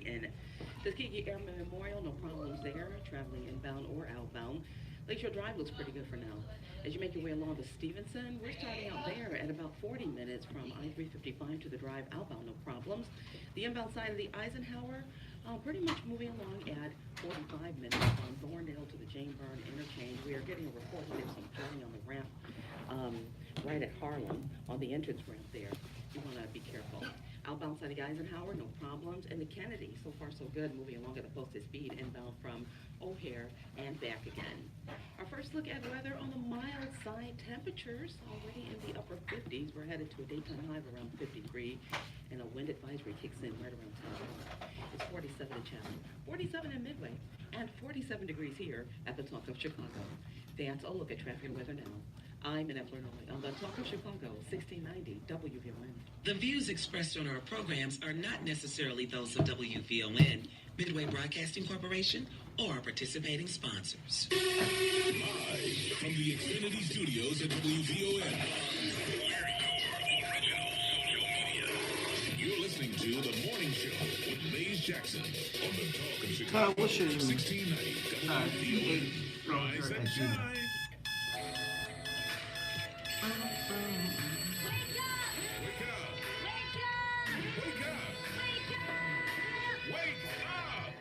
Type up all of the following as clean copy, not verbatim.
And Tuskegee Airmen Memorial, no problems there, traveling inbound or outbound. Lakeshore Drive looks pretty good for now. As you make your way along to Stevenson, we're starting out there at about 40 minutes from I-355 to the drive outbound, no problems. The inbound side of the Eisenhower, pretty much moving along at 45 minutes from Thorndale to the Jane Byrne interchange. We are getting a report that there's some flooding on the ramp right at Harlem, on the entrance ramp there. You want to be careful. Outbound side of Eisenhower, no problems. And the Kennedy, so far so good, moving along at a posted speed inbound from O'Hare and back again. Our first look at weather on the mild side. Temperatures already in the upper 50s. We're headed to a daytime high of around 53, and a wind advisory kicks in right around 10 o'clock. It's 47 in Chapel, 47 in Midway, and 47 degrees here at the Talk of Chicago. That's a look at traffic and weather now. I'm Annette Bernal on the Talk of Chicago, 1690 WVON. The views expressed on our programs are not necessarily those of WVON, Midway Broadcasting Corporation, or our participating sponsors. Live from the Xfinity Studios at WVON. You're listening to The Morning Show with Maze Jackson on the Talk of Chicago, what's your 1690 WVON. Rise and shine. Wake up! Wake up! Wake up! Wake up!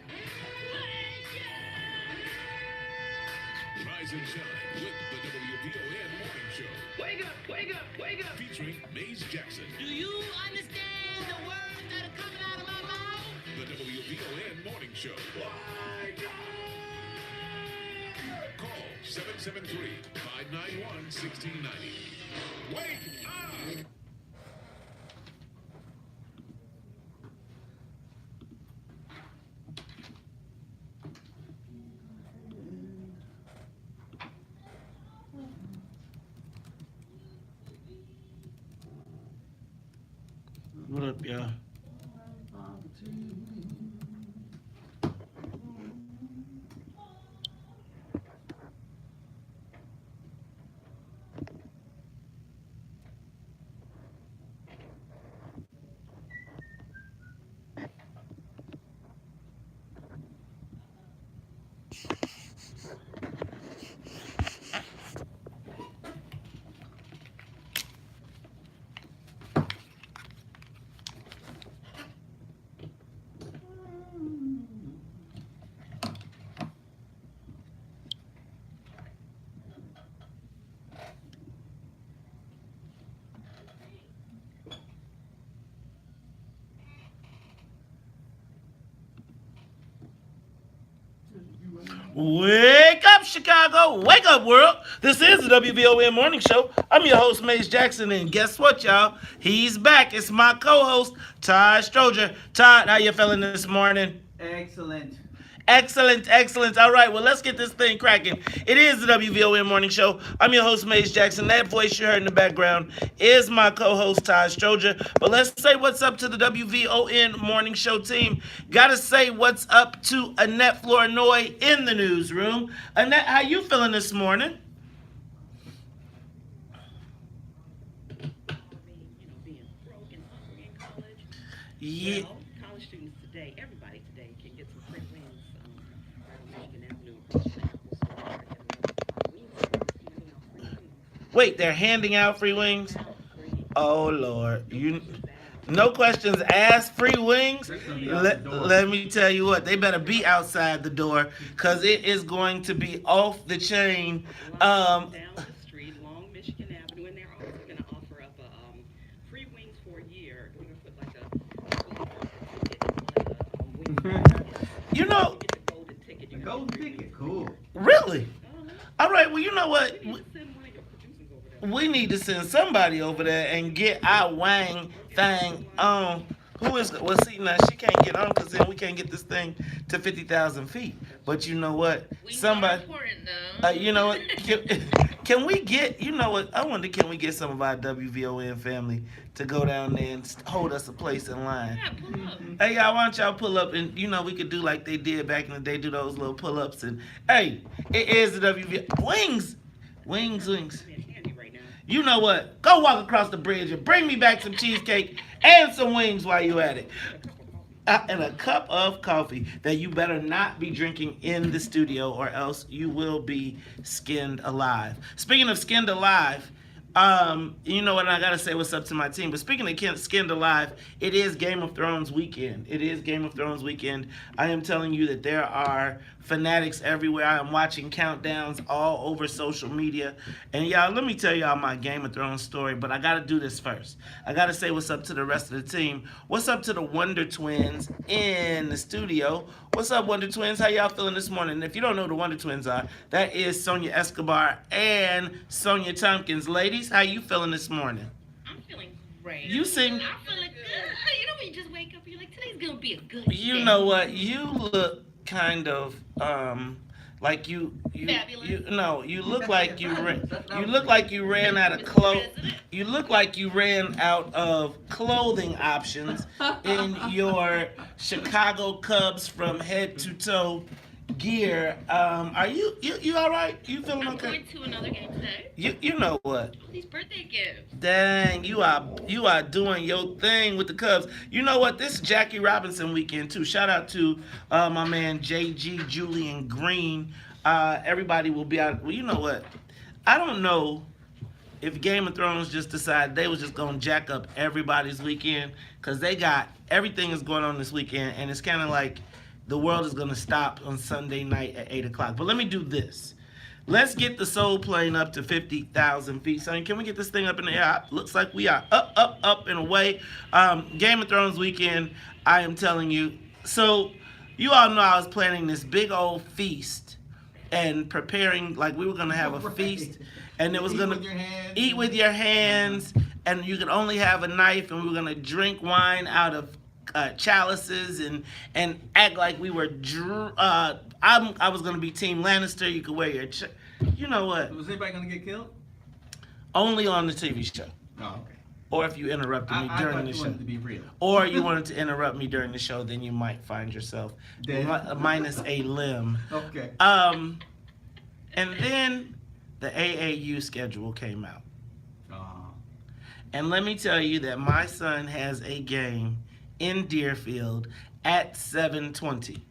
Rise and shine with the WVON Morning Show. Wake up, wake up, wake up! Featuring Maze Jackson. Do you understand the words that are coming out of my mouth? The WVON Morning Show. Wake up! Call 773-591-1690. Wake up! What up, y'all? Wake up, Chicago. Wake up, world. This is the WVON Morning Show. I'm your host, Maze Jackson, and guess what, y'all? He's back. It's my co-host, Todd Stroger. Todd, how you feeling this morning? Excellent. Excellent. All right, well, let's get this thing cracking. It is the WVON Morning Show. I'm your host, Maze Jackson. That voice you heard in the background is my co-host, Todd Stroger. But let's say what's up to the WVON Morning Show team. Gotta say what's up to Annette Flournoy in the newsroom. Annette, how you feeling this morning? Being broke and hungry in college. Yeah. Well, college students today, everybody today can get some free wings right on Michigan Avenue. across from Apple Store. Wait, they're handing out free wings? Oh, Lord. No questions asked, free wings? Let me tell you what, they better be outside the door because it is going to be off the chain. Down the street, along Michigan Avenue, and they're also going to offer up free wings for a year. We're going to put like a You know, get the golden ticket. The golden ticket, cool. really? All right, well, you know what? Send one of your producers over there. We need to send somebody over there and get our wang thing on. Who is, well, see, now she can't get on because then we can't get this thing to 50,000 feet. But you know what? We Somebody, are important, though. you know what? Can we get, you know what? I wonder, can we get some of our WVON family to go down there and hold us a place in line? Yeah, pull up. Hey, y'all, why don't y'all pull up and, we could do like they did back in the day, do those little pull ups. And, hey, it is the WVON. Wings. Wings. I'm being handy right now. You know what? Go walk across the bridge and bring me back some cheesecake and some wings while you at it. And a cup of coffee that you better not be drinking in the studio or else you will be skinned alive. Speaking of skinned alive, you know what, I gotta say what's up to my team. But speaking of skinned alive, it is Game of Thrones weekend. It is Game of Thrones weekend. I am telling you that there are fanatics everywhere. I am watching countdowns all over social media. And y'all, let me tell y'all my Game of Thrones story, but I gotta do this first. I gotta say what's up to the rest of the team. What's up to the Wonder Twins in the studio? What's up, Wonder Twins? How y'all feeling this morning? If you don't know who the Wonder Twins are, that is Sonia Escobar and Sonia Tompkins. Ladies, how you feeling this morning? I'm feeling great. You seem, I'm feeling good. You know when you just wake up, you're like, today's gonna be a good you day. know what? You look kind of like you Fabulous. you look like you ran out of clothes. You look like you ran out of clothing options in your Chicago Cubs from head to toe gear. Are you all right? You feeling I'm okay? going to another game today. You know what? All these birthday gifts. Dang, you are doing your thing with the Cubs. You know what? This is Jackie Robinson weekend too. Shout out to my man JG Julian Green. Everybody will be out. Well, you know what? I don't know if Game of Thrones just decided they was just gonna jack up everybody's weekend, because they got everything is going on this weekend, and it's kind of like the world is gonna stop on Sunday night at 8:00. But let me do this. Let's get the soul plane up to 50,000 feet. Son, can we get this thing up in the air? Looks like we are up and away. Game of Thrones weekend, I am telling you. So, you all know I was planning this big old feast and preparing, like we were going to have a feast. And it was going to eat with your hands. And you could only have a knife. And we were going to drink wine out of chalices and act like we were I was gonna be Team Lannister. You could wear your you know what, Was anybody gonna get killed? only on the TV show, Oh, okay. or if you interrupted me I during thought the you show, wanted to be real. or you wanted to interrupt me during the show, then you might find yourself Dead. minus a limb. Okay. And then the AAU schedule came out, and let me tell you that my son has a game in Deerfield at 7:20.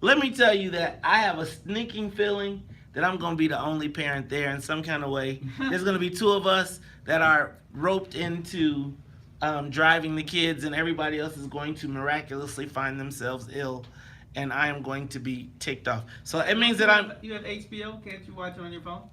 Let me tell you that I have a sneaking feeling that I'm going to be the only parent there in some kind of way. There's going to be two of us that are roped into driving the kids, and everybody else is going to miraculously find themselves ill, and I am going to be ticked off. So it means that You have HBO? Can't you watch it on your phone?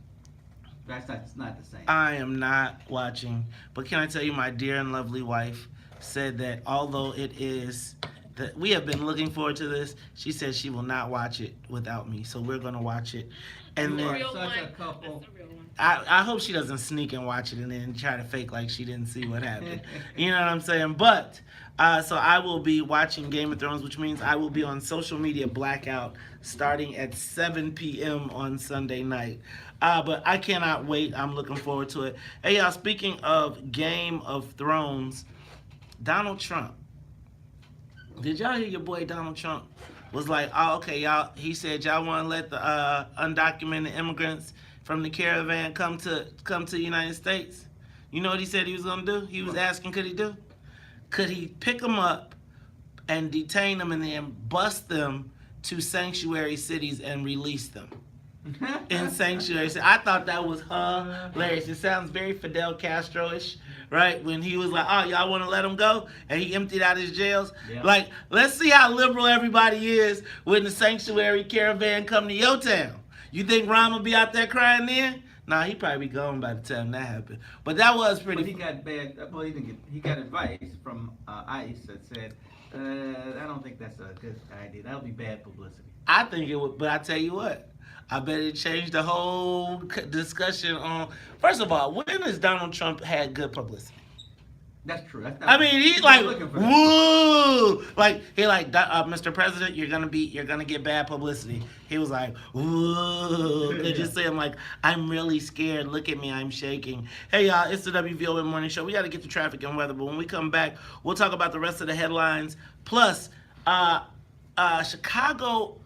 It's not the same. I am not watching. But can I tell you, my dear and lovely wife said that although it is that we have been looking forward to this, she said she will not watch it without me. So we're gonna watch it, and The then real Such one. a couple. That's the real one. I hope she doesn't sneak and watch it and then try to fake like she didn't see what happened. You know what I'm saying? But so I will be watching Game of Thrones, which means I will be on social media blackout starting at 7 p.m. on Sunday night. But I cannot wait. I'm looking forward to it. Hey, y'all, speaking of Game of Thrones, Donald Trump. Did y'all hear your boy Donald Trump was like, oh, okay, y'all, he said y'all want to let the undocumented immigrants from the caravan come to the United States? You know what he said he was going to do? He was asking, could he pick them up and detain them and then bus them to sanctuary cities and release them? In sanctuary cities. I thought that was hilarious. It sounds very Fidel Castro-ish, right? When he was like, oh, y'all want to let him go? And he emptied out his jails. Yeah. Like, let's see how liberal everybody is when the sanctuary caravan come to your town. You think Ron will be out there crying then? Nah, he probably be gone by the time that happened. But that was pretty. But he got bad. Well, he didn't get. He got advice from ICE that said, "I don't think that's a good idea. That'll be bad publicity." I think it would, but I tell you what, I bet it changed the whole discussion on. First of all, when has Donald Trump had good publicity? That's true. That's not I mean, he's people like, looking for that. woo, like he like, Mr. President, you're gonna get bad publicity. He was like, woo. Could you see him like, I'm really scared. Look at me, I'm shaking. Hey y'all, it's the WVON Morning Show. We got to get to traffic and weather, but when we come back, we'll talk about the rest of the headlines. Plus, Chicago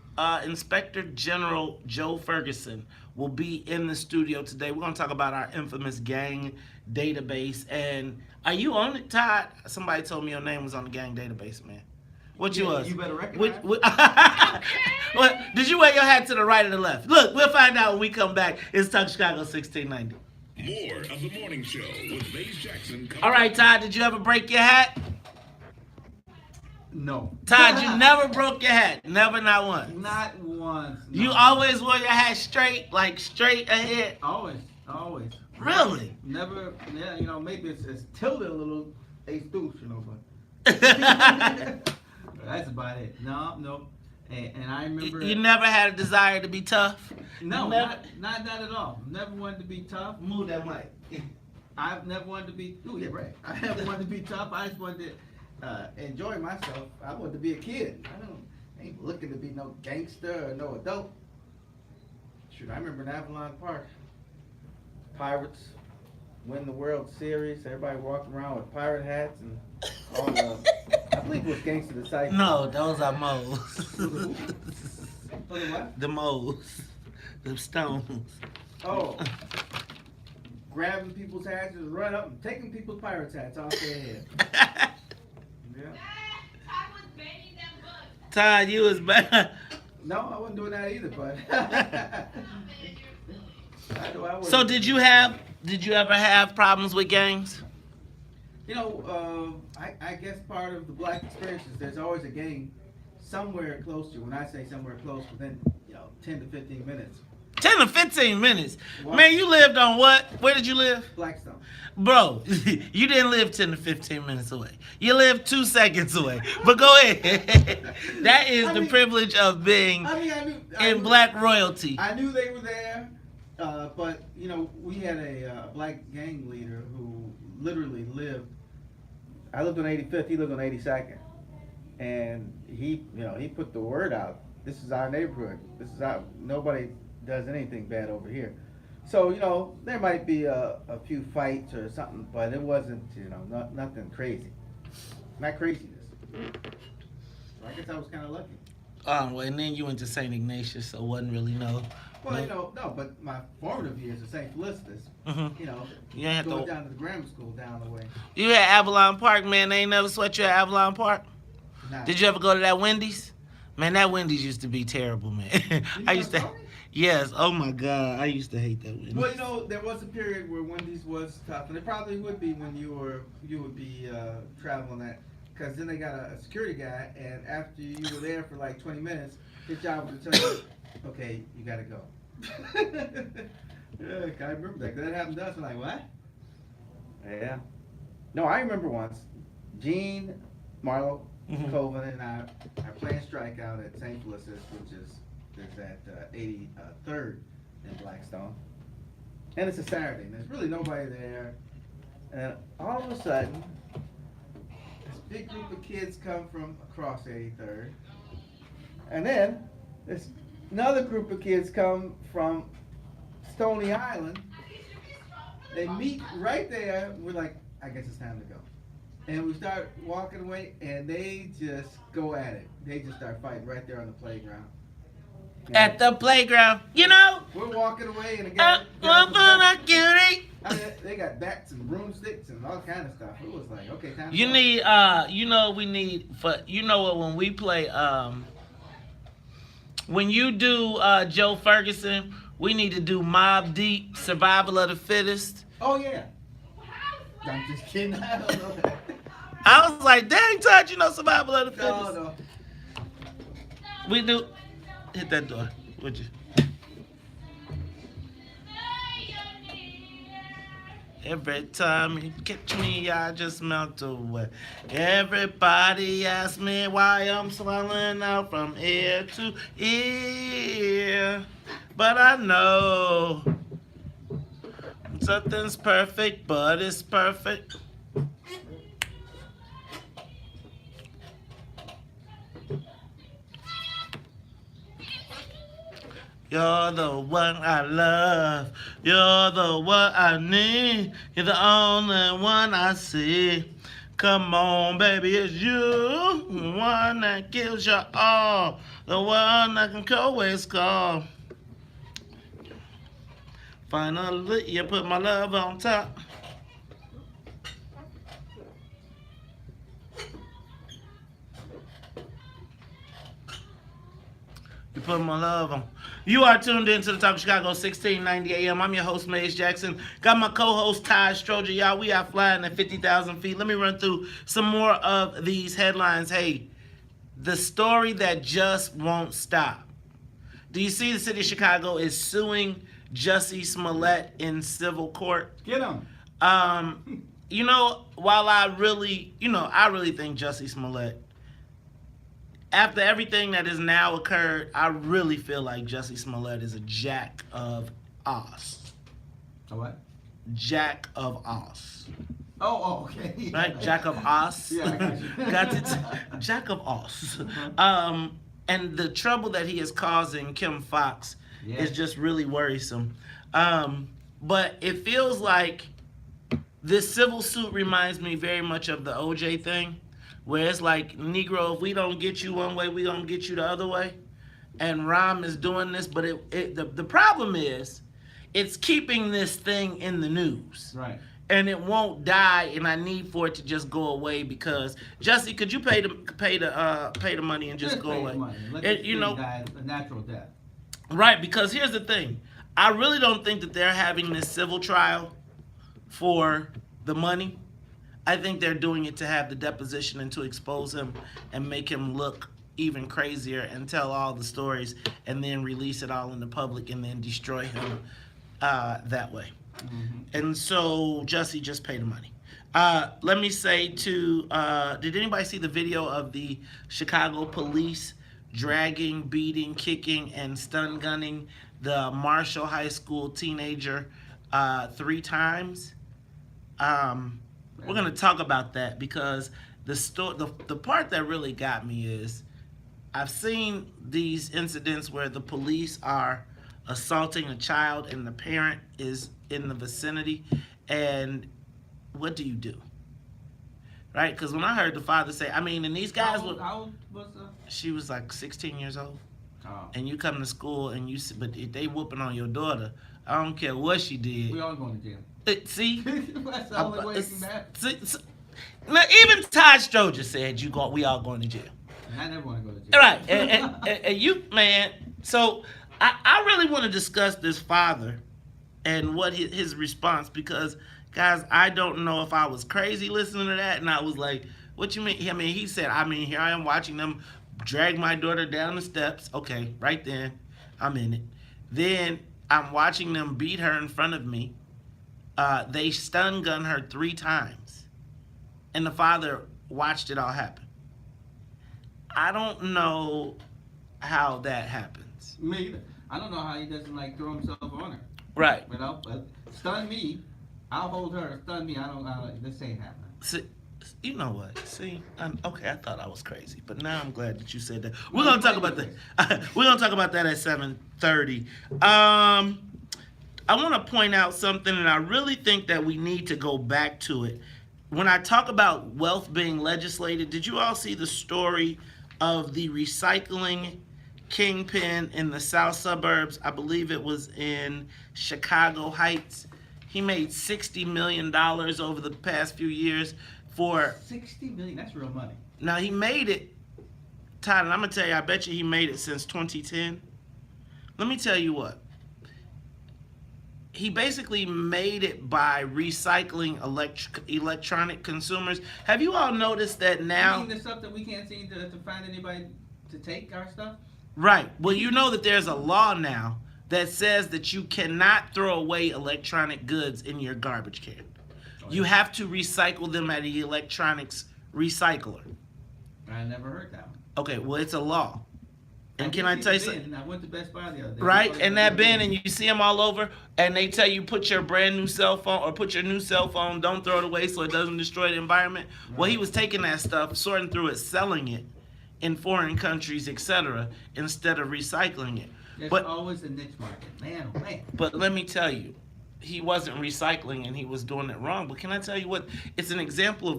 Inspector General Joe Ferguson will be in the studio today. We're gonna talk about our infamous gang database. And are you on it, Todd? Somebody told me your name was on the gang database, man. What you was? You better recognize. What? Did you wear your hat to the right or the left? Look, we'll find out when we come back. It's Talk Chicago 1690. More of the morning show with Maze Jackson. All right, Todd, did you ever break your hat? No. Todd, you never broke your hat. Never, not once. Not once. No. You always wore your hat straight, like straight ahead. Always. Really? Never. Yeah, you know, maybe it's tilted a little, ace deuce, you know, but that's about it. No. And I remember. You never had a desire to be tough? No, Never? not that at all. Never wanted to be tough. Move that mic. I've never wanted to be. Oh yeah, right. I never wanted to be tough. I just wanted to enjoy myself. I wanted to be a kid. I ain't looking to be no gangster or no adult. Shoot, I remember in Avalon Park, Pirates win the World Series. Everybody walking around with pirate hats and all the. I believe it was Gangster Disciple. No, those are moles. Oh, the what? The moles. The stones. Oh. Grabbing people's hats and run up and taking people's pirates hats off their head. Yeah. I was banging them books. Todd, you was bad. No, I wasn't doing that either, but I was. So did you ever have problems with gangs? You know, I guess part of the black experience is there's always a gang somewhere close to you. When I say somewhere close, within 10 to 15 minutes. 10 to 15 minutes. What? Man, you lived on what? Where did you live? Blackstone. Bro, you didn't live 10 to 15 minutes away. You lived 2 seconds away. But go ahead. That is the privilege of being I in knew, black royalty. I knew they were there, but we had a black gang leader who literally lived. I lived on 85th. He lived on 82nd, and he put the word out. This is our neighborhood. Nobody does anything bad over here. So there might be a few fights or something, but it wasn't nothing crazy. Not craziness. So I guess I was kind of lucky. Oh, well, and then you went to St. Ignatius, so wasn't really no. Well, no, but my formative years at St. Felicitas, You ain't have going to. down to the grammar school down the way. You had Avalon Park, man. They ain't never sweat you at Avalon Park. Nah. Did you ever go to that Wendy's? Man, that Wendy's used to be terrible, man. I used to. Tony? Yes. Oh my God, I used to hate that Wendy's. Well, there was a period where Wendy's was tough, and it probably would be when you would be traveling that, because then they got a security guy, and after you were there for like 20 minutes, his job was to tell you, okay, you gotta go. Yeah, I remember that. That happened to us. I'm like, what? Yeah. No, I remember once, Gene, Marlo, Colvin, and I playing strikeout at St. Felicitas, which is at 83rd in Blackstone. And it's a Saturday, and there's really nobody there. And all of a sudden, this big group of kids come from across 83rd. And then, this another group of kids come from Stony Island. They meet right there. We're like, I guess it's time to go. And we start walking away, and they just go at it. They just start fighting right there on the playground. At the playground, We're walking away, and the guy. cutie. I mean, they got bats and broomsticks and all kind of stuff. It was like, okay, time to You go. need, we need when we play, when you do Joe Ferguson, we need to do Mob Deep, Survival of the Fittest. Oh, yeah. I'm just kidding. I don't know that. I was like, dang, Todd, Survival of the Fittest. No. We do. Hit that door, would you? Every time you catch me, I just melt away. Everybody asks me why I'm swelling out from ear to ear. But I know something's perfect, but it's perfect. You're the one I love. You're the one I need. You're the only one I see. Come on, baby, it's you. The one that gives you all. The one I can always call. Finally, you put my love on top. You put my love on. You are tuned in to the Talk of Chicago 1690 AM. I'm your host, Maze Jackson. Got my co-host, Ty Stroger. Y'all, we are flying at 50,000 feet. Let me run through some more of these headlines. Hey, the story that just won't stop. Do you see the city of Chicago is suing Jussie Smollett in civil court? Get him. You know, while I really think Jussie Smollett, after everything that has now occurred, I really feel like Jussie Smollett is a jack of os. A what? Jack of os. Oh, okay. Right? Jack of os. Yeah, I got you. Got it? Jack of os. And the trouble that he is causing Kim Fox is just really worrisome. But it feels like this civil suit reminds me very much of the OJ thing, where it's like, Negro, if we don't get you one way, we gonna get you the other way. And Rahm is doing this, but the problem is, it's keeping this thing in the news. Right. And it won't die, and I need for it to just go away because, Jussie, could you pay the money and just go away? Let you know, die a natural death. Right, because here's the thing. I really don't think that they're having this civil trial for the money. I think they're doing it to have the deposition and to expose him and make him look even crazier and tell all the stories and then release it all in the public and then destroy him that way. Mm-hmm. And so, Jussie, just pay the money. Let me say did anybody see the video of the Chicago police dragging, beating, kicking, and stun gunning the Marshall High School teenager 3 times? We're going to talk about that because the part that really got me is I've seen these incidents where the police are assaulting a child and the parent is in the vicinity, and what do you do? Right? Because when I heard the father say, and these guys How old was she was like 16 years old. Oh. And you come to school and but if they whooping on your daughter, I don't care what she did. We all going to jail. See? That's the only way it can happen. Now, even Todd Stroger said we all going to jail. I never want to go to jail. Right. And you, man, so I really want to discuss this father and what his response, because, guys, I don't know if I was crazy listening to that, and I was like, what you mean? He said, here I am watching them drag my daughter down the steps. Okay, right then, I'm in it. Then I'm watching them beat her in front of me. They stun gun her 3 times. And the father watched it all happen. I don't know how that happens. Me either. I don't know how he doesn't throw himself on her. Right. You know, but stun me, I'll hold her. Stun me, I don't this ain't happening. See, you know what? See, okay, I thought I was crazy, but now I'm glad that you said that. We're gonna talk about that. We're gonna talk about that at 7:30. I want to point out something, and I really think that we need to go back to it. When I talk about wealth being legislated, did you all see the story of the recycling kingpin in the south suburbs? I believe it was in Chicago Heights. He made $60 million over the past few years for... $60 million? That's real money. Now, he made it, Todd, and I'm going to tell you, I bet you he made it since 2010. Let me tell you what. He basically made it by recycling electronic consumers. Have you all noticed that now? You mean the stuff that we can't seem to find anybody to take our stuff? Right. Well, you know that there's a law now that says that you cannot throw away electronic goods in your garbage can. Oh, yeah. You have to recycle them at an electronics recycler. I never heard that one. Okay, well, it's a law. And can I tell you something? I went to Best Buy the other day. Right, and that bin, and you see them all over, and they tell you put your brand new cell phone, or put your new cell phone, don't throw it away so it doesn't destroy the environment. Right. Well, he was taking that stuff, sorting through it, selling it in foreign countries, etc., instead of recycling it. There's But always a niche market, man. Oh man. but let me tell you, he wasn't recycling and he was doing it wrong. But can I tell you what? It's an example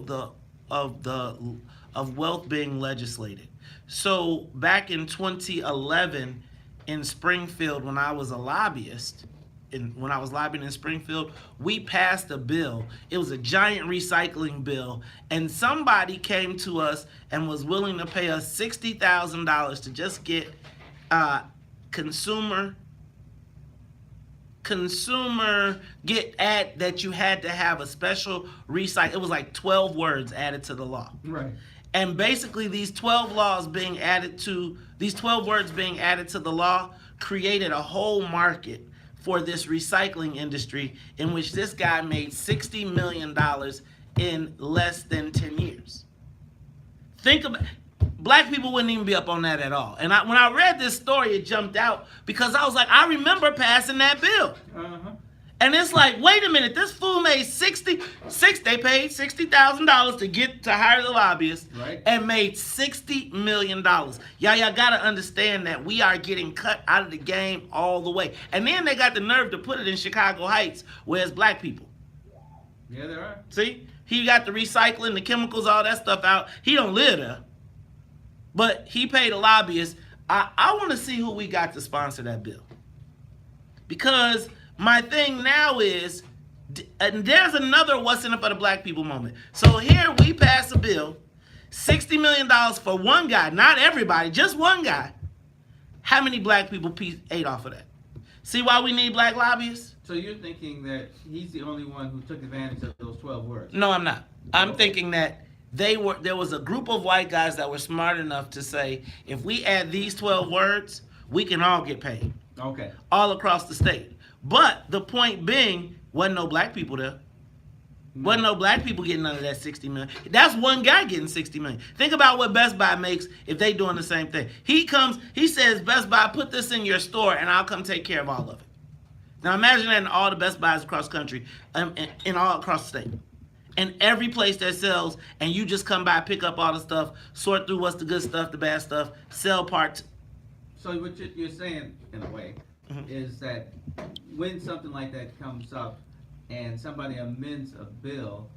of the of wealth being legislated. So back in 2011 in Springfield, when I was a lobbyist, when I was lobbying in Springfield, we passed a bill. It was a giant recycling bill, and somebody came to us and was willing to pay us $60,000 to just get consumer get add that you had to have a special recycle. It was like 12 words added to the law. Right. And basically these 12 words being added to the law created a whole market for this recycling industry in which this guy made $60 million in less than 10 years. Think about black people wouldn't even be up on that at all. And when I read this story, it jumped out because I was like, I remember passing that bill. Uh-huh. And it's like, wait a minute, this fool made they paid $60,000 to hire the lobbyist, right, and made $60 million. Y'all gotta understand that we are getting cut out of the game all the way. And then they got the nerve to put it in Chicago Heights, where it's black people. Yeah, there are. See? He got the recycling, the chemicals, all that stuff out. He don't live there. But he paid a lobbyist. I want to see who we got to sponsor that bill. Because my thing now is, and there's another what's in it for the black people moment. So here we pass a bill, $60 million for one guy, not everybody, just one guy. How many black people ate off of that? See why we need black lobbyists? So you're thinking that he's the only one who took advantage of those 12 words? No, I'm not. I'm thinking that there was a group of white guys that were smart enough to say, if we add these 12 words, we can all get paid. Okay. All across the state. But the point being, wasn't no black people there. Wasn't no black people getting none of that $60 million. That's one guy getting $60 million. Think about what Best Buy makes if they doing the same thing. He says, Best Buy, put this in your store and I'll come take care of all of it. Now imagine that in all the Best Buys across the country, in all across the state. And every place that sells, and you just come by, pick up all the stuff, sort through what's the good stuff, the bad stuff, sell parts. So what you're saying, in a way, is that when something like that comes up and somebody amends a bill,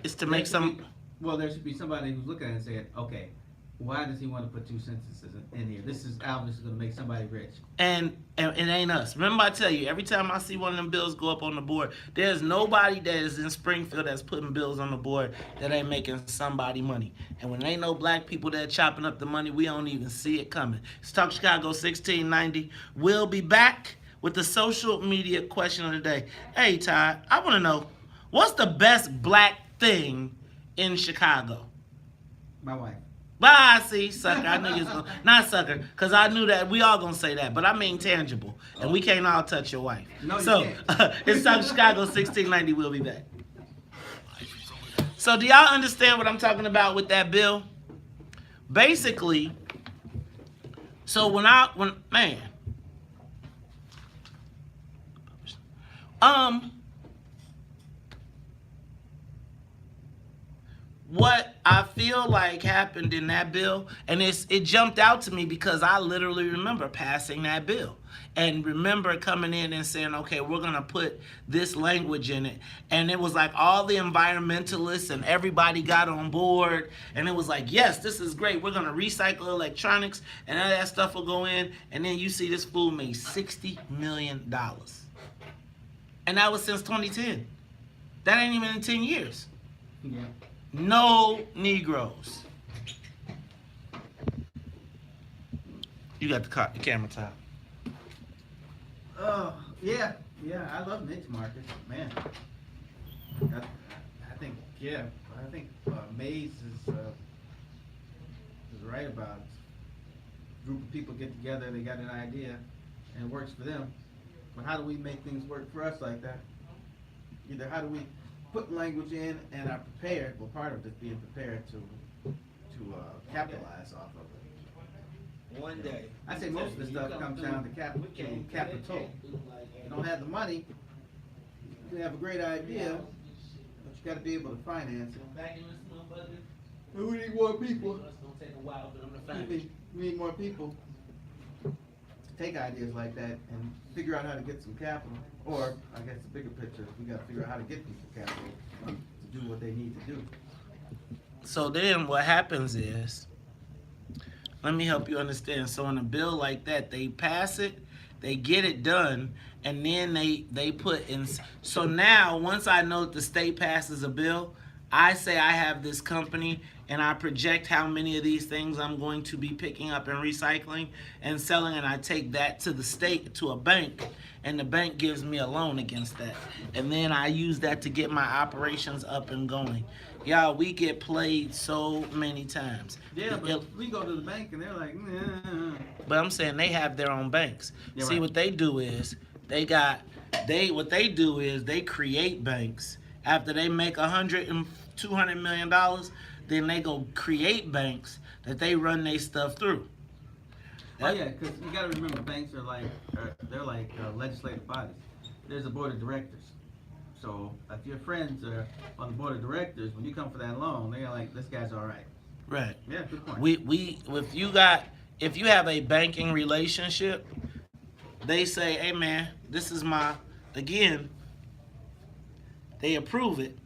It's to make some... there should be somebody who's looking at it and saying, okay, why does he want to put two sentences in here? This is obviously going to make somebody rich. And it ain't us. Remember I tell you, every time I see one of them bills go up on the board, there's nobody that is in Springfield that's putting bills on the board that ain't making somebody money. And when ain't no black people that chopping up the money, we don't even see it coming. It's Talk Chicago 1690. We'll be back with the social media question of the day. Hey, Ty, I want to know, what's the best black thing in Chicago? My wife. Bye, see, sucker. I knew you was gonna, not sucker, because I knew that we all gonna say that, but I mean tangible, and we can't all touch your wife. No, you so, can't. It's Talk Chicago 1690. We'll be back. So, do y'all understand what I'm talking about with that bill? Basically, so what I feel like happened in that bill, and it jumped out to me because I literally remember passing that bill and remember coming in and saying, okay, we're going to put this language in it. And it was like all the environmentalists and everybody got on board, and it was like, yes, this is great. We're going to recycle electronics and all that stuff will go in. And then you see this fool made $60 million. And that was since 2010. That ain't even in 10 years. Yeah. No Negroes. You got the camera top. Oh, yeah, I love niche markets, man. I think Mays is right about it. A group of people get together, they got an idea, and it works for them. But how do we make things work for us like that? Either how do we put language in and are prepared, well, part of it is being prepared to capitalize off of it. One day. I say most of the stuff comes down to capital. You don't have the money, you can have a great idea, but you got to be able to finance it. And we need more people. We need more people take ideas like that and figure out how to get some capital. Or, I guess the bigger picture, we got to figure out how to get people capital to do what they need to do. So then what happens is, let me help you understand. So in a bill like that, they pass it, they get it done, and then they put in. So now, once I know that the state passes a bill, I say I have this company and I project how many of these things I'm going to be picking up and recycling and selling, and I take that to the state, to a bank, and the bank gives me a loan against that. And then I use that to get my operations up and going. Y'all, we get played so many times. Yeah, but we go to the bank and they're like, nah. But I'm saying they have their own banks. Yeah, See, right. what they do is they create banks. After they make $100 and $200 million, then they go create banks that they run their stuff through. Oh yeah, because you got to remember, banks are like legislative bodies. There's a board of directors. So if your friends are on the board of directors, when you come for that loan, they're like, this guy's all right. Right. Yeah, good point. If you have a banking relationship, they say, hey man, this is they approve it,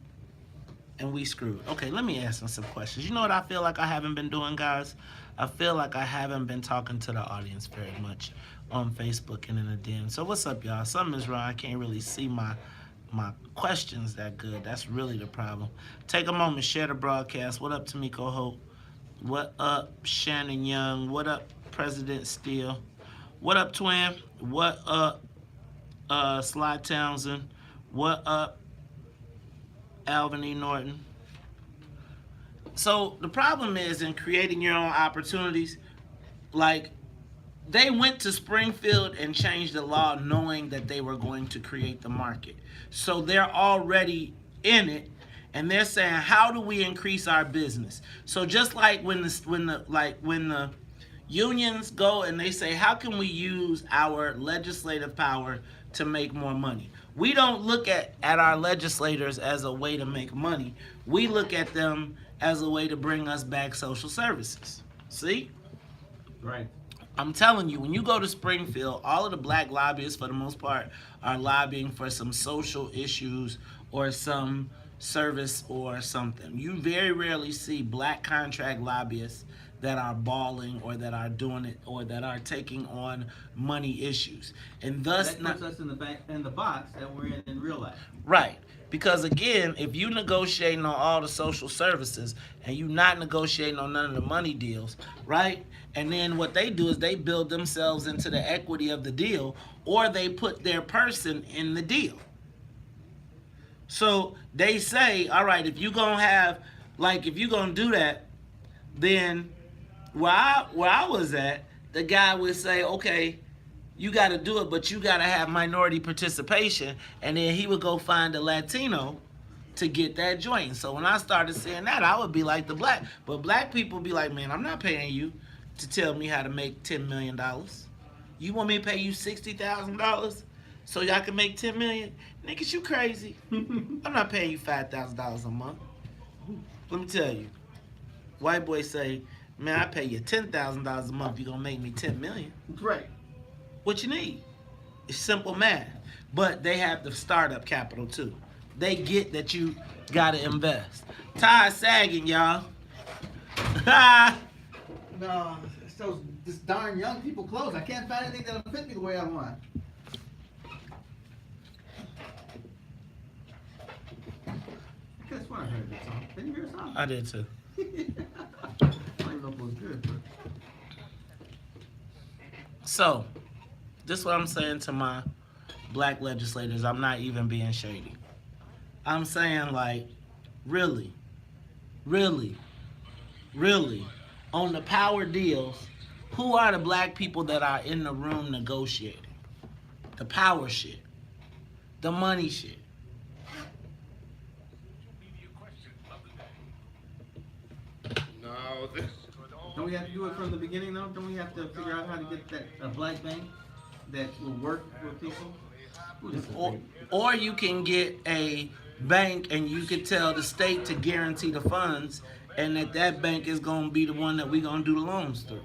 and we screwed. Okay, let me ask them some questions. You know what I feel like I haven't been doing, guys? I feel like I haven't been talking to the audience very much on Facebook and in the den. So what's up, y'all? Something is wrong. I can't really see my questions that good. That's really the problem. Take a moment, share the broadcast. What up, Tamiko Hope? What up, Shannon Young? What up, President Steele? What up, Twin? What up, Sly Townsend? What up, Alvin E. Norton? So the problem is, in creating your own opportunities, like, they went to Springfield and changed the law knowing that they were going to create the market. So they're already in it, and they're saying, how do we increase our business? So just like when the unions go and they say, how can we use our legislative power to make more money? We don't look at our legislators as a way to make money. We look at them as a way to bring us back social services. See? Right. I'm telling you, when you go to Springfield, all of the black lobbyists, for the most part, are lobbying for some social issues or some service or something. You very rarely see black contract lobbyists that are balling or that are doing it or that are taking on money issues. And thus, that puts us in the box that we're in real life. Right. Because again, if you negotiating on all the social services and you not negotiating on none of the money deals, right? And then what they do is they build themselves into the equity of the deal, or they put their person in the deal. So they say, all right, if you're going to do that, then where I was at, the guy would say, okay, you got to do it, but you got to have minority participation. And then he would go find a Latino to get that joint. So when I started saying that, I would be like the black. But black people be like, man, I'm not paying you to tell me how to make $10 million. You want me to pay you $60,000 so y'all can make $10 million? Niggas, you crazy. I'm not paying you $5,000 a month. Let me tell you. White boys say, man, I pay you $10,000 a month. You're going to make me $10 million. Right. What you need? It's simple math. But they have the startup capital too. They get that you gotta invest. Ty sagging, y'all. No, it's those this darn young people clothes. I can't find anything that'll fit me the way I want. I could have sworn I heard that song. Didn't you hear a song? I did too. I don't even know if it was good, but So, this is what I'm saying to my black legislators. I'm not even being shady. I'm saying, like, really, on the power deals, who are the black people that are in the room negotiating? The power shit. The money shit. don't we have to do it from the beginning though? Don't we have to figure out how to get a black bank that will work with people? Or you can get a bank and you can tell the state to guarantee the funds, and that bank is going to be the one that we're going to do the loans through.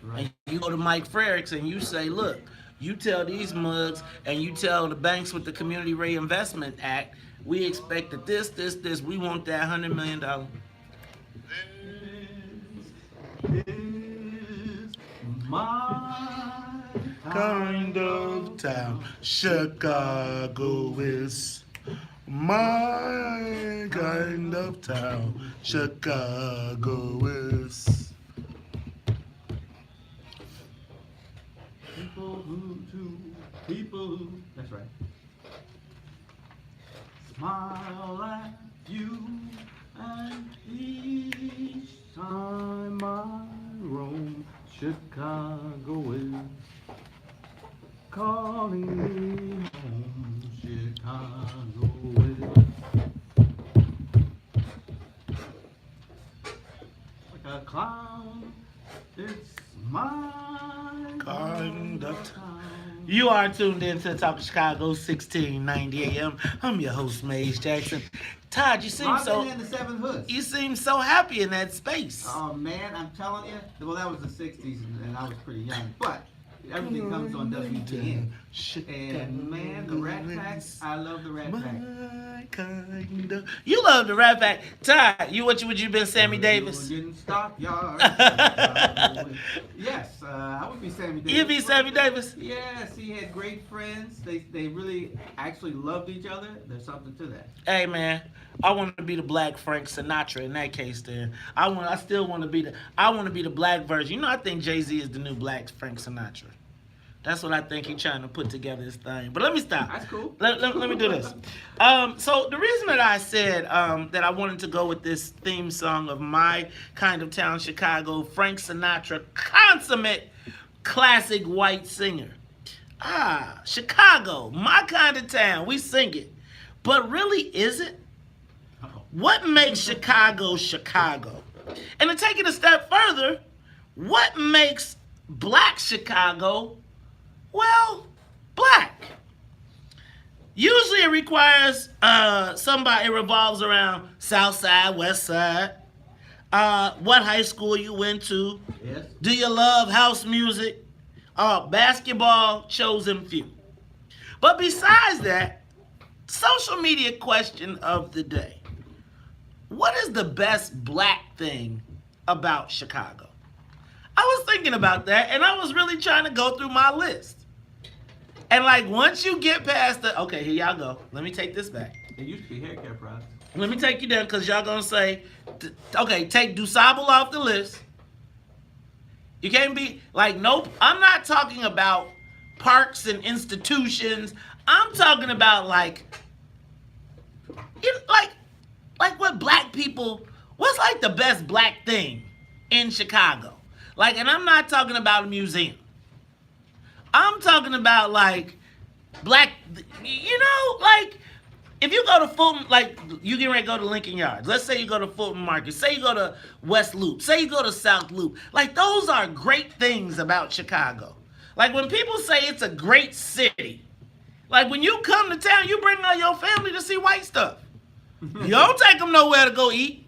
Right. And you go to Mike Frericks and you say, look, you tell these mugs and you tell the banks with the Community Reinvestment Act, we expect that this, we want that $100 million. This is my Kind of town, Chicago is my kind of town, Chicago is. People who do, people who. That's right. Smile at you, and each time I roam, Chicago is calling me home. Chicago is like a clown. It's my Kind of town. You are tuned in to Talk of Chicago, 1690 AM. I'm your host, Maze Jackson. Todd, you seem I've so been in the Seven Hoods. you seem so happy in that space. Oh man, I'm telling you. Well, that was the '60s, and I was pretty young. But everything comes on WVON. And man, the Rat Pack. I love the Rat Pack. My kind of. You love the Rat Pack. Todd, would you been Sammy Davis? Union Stockyard. Yes, I would be Sammy Davis. You'd be Sammy Davis? Yes, he had great friends. They really actually loved each other. There's something to that. Hey man, I want to be the black Frank Sinatra in that case. Then I still want to be the black version. You know, I think Jay-Z is the new black Frank Sinatra. That's what I think he's trying to put together this thing. But let me stop. That's cool. Let me do this. So the reason that I said that I wanted to go with this theme song of My Kind of Town, Chicago, Frank Sinatra, consummate classic white singer. Chicago, my kind of town. We sing it. But really, is it? What makes Chicago, Chicago? And to take it a step further, what makes black Chicago, well, black? Usually it requires it revolves around South Side, West Side, what high school you went to, Yes. do you love house music, basketball, chosen few. But besides that, social media question of the day. What is the best black thing about Chicago? I was thinking about that, and I was really trying to go through my list. And like, once you get past okay, here y'all go. Let me take this back. It used to be hair care products. Let me take you there, because y'all gonna say, okay, take DuSable off the list. You can't be, like, nope. I'm not talking about parks and institutions. I'm talking about, like what black people, what's like the best black thing in Chicago? Like, and I'm not talking about a museum. I'm talking about like black, like if you go to Fulton, like you get ready to go to Lincoln Yards. Let's say you go to Fulton Market. Say you go to West Loop. Say you go to South Loop. Like, those are great things about Chicago. Like, when people say it's a great city, like when you come to town, you bring all your family to see white stuff. You don't take them nowhere to go eat.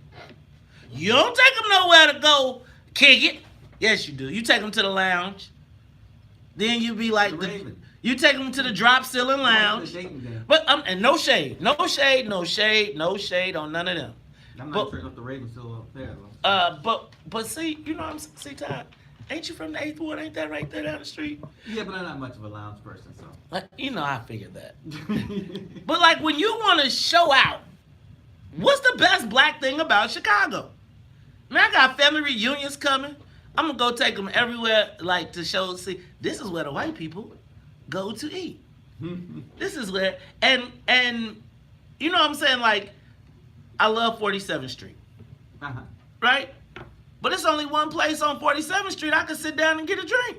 You don't take them nowhere to go kick it. Yes, you do. You take them to the lounge. Then you be like, you take them to the drop ceiling lounge. But and no shade on none of them. I'm not sure if the Raven still up there. But see, you know what I'm saying, Todd? Ain't you from the 8th Ward? Ain't that right there down the street? Yeah, but I'm not much of a lounge person, so. I figured that. But like, when you want to show out, what's the best black thing about Chicago? Man, I got family reunions coming. I'm gonna go take them everywhere, like, to see this is where the white people go to eat. This is where, and you know what I'm saying? Like, I love 47th Street, right? But it's only one place on 47th Street I can sit down and get a drink.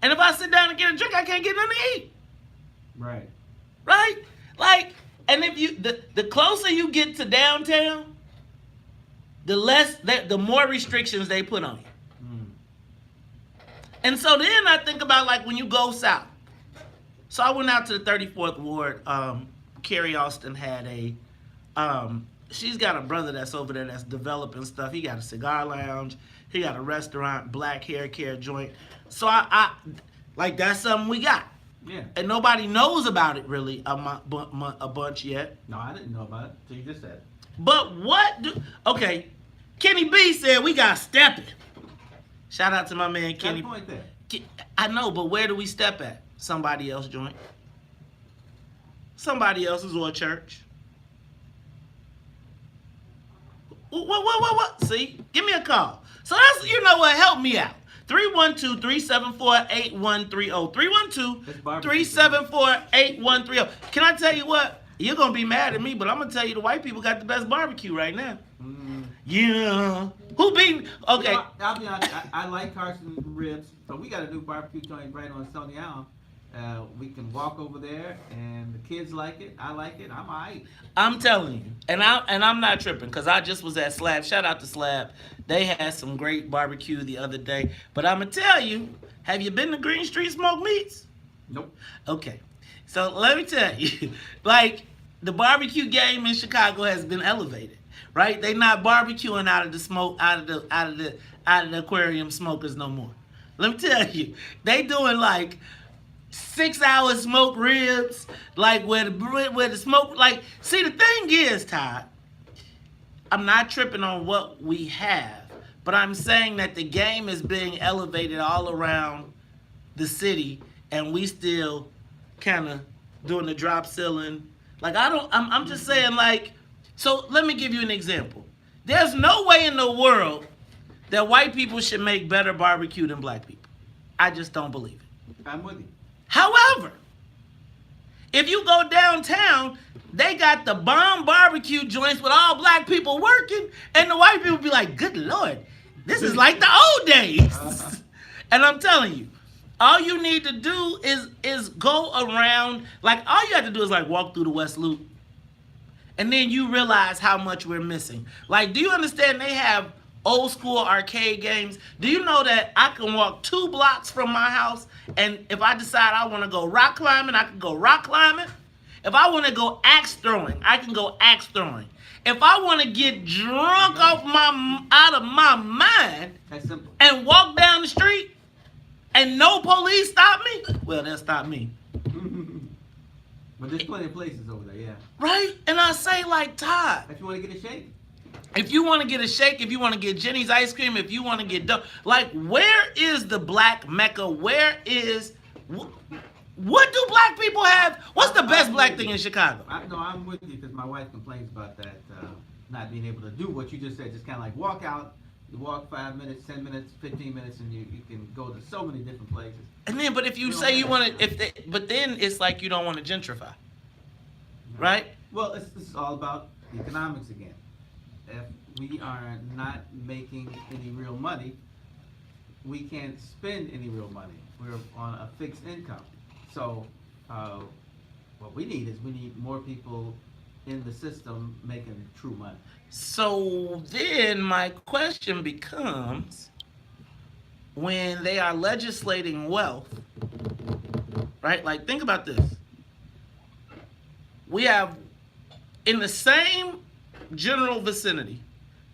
And if I sit down and get a drink, I can't get nothing to eat. Right. Right? Like, and if you, the closer you get to downtown, the more restrictions they put on you. And so then I think about, like, when you go south. So I went out to the 34th Ward. Kerry Austin had she's got a brother that's over there that's developing stuff. He got a cigar lounge. He got a restaurant, black hair care joint. So I like that's something we got. Yeah. And nobody knows about it really a bunch yet. No, I didn't know about it. So you just said it. But okay, Kenny B said we got stepping. Shout out to my man Kenny. Got a point there. I know, but where do we step at? Somebody else joint. Somebody else's or a church. What? See? Give me a call. So that's, you know what, help me out. 312-374-8130. 312-374-8130. Can I tell you what? You're going to be mad at me, but I'm going to tell you the white people got the best barbecue right now. Yeah. Who beat? Okay. You know, I'll be honest. I like Carson ribs, but we got a new barbecue joint right on Stony Island. We can walk over there, and the kids like it. I like it. I'm alright. I'm telling you, and I'm not tripping because I just was at Slab. Shout out to Slab. They had some great barbecue the other day. But I'm gonna tell you, have you been to Green Street Smoked Meats? Nope. Okay, so let me tell you, like the barbecue game in Chicago has been elevated, right? They not barbecuing out of the smoke, out of the aquarium smokers no more. Let me tell you, they doing like 6-hour smoked ribs, like where the smoke, like, see, the thing is, Todd, I'm not tripping on what we have, but I'm saying that the game is being elevated all around the city, and we still kind of doing the drop ceiling. Like, I'm just saying, like, so let me give you an example. There's no way in the world that white people should make better barbecue than black people. I just don't believe it. I'm with you. However, if you go downtown, they got the bomb barbecue joints with all black people working, and the white people be like, good Lord, this is like the old days. And I'm telling you, all you need to do is go around, like all you have to do is like walk through the West Loop, and then you realize how much we're missing. Like, do you understand they have old school arcade games? Do you know that I can walk 2 blocks from my house, and if I decide I want to go rock climbing, I can go rock climbing? If I want to go axe throwing, I can go axe throwing. If I want to get drunk out of my mind That's simple. and walk down the street and no police stop me, well, they'll stop me. But there's plenty of places over there, yeah. Right? And I say, like, Todd, If you want to get a shake. if you want to get a shake, if you want to get Jenny's ice cream, if you want to get like, where is the black mecca? Where is, what do black people have? What's the best black thing in Chicago? I'm with you because my wife complains about that, not being able to do what you just said. Just kind of like walk out, you walk 5 minutes, 10 minutes, 15 minutes, and you can go to so many different places. And then, but if you say you want to, but then it's like you don't want to gentrify, right? Well, this is all about economics again. If we are not making any real money, we can't spend any real money. We're on a fixed income. So what we need is we need more people in the system making true money. So then my question becomes, when they are legislating wealth, right? Like, think about this. We have, in the same general vicinity,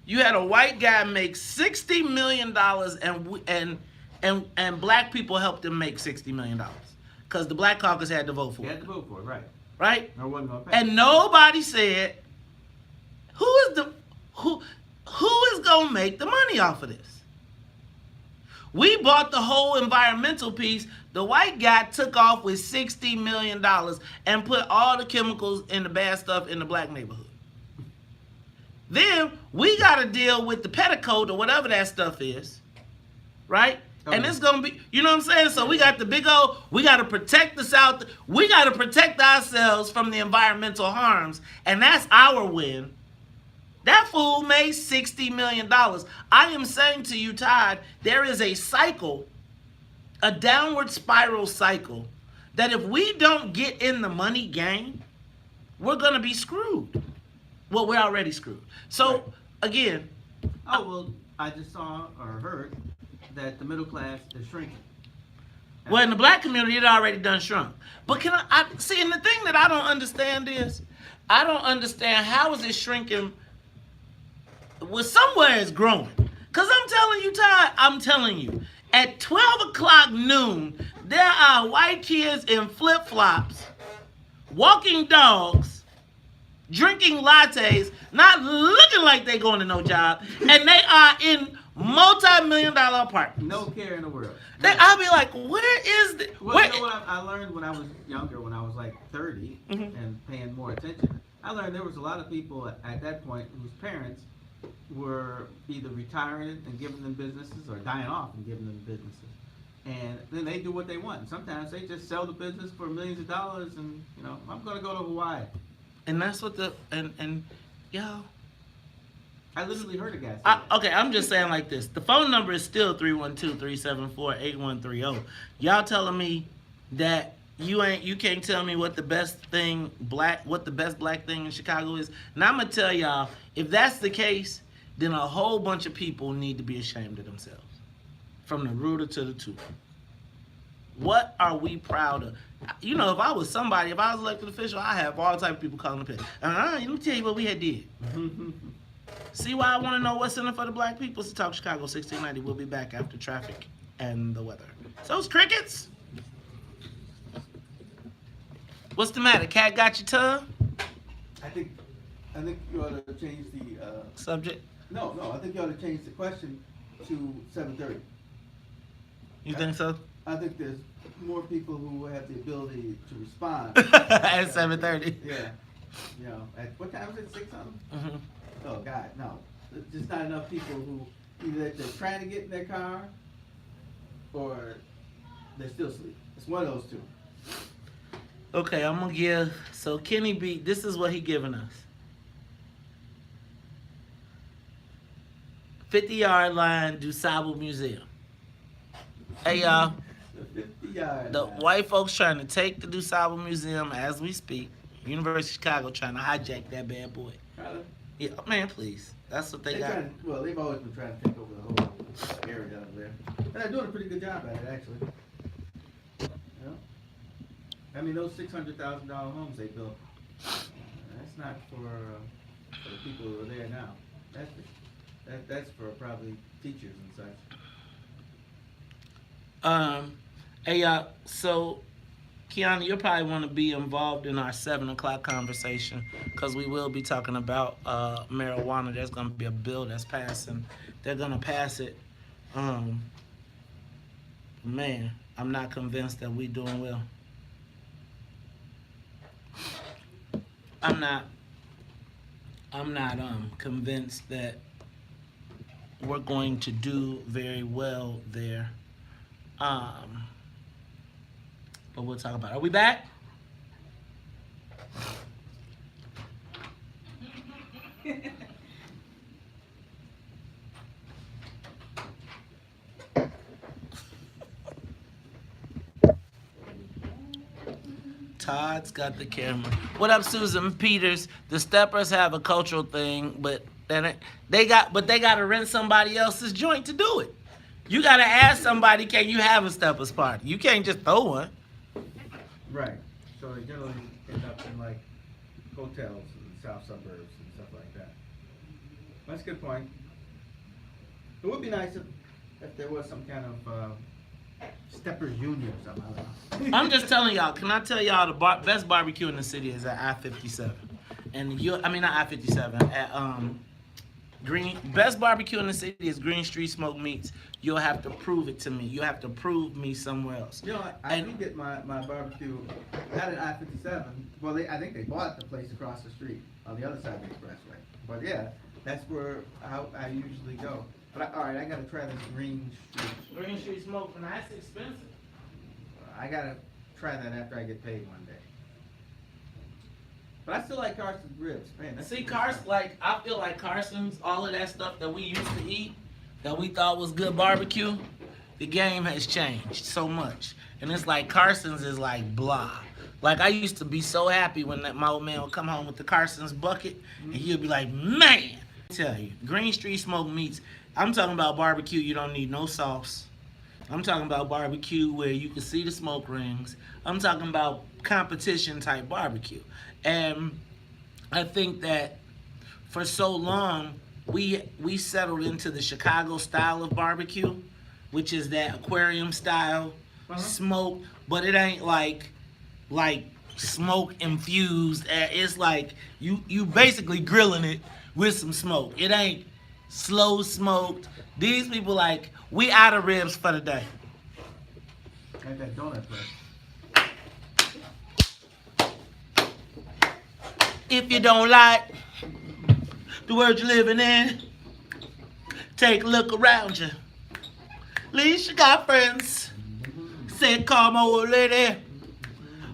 you had a white guy make $60 million and black people helped him make $60 million because the Black Caucus had to vote for You it. had to vote for it, right? Right? Or wasn't gonna pay. And nobody said, who is gonna make the money off of this? We bought the whole environmental piece. The white guy took off with $60 million and put all the chemicals and the bad stuff in the black neighborhood. Then we got to deal with the petticoat or whatever that stuff is, right? Oh, And yeah. it's going to be, you know what I'm saying? So we got the big old, we got to protect the South. We got to protect ourselves from the environmental harms. And that's our win. That fool made $60 million. I am saying to you, Todd, there is a cycle, a downward spiral cycle, that if we don't get in the money game, we're going to be screwed. Well, we're already screwed. So, Right. again, Oh, well, I just saw or heard that the middle class is shrinking. well, in the black community, it already done shrunk. But can I see, and the thing that I don't understand is, I don't understand how is it shrinking well, somewhere it's growing. Because I'm telling you, Todd, I'm telling you, at 12 o'clock noon, there are white kids in flip-flops, walking dogs, drinking lattes, not looking like they going to no job, and they are in multi-million-dollar apartments. No care in the world. I'll be like, where is the... Well, you know what I learned when I was younger, when I was like 30 and paying more attention? I learned there was a lot of people at that point whose parents were either retiring and giving them businesses or dying off and giving them businesses. And then they do what they want. And sometimes they just sell the business for millions of dollars and, you know, I'm going to go to Hawaii. And that's what y'all... I literally heard a guy say that. Okay, I'm just saying like this. The phone number is still 312-374-8130. Y'all telling me that you can't tell me what the best black thing in Chicago is? And I'm gonna tell y'all, if that's the case, then a whole bunch of people need to be ashamed of themselves. From the rooter to the tutor. What are we proud of? You know, if I was elected official, I have all type of people calling the pit. Let me tell you what we had did. See why I want to know what's in it for the black people? It's Talk Chicago 1690. We'll be back after traffic and the weather. So it's crickets. What's the matter? Cat got your tongue? I think you ought to change the Subject? No, I think you ought to change the question to 7:30. You think so? I think there's more people who have the ability to respond At 7:30. Yeah, you know, at what time is it? 6 something? Mm-hmm. Oh God, no! There's just not enough people who either they're trying to get in their car or they're still asleep. It's one of those two. Okay, I'm gonna give. So Kenny B, this is what he giving us. 50-yard line, DuSable Museum. Hey y'all, The 50-yard the line. white folks trying to take the DuSable Museum as we speak. University of Chicago trying to hijack that bad boy. Tyler, Yeah, man, please. That's what they got. they've always been trying to take over the whole area out there, and they're doing a pretty good job at it, actually. You know? I mean, those $600,000 homes they built, that's not for the people who are there now. That's for probably teachers and such. Hey, so Kiana, you'll probably want to be involved in our 7 o'clock conversation because we will be talking about marijuana. There's going to be a bill that's passing. They're going to pass it. Man, I'm not convinced that we're doing well. I'm not convinced that we're going to do very well there. But we'll talk about it. Are we back? Todd's got the camera. What up, Susan Peters? The Steppers have a cultural thing, but they got to rent somebody else's joint to do it. You got to ask somebody, can you have a Steppers party? You can't just throw one. Right. So they generally end up in like hotels in the south suburbs and stuff like that. That's a good point. It would be nice if there was some kind of Steppers Union or something. I don't know. I'm just telling y'all. Can I tell y'all the best barbecue in the city is at I-57, and not I-57 at best barbecue in the city is Green Street Smoked Meats. You'll have to prove it to me. You have to prove me somewhere else. You know, I do get my barbecue out at I-57. Well, I think they bought the place across the street on the other side of the expressway. But yeah, that's where I usually go. But all right, I gotta try this Green Street Smoked, and that's expensive. I gotta try that after I get paid one day. But I still like Carson's ribs, man. See, Carson, I feel like Carson's, all of that stuff that we used to eat, that we thought was good barbecue, the game has changed so much. And it's like Carson's is like blah. Like I used to be so happy when my old man would come home with the Carson's bucket, and he'd be like, man, I tell you, Green Street Smoked Meats, I'm talking about barbecue, you don't need no sauce. I'm talking about barbecue where you can see the smoke rings. I'm talking about competition type barbecue. And I think that for so long, we settled into the Chicago style of barbecue, which is that aquarium style smoke, but it ain't like smoke infused. It's like you basically grilling it with some smoke. It ain't slow smoked. These people like, we out of ribs for the day. Like that donut place. If you don't like the world you're living in, take a look around you. At least you got friends. Said, call my old lady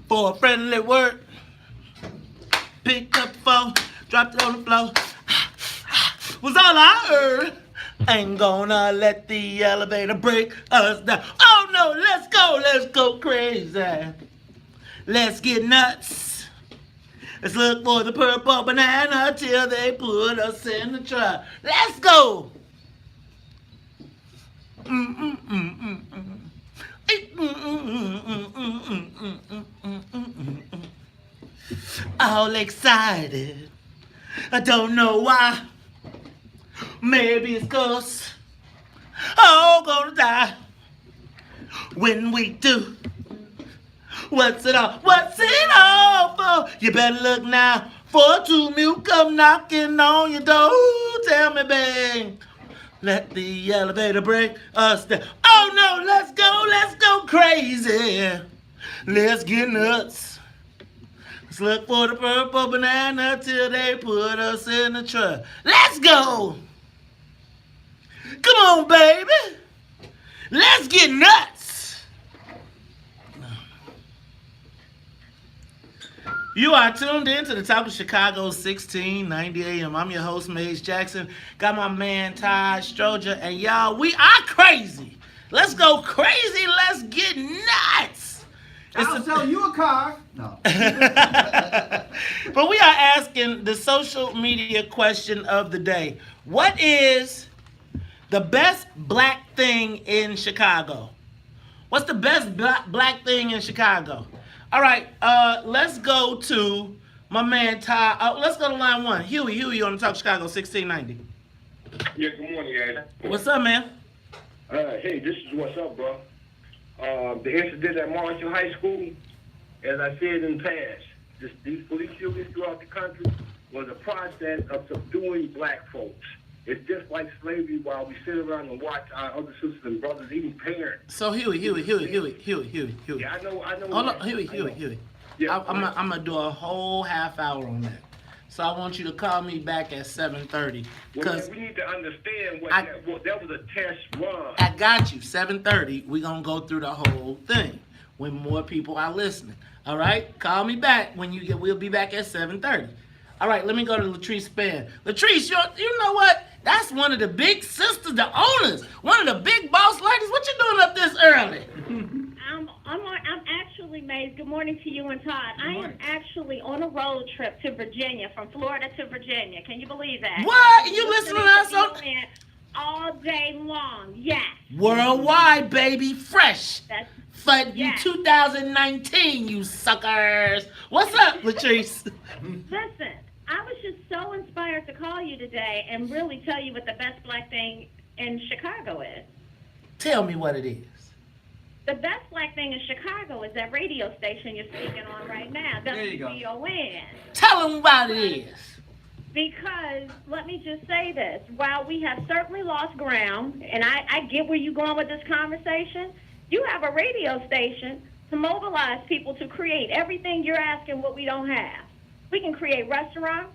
for a friendly word. Picked up the phone, dropped it on the floor. Was all I heard. Ain't gonna let the elevator break us down. Oh no, let's go crazy. Let's get nuts. Let's look for the purple banana till they put us in the truck. Let's go. All excited. I don't know why. Maybe it's 'cause all gonna die when we do. What's it all for? You better look now for two milk come knocking on your door. Tell me, babe, let the elevator break us down. Oh no, let's go crazy. Let's get nuts. Let's look for the purple banana till they put us in the truck. Let's go. Come on, baby. Let's get nuts. You are tuned in to the Top of Chicago, 1690 AM. I'm your host, Maze Jackson. Got my man, Ty Stroger. And y'all, we are crazy. Let's go crazy. Let's get nuts. I'll sell you a car. No. But we are asking the social media question of the day. What is the best black thing in Chicago? What's the best black thing in Chicago? All right, let's go to my man Ty. Let's go to line one. Huey on the Talk Chicago 1690. Yeah, good morning, guys. What's up, man? Hey, this is what's up, bro. The incident at Marshall High School, as I said in the past, these police shootings throughout the country was a process of subduing black folks. It's just like slavery while we sit around and watch our other sisters and brothers, even parents. So Huey. Yeah, I know. Hold on, Huey. Yeah, I'm gonna do a whole half hour on that. So I want you to call me back at 7:30. Well, we need to understand that was a test run. I got you. 7:30. We're gonna go through the whole thing when more people are listening. All right? Call me back when you get. We'll be back at 7:30. All right, let me go to Latrice Spann. Latrice, you know what? That's one of the big sisters, the owners, one of the big boss ladies. What you doing up this early? I'm actually, Maze, good morning to you and Todd. I am actually on a road trip to Virginia, from Florida to Virginia. Can you believe that? What? You listening to us on all day long? Yes. Worldwide, baby, fresh. That's For yes. 2019, you suckers. What's up, Latrice? Listen, I was just so inspired to call you today and really tell you what the best black thing in Chicago is. Tell me what it is. The best black thing in Chicago is that radio station you're speaking on right now, There you go. WVON. Tell them what it is. Because, let me just say this, while we have certainly lost ground, and I get where you're going with this conversation, you have a radio station to mobilize people to create everything you're asking what we don't have. We can create restaurants.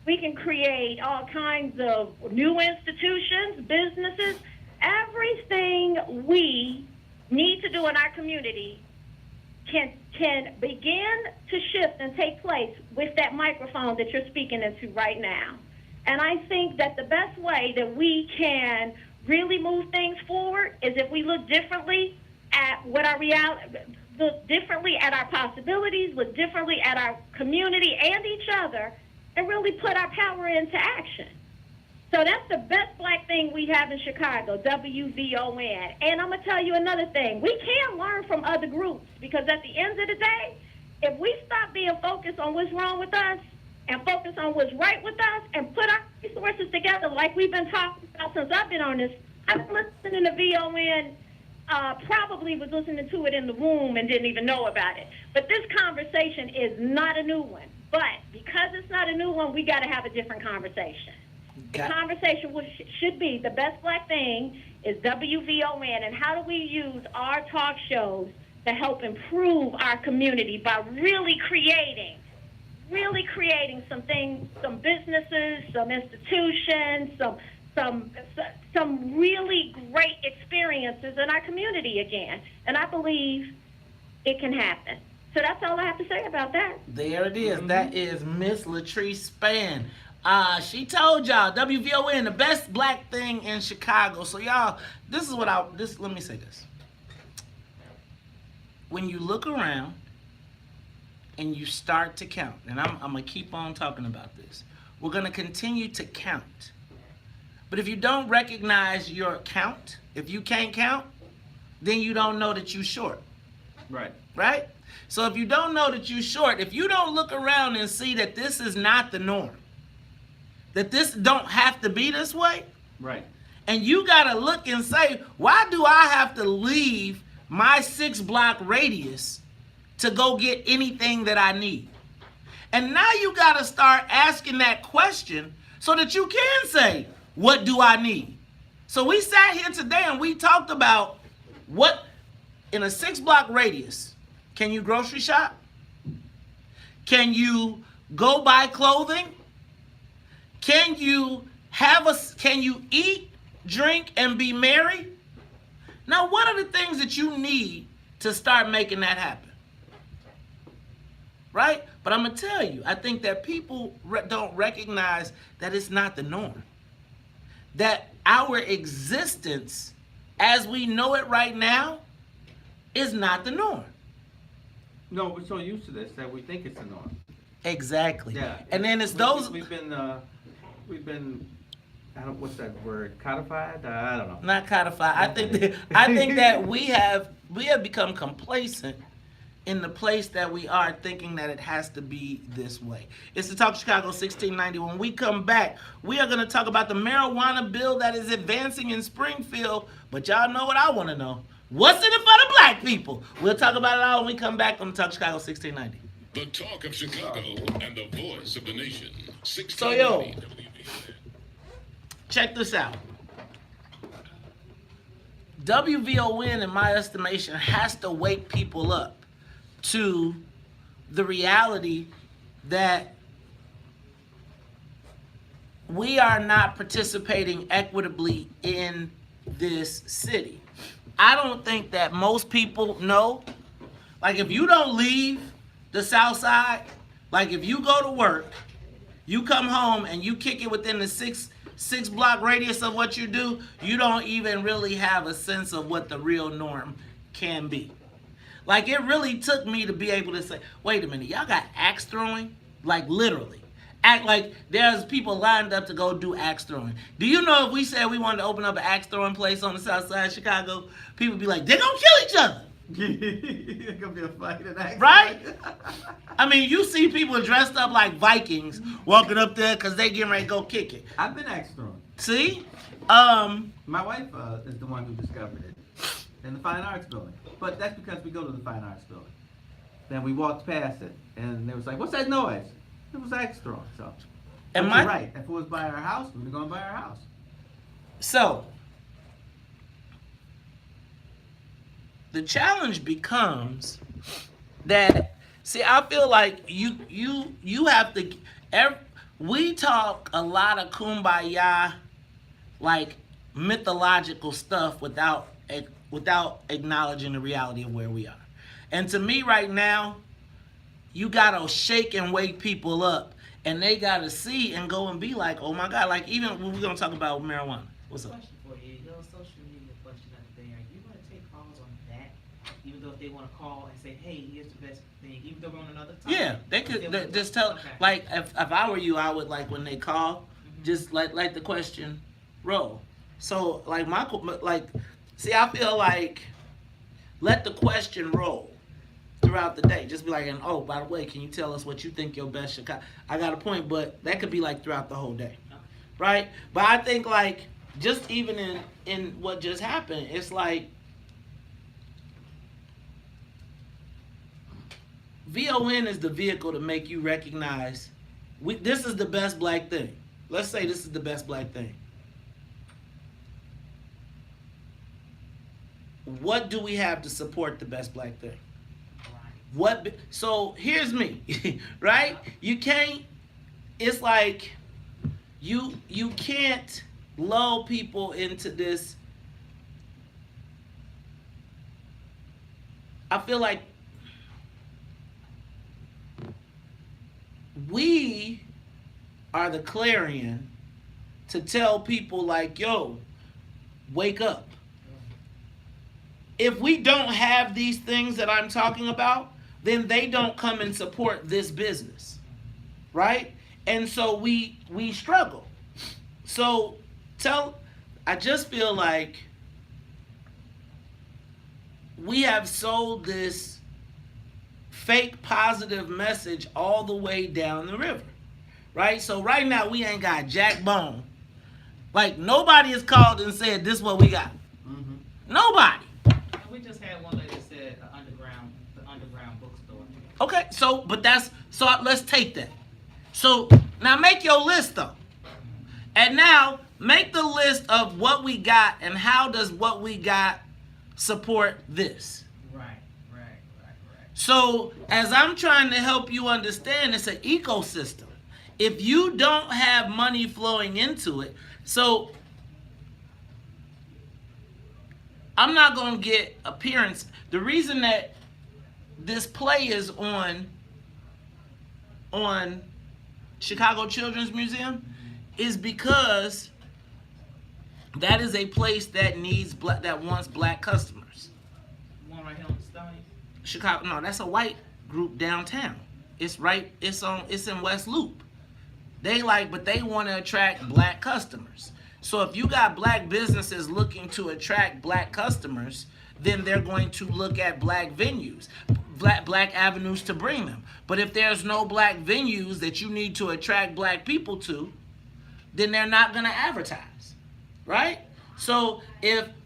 We can create all kinds of new institutions, businesses. Everything we need to do in our community can begin to shift and take place with that microphone that you're speaking into right now. And I think that the best way that we can really move things forward is if we look differently at what our reality, look differently at our possibilities, look differently at our community and each other, and really put our power into action. So that's the best black thing we have in Chicago, WVON. And I'm going to tell you another thing. We can learn from other groups, because at the end of the day, if we stop being focused on what's wrong with us and focus on what's right with us and put our resources together like we've been talking about since I've been on this. I've been listening to VON, probably was listening to it in the womb and didn't even know about it. But this conversation is not a new one. But because it's not a new one, we got to have a different conversation. The conversation should be the best black thing is WVON, and how do we use our talk shows to help improve our community by really creating some things, some businesses, some institutions, some really great experiences in our community again. And I believe it can happen. So that's all I have to say about that. There it is. That is Miss Latrice Spann. She told y'all, WVON, the best black thing in Chicago. So y'all, let me say this. When you look around and you start to count, and I'm going to keep on talking about this. We're going to continue to count. But if you don't recognize your count, if you can't count, then you don't know that you're short. Right. Right? So if you don't know that you're short, if you don't look around and see that this is not the norm, that this don't have to be this way, Right. and you got to look and say, why do I have to leave my 6-block radius to go get anything that I need? And now you got to start asking that question so that you can say, what do I need? So we sat here today and we talked about what, in a 6-block radius, can you grocery shop? Can you go buy clothing? Can you eat, drink, and be merry? Now, what are the things that you need to start making that happen? Right? But I'm going to tell you, I think that people don't recognize that it's not the norm. That our existence, as we know it right now, is not the norm. No, we're so used to this that we think it's the norm. Exactly. Yeah. And then it's those... We've been, what's that word? Codified? I don't know. Not codified. I think that we have become complacent in the place that we are, thinking that it has to be this way. It's the Talk Chicago 1690. When we come back, we are going to talk about the marijuana bill that is advancing in Springfield. But y'all know what I want to know. What's in it for the black people? We'll talk about it all when we come back on the Talk Chicago 1690. The talk of Chicago and the voice of the nation. So yo, check this out. WVON, in my estimation, has to wake people up to the reality that we are not participating equitably in this city. I don't think that most people know. Like, if you don't leave the South Side, like if you go to work, you come home and you kick it within the six block radius of what you do, you don't even really have a sense of what the real norm can be. Like, it really took me to be able to say, wait a minute, y'all got axe throwing? Like, literally. Act like there's people lined up to go do axe throwing. Do you know if we said we wanted to open up an axe throwing place on the south side of Chicago, people would be like, they're going to kill each other. It's going to be a fight in axe. Right? I mean, you see people dressed up like Vikings walking up there because they getting ready to go kick it. I've been axe throwing. See? My wife is the one who discovered it in the Fine Arts Building. But that's because we go to the Fine Arts Building. Then we walked past it, and they was like, what's that noise? It was axe throwing. So, and you're right. If it was by our house, we would have gone by our house. So, the challenge becomes that, see, I feel like you have to, we talk a lot of kumbaya, like mythological stuff without acknowledging the reality of where we are. And to me right now, you gotta shake and wake people up, and they gotta see and go and be like, oh my God, like even when we're gonna talk about marijuana. What's up? Question for you. Your social media question of the day. Are you going to take calls on that? Even though if they want to call and say, hey, here's the best thing, even though we're on another topic? Yeah, they could just tell, okay. Like if I were you, I would, like when they call, just like the question roll. So see, I feel like let the question roll. throughout the day. Just be like, and oh, by the way, can you tell us what you think your best Chicago? I got a point, but that could be like throughout the whole day, right? But I think like just even in what just happened, it's like VON is the vehicle to make you recognize this is the best black thing. Let's say this is the best black thing. What do we have to support the best black thing? So here's me, right? You can't, it's like you can't lull people into this. I feel like we are the clarion to tell people like, yo, wake up. If we don't have these things that I'm talking about, then they don't come and support this business, right? And so we struggle. So I just feel like we have sold this fake positive message all the way down the river, right? So right now we ain't got jack bone. Like nobody has called and said this is what we got. Mm-hmm. Nobody. We just had one lady that said the underground bookstore. Okay, so let's take that. So now make your list though. And now make the list of what we got and how does what we got support this. Right. So as I'm trying to help you understand, it's an ecosystem. If you don't have money flowing into it, so I'm not going to get appearance. The reason that this play is on Chicago Children's Museum is because that is a place that wants black customers. One right here on Stony. Chicago, no, that's a white group downtown. It's in West Loop. But they want to attract black customers. So if you got black businesses looking to attract black customers, then they're going to look at black venues, black avenues to bring them. But if there's no black venues that you need to attract black people to, then they're not going to advertise, right? So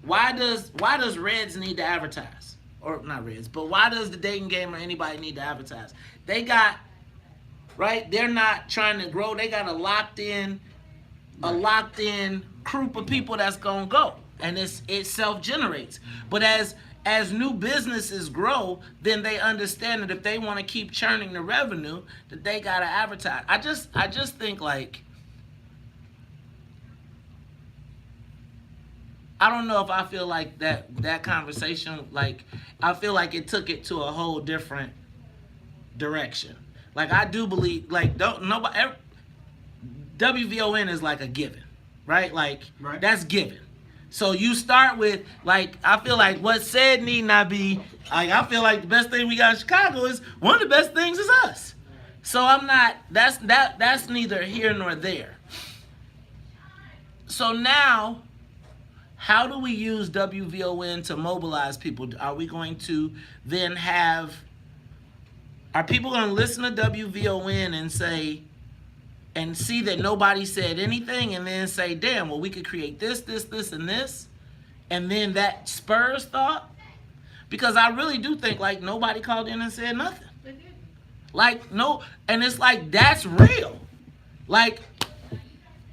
why does Reds need to advertise? Or not Reds, but why does the Dayton Game or anybody need to advertise? They got, right? They're not trying to grow. They got a locked in group of people that's gonna go, and it self-generates. But as new businesses grow, then they understand that if they want to keep churning the revenue, that they gotta advertise. I just think like, I don't know if I feel like that conversation, like I feel like it took it to a whole different direction. Like I do believe, like WVON is like a given, right? Like that's given. So you start with like, I feel like what's said need not be like, I feel like the best thing we got in Chicago is one of the best things is us. So I'm not, that's neither here nor there. So now, how do we use WVON to mobilize people? Are we going to then are people going to listen to WVON and see that nobody said anything and then say, damn, well, we could create this, and this, and then that spurs thought? Because I really do think, like, nobody called in and said nothing. Like, no, and it's like, that's real. Like,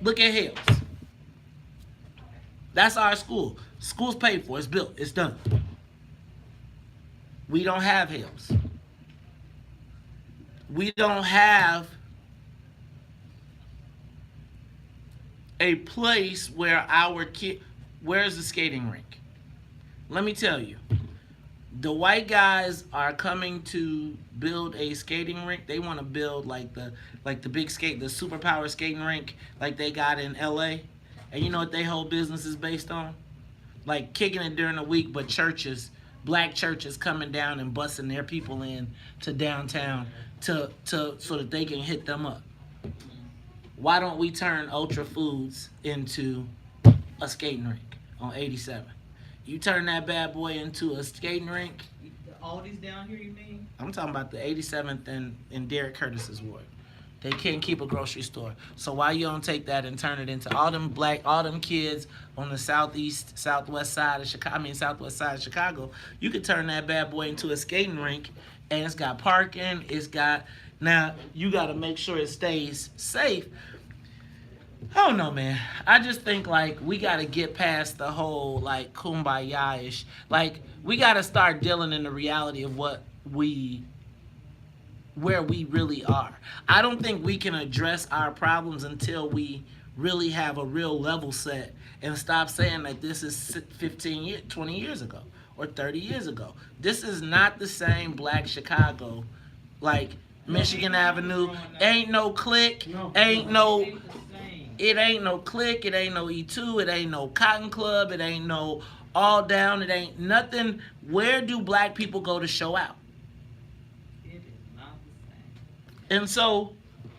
look at Hales. That's our school. School's paid for, it's built, it's done. We don't have Hales. We don't have a place where where's the skating rink? Let me tell you, the white guys are coming to build a skating rink. They want to build like the big the superpower skating rink like they got in LA. And you know what their whole business is based on? Like kicking it during the week, but black churches coming down and busing their people in to downtown so that they can hit them up. Why don't we turn Ultra Foods into a skating rink on 87? You turn that bad boy into a skating rink, All these down here, you mean? I'm talking about the 87th in Derek Curtis's ward. They can't keep a grocery store. So why you don't take that and turn it into all them kids on the southwest side of Chicago, you could turn that bad boy into a skating rink, and it's got parking, now you got to make sure it stays safe. I don't know, man. I just think, like, we got to get past the whole, like, kumbaya-ish. Like, we got to start dealing in the reality of where we really are. I don't think we can address our problems until we really have a real level set and stop saying that this is 20 years ago or 30 years ago. This is not the same black Chicago, like Michigan Avenue. Ain't no clique, ain't no... It ain't no clique, it ain't no E2, it ain't no Cotton Club, it ain't no All Down, it ain't nothing. Where do black people go to show out? It is not the same. And so,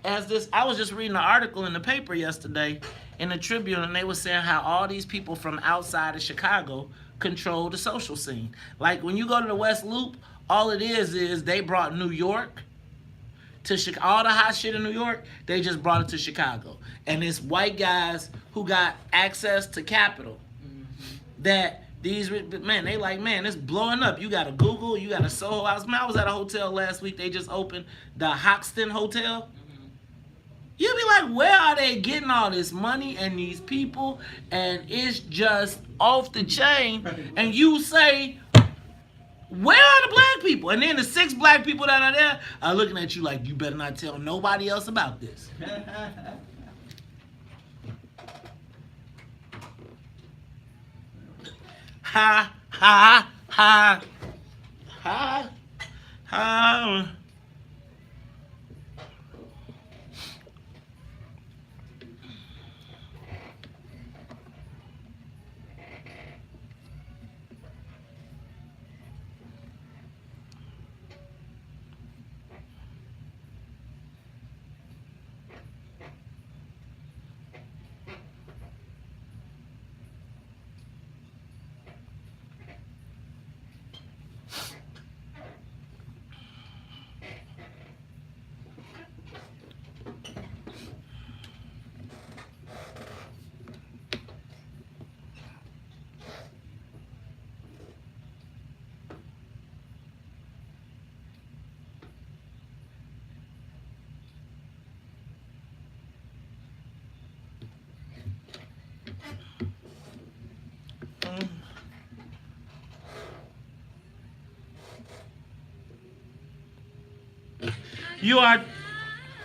I was just reading an article in the paper yesterday in the Tribune, and they were saying how all these people from outside of Chicago control the social scene. Like, when you go to the West Loop, all it is they brought New York to Chicago. All the hot shit in New York, they just brought it to Chicago. And it's white guys who got access to capital that these, man, they like, man, it's blowing up. You got a Google, you got a Soho House. Man, I was at a hotel last week. They just opened the Hoxton Hotel. You'd be like, where are they getting all this money and these people? And it's just off the chain. And you say, where are the black people? And then the 6 black people that are there are looking at you like, you better not tell nobody else about this. Ha, ha, ha, ha, ha.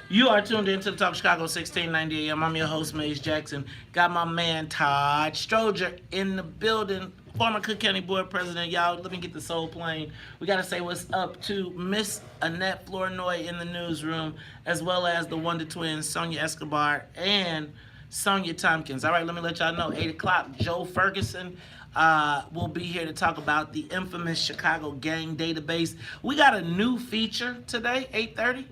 You are tuned into the Talk Chicago 1690 AM. I'm your host, Maze Jackson. Got my man Todd Stroger in the building. Former Cook County Board President. Y'all, let me get the soul plane. We got to say what's up to Miss Annette Flournoy in the newsroom, as well as the Wonder Twins, Sonia Escobar and Sonia Tompkins. All right, let me let y'all know. 8 o'clock, Joe Ferguson will be here to talk about the infamous Chicago gang database. We got a new feature today, 8:30.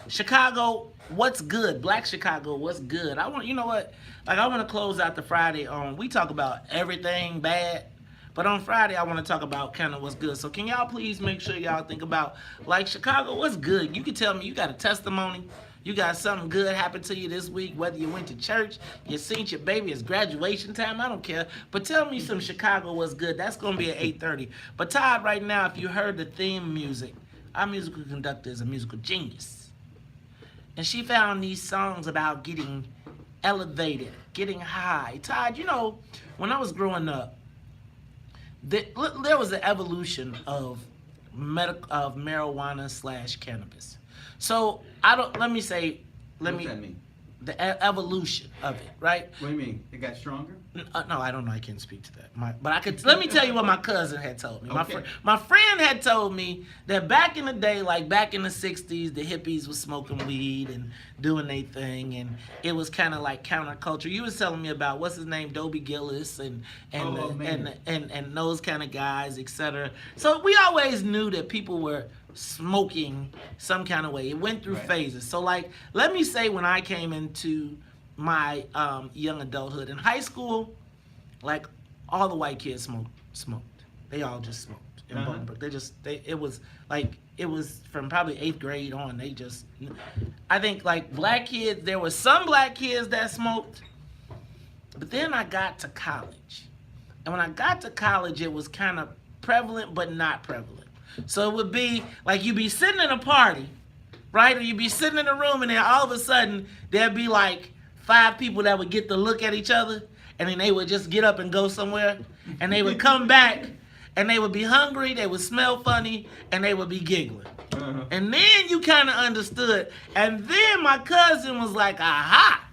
Chicago, what's good? Black Chicago, what's good? I want to close out the Friday on, we talk about everything bad, but on Friday I want to talk about kind of what's good. So can y'all please make sure y'all think about, like, Chicago, what's good? You can tell me you got a testimony. You got something good happen to you this week, whether you went to church, you seen your baby, it's graduation time, I don't care. But tell me some Chicago what's good. That's going to be at 8:30. But Todd, right now, if you heard the theme music, our musical conductor is a musical genius. And she found these songs about getting elevated, getting high. Todd, when I was growing up, there was an evolution of marijuana / cannabis. So let me say, What does that mean? The evolution of it, right? What do you mean? It got stronger? No, I don't know. I can't speak to that. But I could. Let me tell you what my cousin had told me. Okay. My friend had told me that back in the day, like back in the 60s, the hippies was smoking weed and doing their thing, and it was kind of like counterculture. You was telling me about what's his name, Dobie Gillis, and those kind of guys, etc. So we always knew that people were smoking some kind of way. It went through phases. So like, let me say when I came into my young adulthood in high school, like all the white kids smoked. They all just smoked. in Bolingbrook. It was from probably 8th grade on. I think like black kids, there were some black kids that smoked, but then I got to college. And when I got to college, it was kind of prevalent, but not prevalent. So it would be like you'd be sitting in a party, right? Or you'd be sitting in a room, and then all of a sudden, there'd be like 5 people that would get to look at each other, and then they would just get up and go somewhere, and they would come back, and they would be hungry, they would smell funny, and they would be giggling. And then you kind of understood. And then my cousin was like, aha!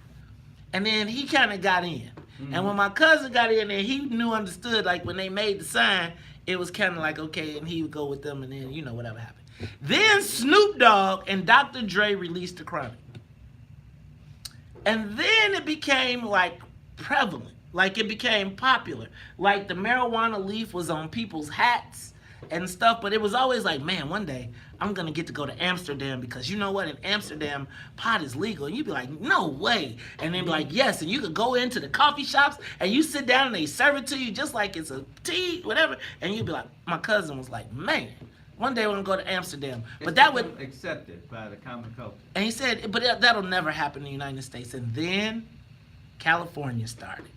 And then he kind of got in. And when my cousin got in there, he understood, like when they made the sign, it was kind of like, okay, and he would go with them, and then, whatever happened. Then Snoop Dogg and Dr. Dre released The Chronic. And then it became, like, prevalent. Like, it became popular. Like, the marijuana leaf was on people's hats and stuff, but it was always like, man, one day I'm going to get to go to Amsterdam because you know what? In Amsterdam, pot is legal. And you'd be like, no way. And they'd be like, yes. And you could go into the coffee shops and you sit down and they serve it to you just like it's a tea, whatever. And you'd be like, my cousin was like, man, one day we're going to go to Amsterdam. But that would... accepted by the common culture. And he said, but that'll never happen in the United States. And then California started.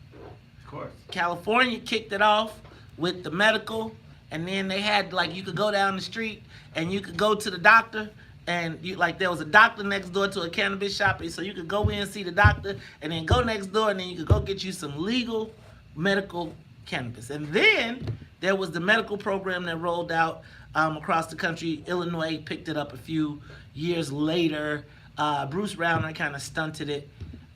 Of course. California kicked it off with the medical. And then they had, like, you could go down the street and you could go to the doctor, and there was a doctor next door to a cannabis shop, and so you could go in and see the doctor, and then go next door, and then you could go get you some legal medical cannabis. And then there was the medical program that rolled out across the country. Illinois picked it up a few years later. Bruce Rauner kind of stunted it,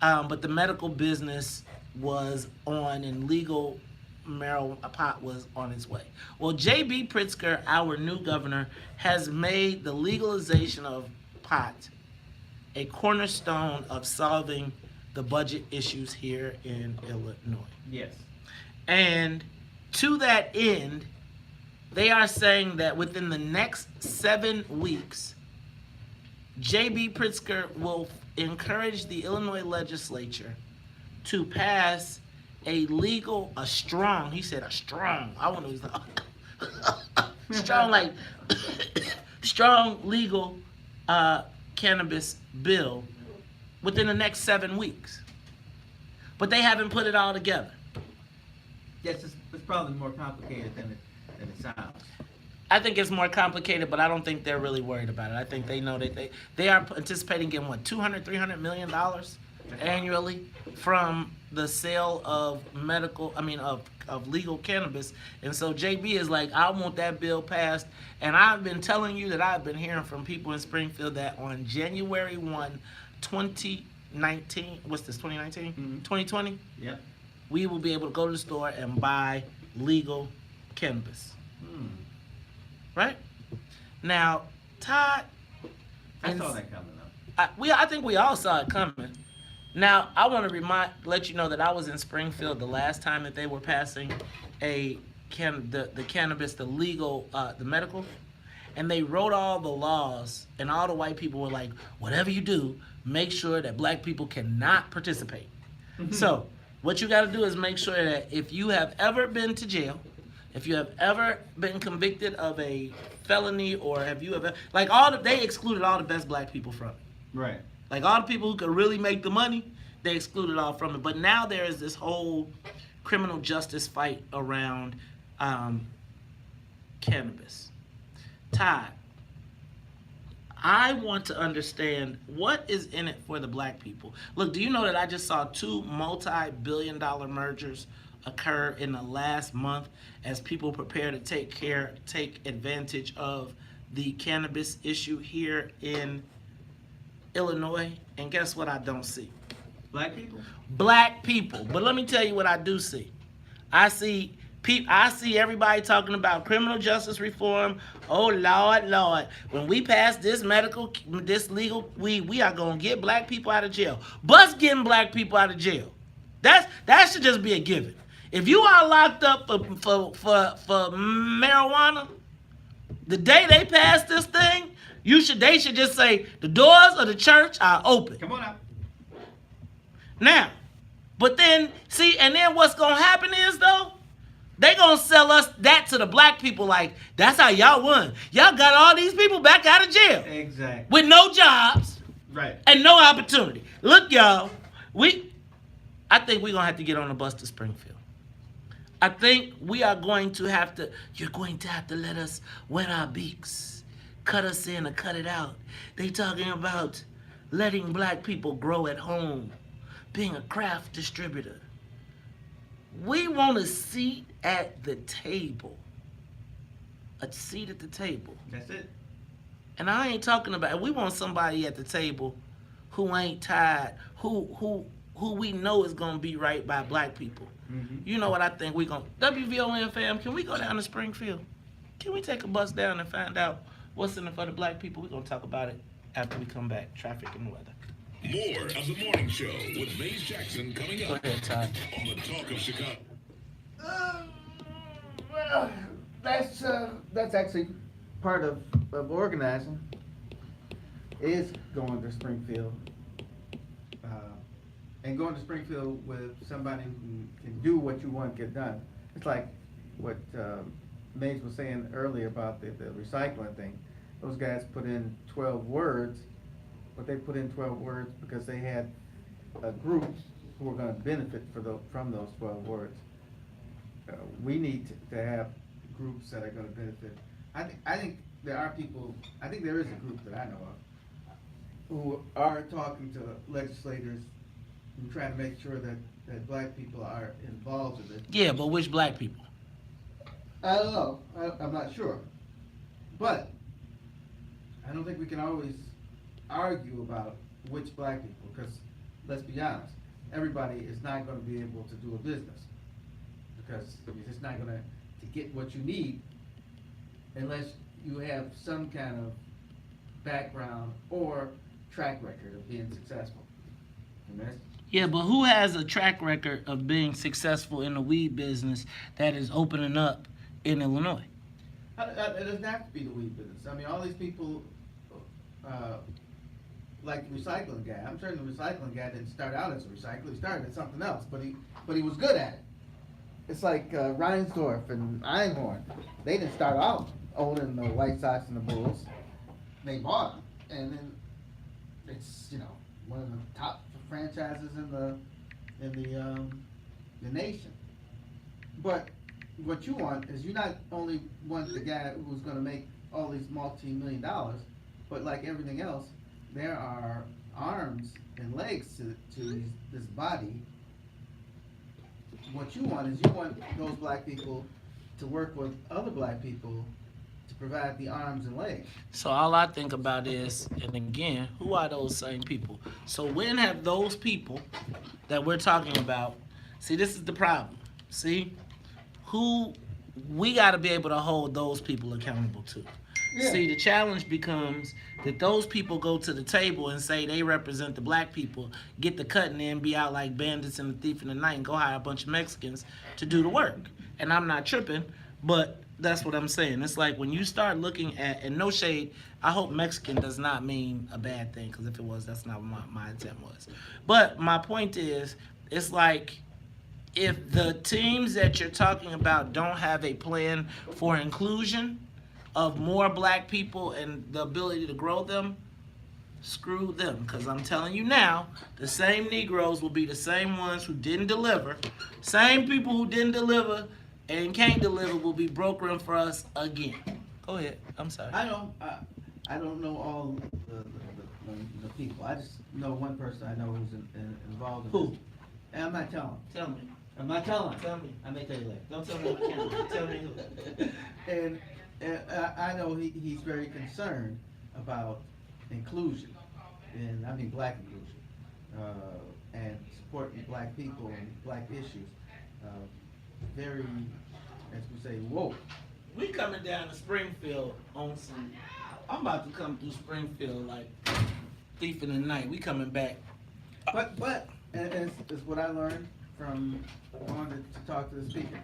but the medical business was on, and legal marijuana pot was on its way. Well, J.B. Pritzker, our new governor, has made the legalization of pot a cornerstone of solving the budget issues here in Illinois. Yes. And to that end, they are saying that within the next 7 weeks, J.B. Pritzker will encourage the Illinois legislature to pass a strong legal cannabis bill within the next 7 weeks. But they haven't put it all together. Yes, it's probably more complicated than it sounds. I think it's more complicated, but I don't think they're really worried about it. I think they know that they are anticipating getting, $200-300 million annually from the sale of legal cannabis. And so JB is like, I want that bill passed. And I've been telling you that I've been hearing from people in Springfield that on January 1, 2019, what's this, 2019? 2020? Yep. We will be able to go to the store and buy legal cannabis. Right? Now, Todd... I saw that coming up. I think we all saw it coming. Now, I want to let you know that I was in Springfield the last time that they were passing the cannabis, the legal, the medical, and they wrote all the laws, and all the white people were like, whatever you do, make sure that black people cannot participate. So, what you got to do is make sure that if you have ever been to jail, if you have ever been convicted of a felony, or have you ever, they excluded all the best black people from it. Right. Like all the people who could really make the money, they excluded all from it. But now there is this whole criminal justice fight around cannabis. Todd, I want to understand what is in it for the black people. Look, do you know that I just saw 2 multi-billion-dollar mergers occur in the last month as people prepare to take advantage of the cannabis issue here in Illinois? And guess what I don't see? Black people? Black people. But let me tell you what I do see. I see everybody talking about criminal justice reform. Oh, Lord. When we pass this legal weed, we are going to get black people out of jail. Bus getting black people out of jail. That should just be a given. If you are locked up for marijuana, the day they pass this thing, they should just say, the doors of the church are open. Come on out. Now, but then, see, and then what's going to happen is, though, They gonna sell us that to the black people like, that's how y'all won. Y'all got all these people back out of jail. Exactly. With no jobs. Right. And no opportunity. Look, y'all, I think we're gonna have to get on the bus to Springfield. I think we are going to have to, you're going to have to let us wet our beaks. Cut us in or cut it out. They talking about letting black people grow at home, being a craft distributor. We want a seat at the table. A seat at the table. That's it. And I ain't talking about, we want somebody at the table who ain't tired, who we know is going to be right by black people. Mm-hmm. You know what I think we going to, WVON fam, can we go down to Springfield? Can we take a bus down and find out what's in it for the black people? We're going to talk about it after we come back. Traffic and weather. More of the morning show with Maze Jackson coming up Go ahead, Todd. on the Talk of Chicago. Well, that's actually part of organizing, is going to Springfield. And going to Springfield with somebody who can do what you want to get done. It's like what Maze was saying earlier about the recycling thing. Those guys put in 12 words, but they put in 12 words because they had a group who were going to benefit from those 12 words. We need to have groups that are going to benefit. I think there are people, I think there is a group that I know of who are talking to legislators and trying to make sure that black people are involved in it. Yeah, but which black people? I don't know. I'm not sure. But I don't think we can always argue about which black people, because let's be honest, everybody is not going to be able to do a business, because you're just not going to get what you need unless you have some kind of background or track record of being successful. Yeah, but who has a track record of being successful in the weed business that is opening up in Illinois? It doesn't have to be the weed business. I mean, all these people, like the recycling guy. I'm sure the recycling guy didn't start out as a recycler. He started at something else, but he was good at it. It's like Reinsdorf and Einhorn. They didn't start out owning the White Sox and the Bulls. They bought them, and then it's one of the top franchises in the nation. But what you want is, you not only want the guy who's going to make all these multi-million dollars, but like everything else, there are arms and legs to this body. What you want is, you want those black people to work with other black people to provide the arms and legs. So all I think about is, and again, who are those same people? So when have those people that we're talking about, see, this is the problem. See, who we got to be able to hold those people accountable to. Yeah. See, the challenge becomes that those people go to the table and say they represent the black people, get the cut, and then be out like bandits and the thief in the night and go hire a bunch of Mexicans to do the work. And I'm not tripping, but that's what I'm saying. It's like when you start looking at, and no shade, I hope Mexican does not mean a bad thing, because if it was, that's not what my intent was. But my point is, it's like, if the teams that you're talking about don't have a plan for inclusion of more black people and the ability to grow them, screw them. Because I'm telling you now, the same Negroes will be the same ones who didn't deliver. Same people who didn't deliver and can't deliver will be brokering for us again. Go ahead. I'm sorry. I don't know all the people. I just know one person I know who's involved in Who? this. And I'm not telling. Tell me. I'm not telling. Tell me. I may tell you later. Don't tell me on camera. Tell me who. And I know he's very concerned about inclusion, and I mean black inclusion, and supporting black people and black issues. Very, as we say, woke. We coming down to Springfield on some. I'm about to come through Springfield like thief in the night. We coming back. But and it's what I learned from going to talk to the speaker.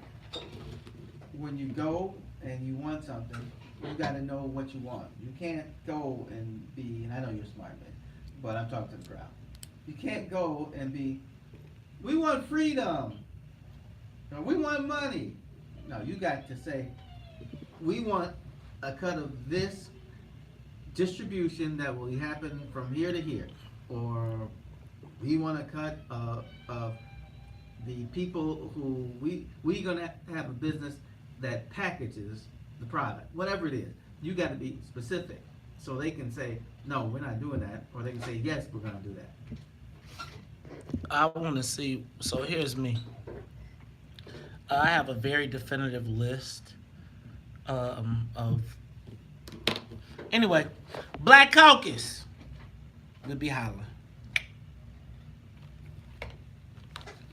When you go and you want something, you got to know what you want. You can't go and be, and I know you're a smart man, but I'm talking to the crowd. You can't go and be, we want freedom. We want money. No, you got to say, we want a cut of this distribution that will happen from here to here, or we want a cut of the people who we gonna have a business that packages the product, whatever it is. You got to be specific, so they can say, no, we're not doing that, or they can say, yes, we're gonna do that. I want to see. So here's me. I have a very definitive list of. Anyway, Black Caucus would be hollering.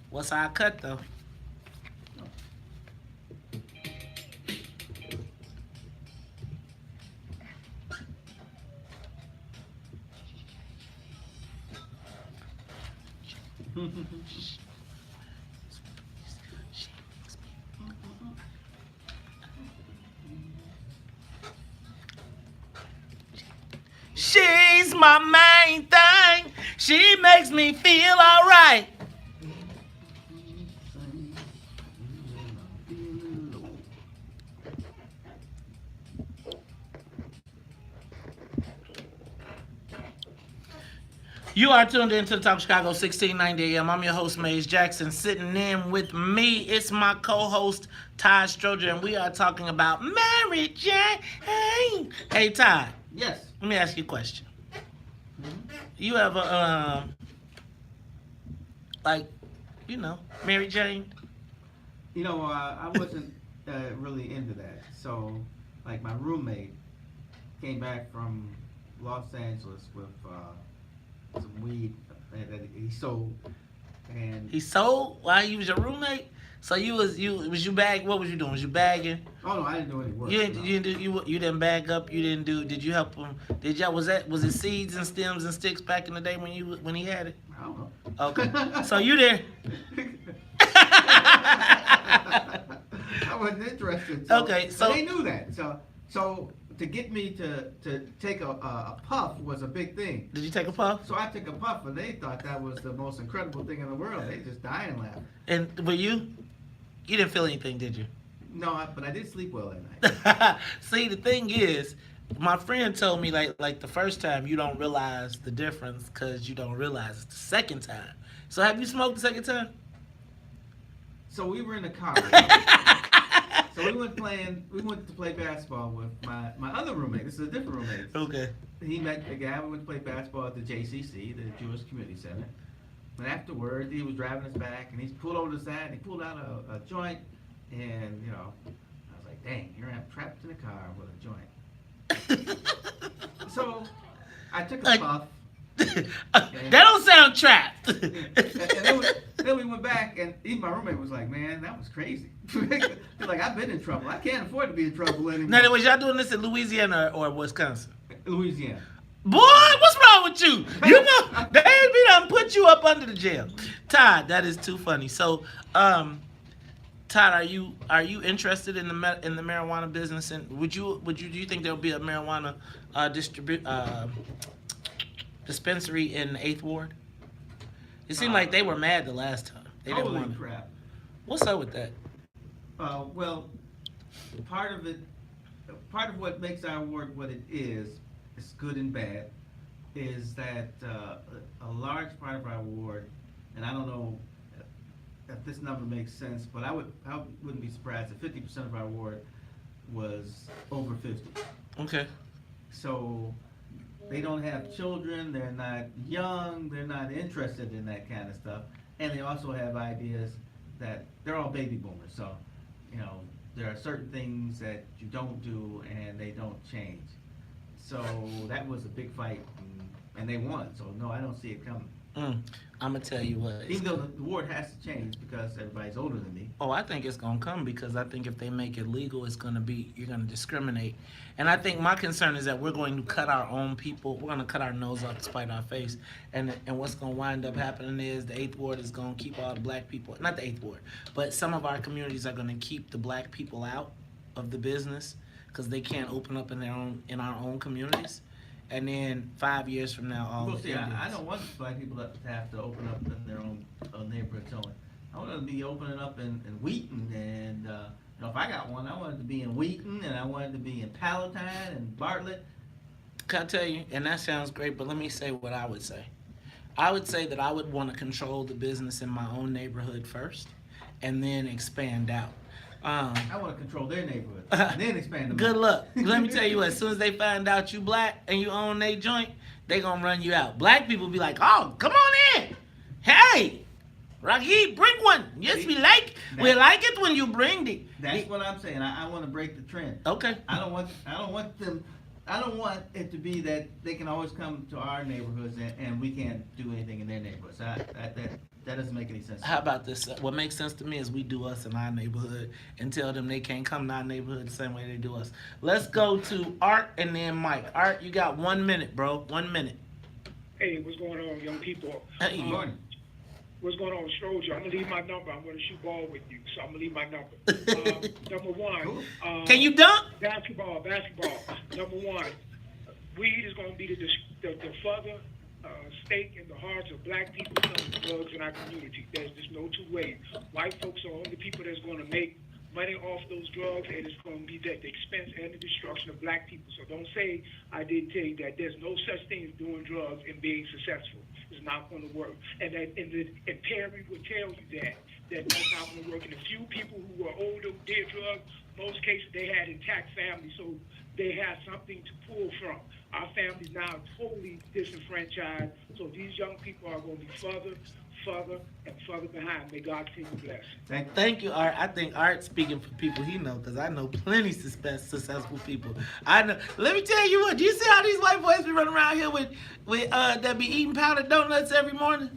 What's our cut though? She's my main thing. She makes me feel alright. You are tuned into the Top of Chicago 1690 AM. I'm your host, Maze Jackson. Sitting in with me, it's my co-host, Todd Stroger, and we are talking about Mary Jane. Hey, Todd. Yes. Let me ask you a question. You ever, Mary Jane? You know, I wasn't really into that. So, like, my roommate came back from Los Angeles with some weed that he sold, and He sold while he was your roommate? So you bag? What was you doing? Was you bagging? oh no, I didn't do any work. You didn't, no. you didn't you didn't bag up. You didn't do. Did you help him? Did y'all was it seeds and stems and sticks back in the day when he had it? I don't know. Okay, so you there? I wasn't interested. So, Okay, so so- they knew that. So to get me to take a puff was a big thing. Did you take a puff? So I took a puff, and they thought that was the most incredible thing in the world. They just died and laughed. And were you? You didn't feel anything, did you? No, but I did sleep well that night. See, the thing is, my friend told me like the first time you don't realize the difference because you don't realize it's the second time. So have you smoked the second time? So we were in the car. So we went to play basketball with my other roommate. This is a different roommate. Okay. He met the guy. We went to play basketball at the JCC, the Jewish Community Center. And afterwards, he was driving us back, and he pulled over to the side, and he pulled out a joint, and, you know, I was like, dang, here I'm trapped in a car with a joint. So I took a puff. That don't sound trapped. And then we went back, and even my roommate was like, man, that was crazy. He's like, I've been in trouble. I can't afford to be in trouble anymore. Now, was y'all doing this in Louisiana or Wisconsin? Louisiana. Boy, what's wrong with you? You know, they done put you up under the jail. Todd, that is too funny. So, Todd, are you interested in the marijuana business? And do you think there'll be a marijuana dispensary in the 8th Ward? It seemed like they were mad the last time. They didn't Holy want it. crap. What's up with that? Well, part of what makes our ward what it is good and bad, is that a large part of our ward, and I don't know if this number makes sense, but I wouldn't be surprised if 50% of our ward was over 50. Okay. So they don't have children, they're not young, they're not interested in that kind of stuff, and they also have ideas that they're all baby boomers. So, you know, there are certain things that you don't do and they don't change. So that was a big fight, and they won. So no, I don't see it coming. I'm gonna tell you what. Even though the ward has to change because everybody's older than me. Oh, I think it's gonna come because I think if they make it legal, you're gonna discriminate. And I think my concern is that we're going to cut our own people. We're gonna cut our nose off to spite our face. And what's gonna wind up happening is the 8th Ward is gonna keep all the black people. Not the 8th Ward, but some of our communities are gonna keep the black people out of the business because they can't open up in our own communities. And then 5 years from now, all Well, the see, Indians. I don't want black people to have to open up in their own neighborhoods only. I want them to be opening up in Wheaton and You know, if I got one, I want it to be in Wheaton, and I want it to be in Palatine and Bartlett. Can I tell you? And that sounds great, but let me say what I would say. I would say that I would want to control the business in my own neighborhood first, and then expand out. I want to control their neighborhood, and then expand them. Good out. luck. Let me tell you what, as soon as they find out you black and you own their joint, they gonna run you out. Black people be like, oh, come on in. Hey, Rocky, bring one. Yes, we like it when you bring it. That's what I'm saying. I want to break the trend. Okay. I don't want it to be that they can always come to our neighborhoods and we can't do anything in their neighborhoods. That doesn't make any sense. How about this? What makes sense to me is we do us in our neighborhood and tell them they can't come to our neighborhood the same way they do us. Let's go to Art and then Mike. Art, you got 1 minute, bro. 1 minute. Hey, what's going on, young people? Hey, good morning. What's going on, Stroger? I'm going to leave my number. I'm going to shoot ball with you, so I'm going to leave my number. Number one. Can you dunk? Basketball. Number one. Weed is going to be the further stake in the hearts of black people selling drugs in our community. There's just no two ways. White folks are only people that's going to make money off those drugs, and it's going to be at the expense and the destruction of black people. So don't say I didn't tell you that. There's no such thing as doing drugs and being successful. It's not going to work. And Perry would tell you that that's not going to work. And the few people who were older who did drugs, most cases they had intact families, so they had something to pull from. Our families now are totally disenfranchised, so these young people are going to be further and further behind. May God continue to bless. Thank you, Art. I think Art's speaking for people he knows, because I know plenty successful people. I know. Let me tell you what. Do you see how these white boys be running around here with that be eating powdered donuts every morning?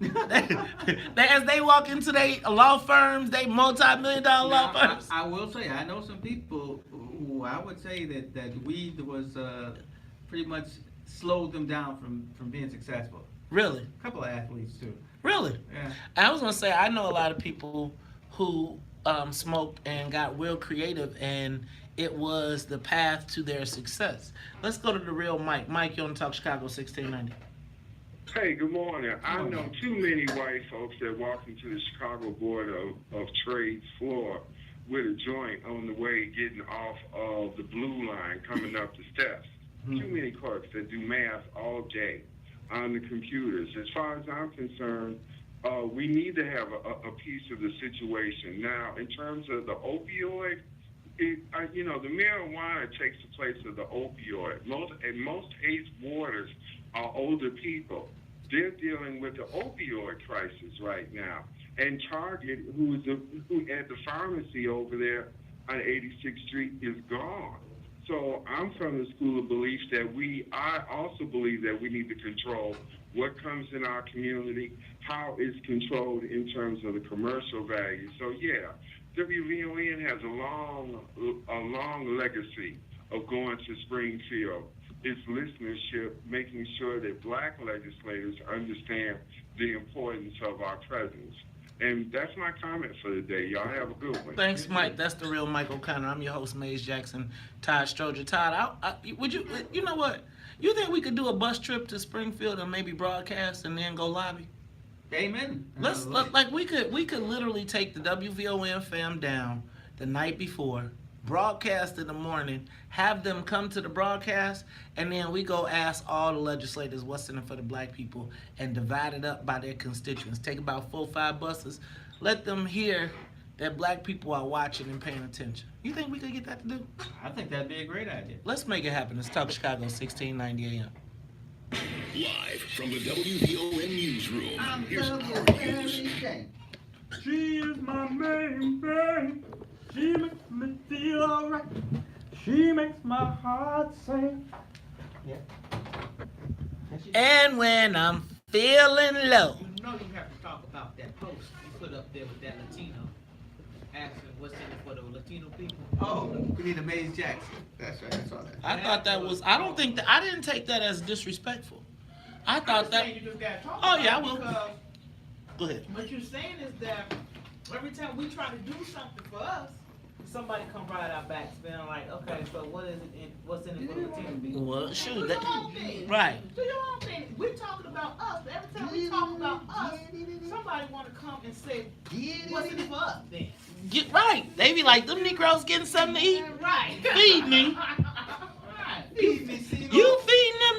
As they walk into their law firms, they multi-million-dollar law firms. I will say, I know some people who I would say that weed was pretty much slowed them down from being successful. Really? A couple of athletes too. Really? Yeah. I was gonna say I know a lot of people who smoked and got real creative, and it was the path to their success. Let's go to the real Mike. Mike, you on Talk Chicago 1690. Hey, good morning. I know too many white folks that walk into the Chicago Board of Trade floor with a joint on the way getting off of the blue line coming up the steps. Too many clerks that do math all day on the computers. As far as I'm concerned, we need to have a piece of the situation. Now, in terms of the opioid, the marijuana takes the place of the opioid. Most ACE warders are older people. They're dealing with the opioid crisis right now. And Target, who at the pharmacy over there on 86th Street, is gone. So I'm from the school of belief that I also believe that we need to control what comes in our community, how it's controlled in terms of the commercial value. So yeah, WVON has a long legacy of going to Springfield. Its listenership, making sure that black legislators understand the importance of our presence. And that's my comment for the day. Y'all have a good one. Thanks, Mike. That's the real Mike O'Connor. I'm your host, Maze Jackson. Todd Stroger. Todd, would you? You know what? You think we could do a bus trip to Springfield and maybe broadcast and then go lobby? Amen. We could literally take the WVON fam down the night before, broadcast in the morning, have them come to the broadcast, and then we go ask all the legislators what's in it for the black people and divide it up by their constituents. Take about 4 or 5 buses. Let them hear that black people are watching and paying attention. You think we could get that to do? I think that'd be a great idea. Let's make it happen. It's Talk Chicago 1690 AM. Live from the WVON newsroom. Here's our news. She is my main thing. She makes me feel alright. She makes my heart sing. Yeah. And when I'm feeling low. You know you have to talk about that post you put up there with that Latino. Asking what's in it for the Latino people. Oh, we need a Maze Jackson. That's right, I saw that. I thought that was, I didn't take that as disrespectful. I thought that. You just gotta talk Oh, yeah, I about will. Go ahead. What you're saying is that every time we try to do something for us, somebody come right our backs, feeling like, okay, so what's in it for the Latino people? Well, shoot, Do your own thing. right. Do your own thing. We're talking about us, but every time we talk about us, somebody want to come and say, what's in it for us then? Get right. They be like, them Negroes getting something to eat. Right. Feed me. Right. Feed me, CeeLo. You feeding them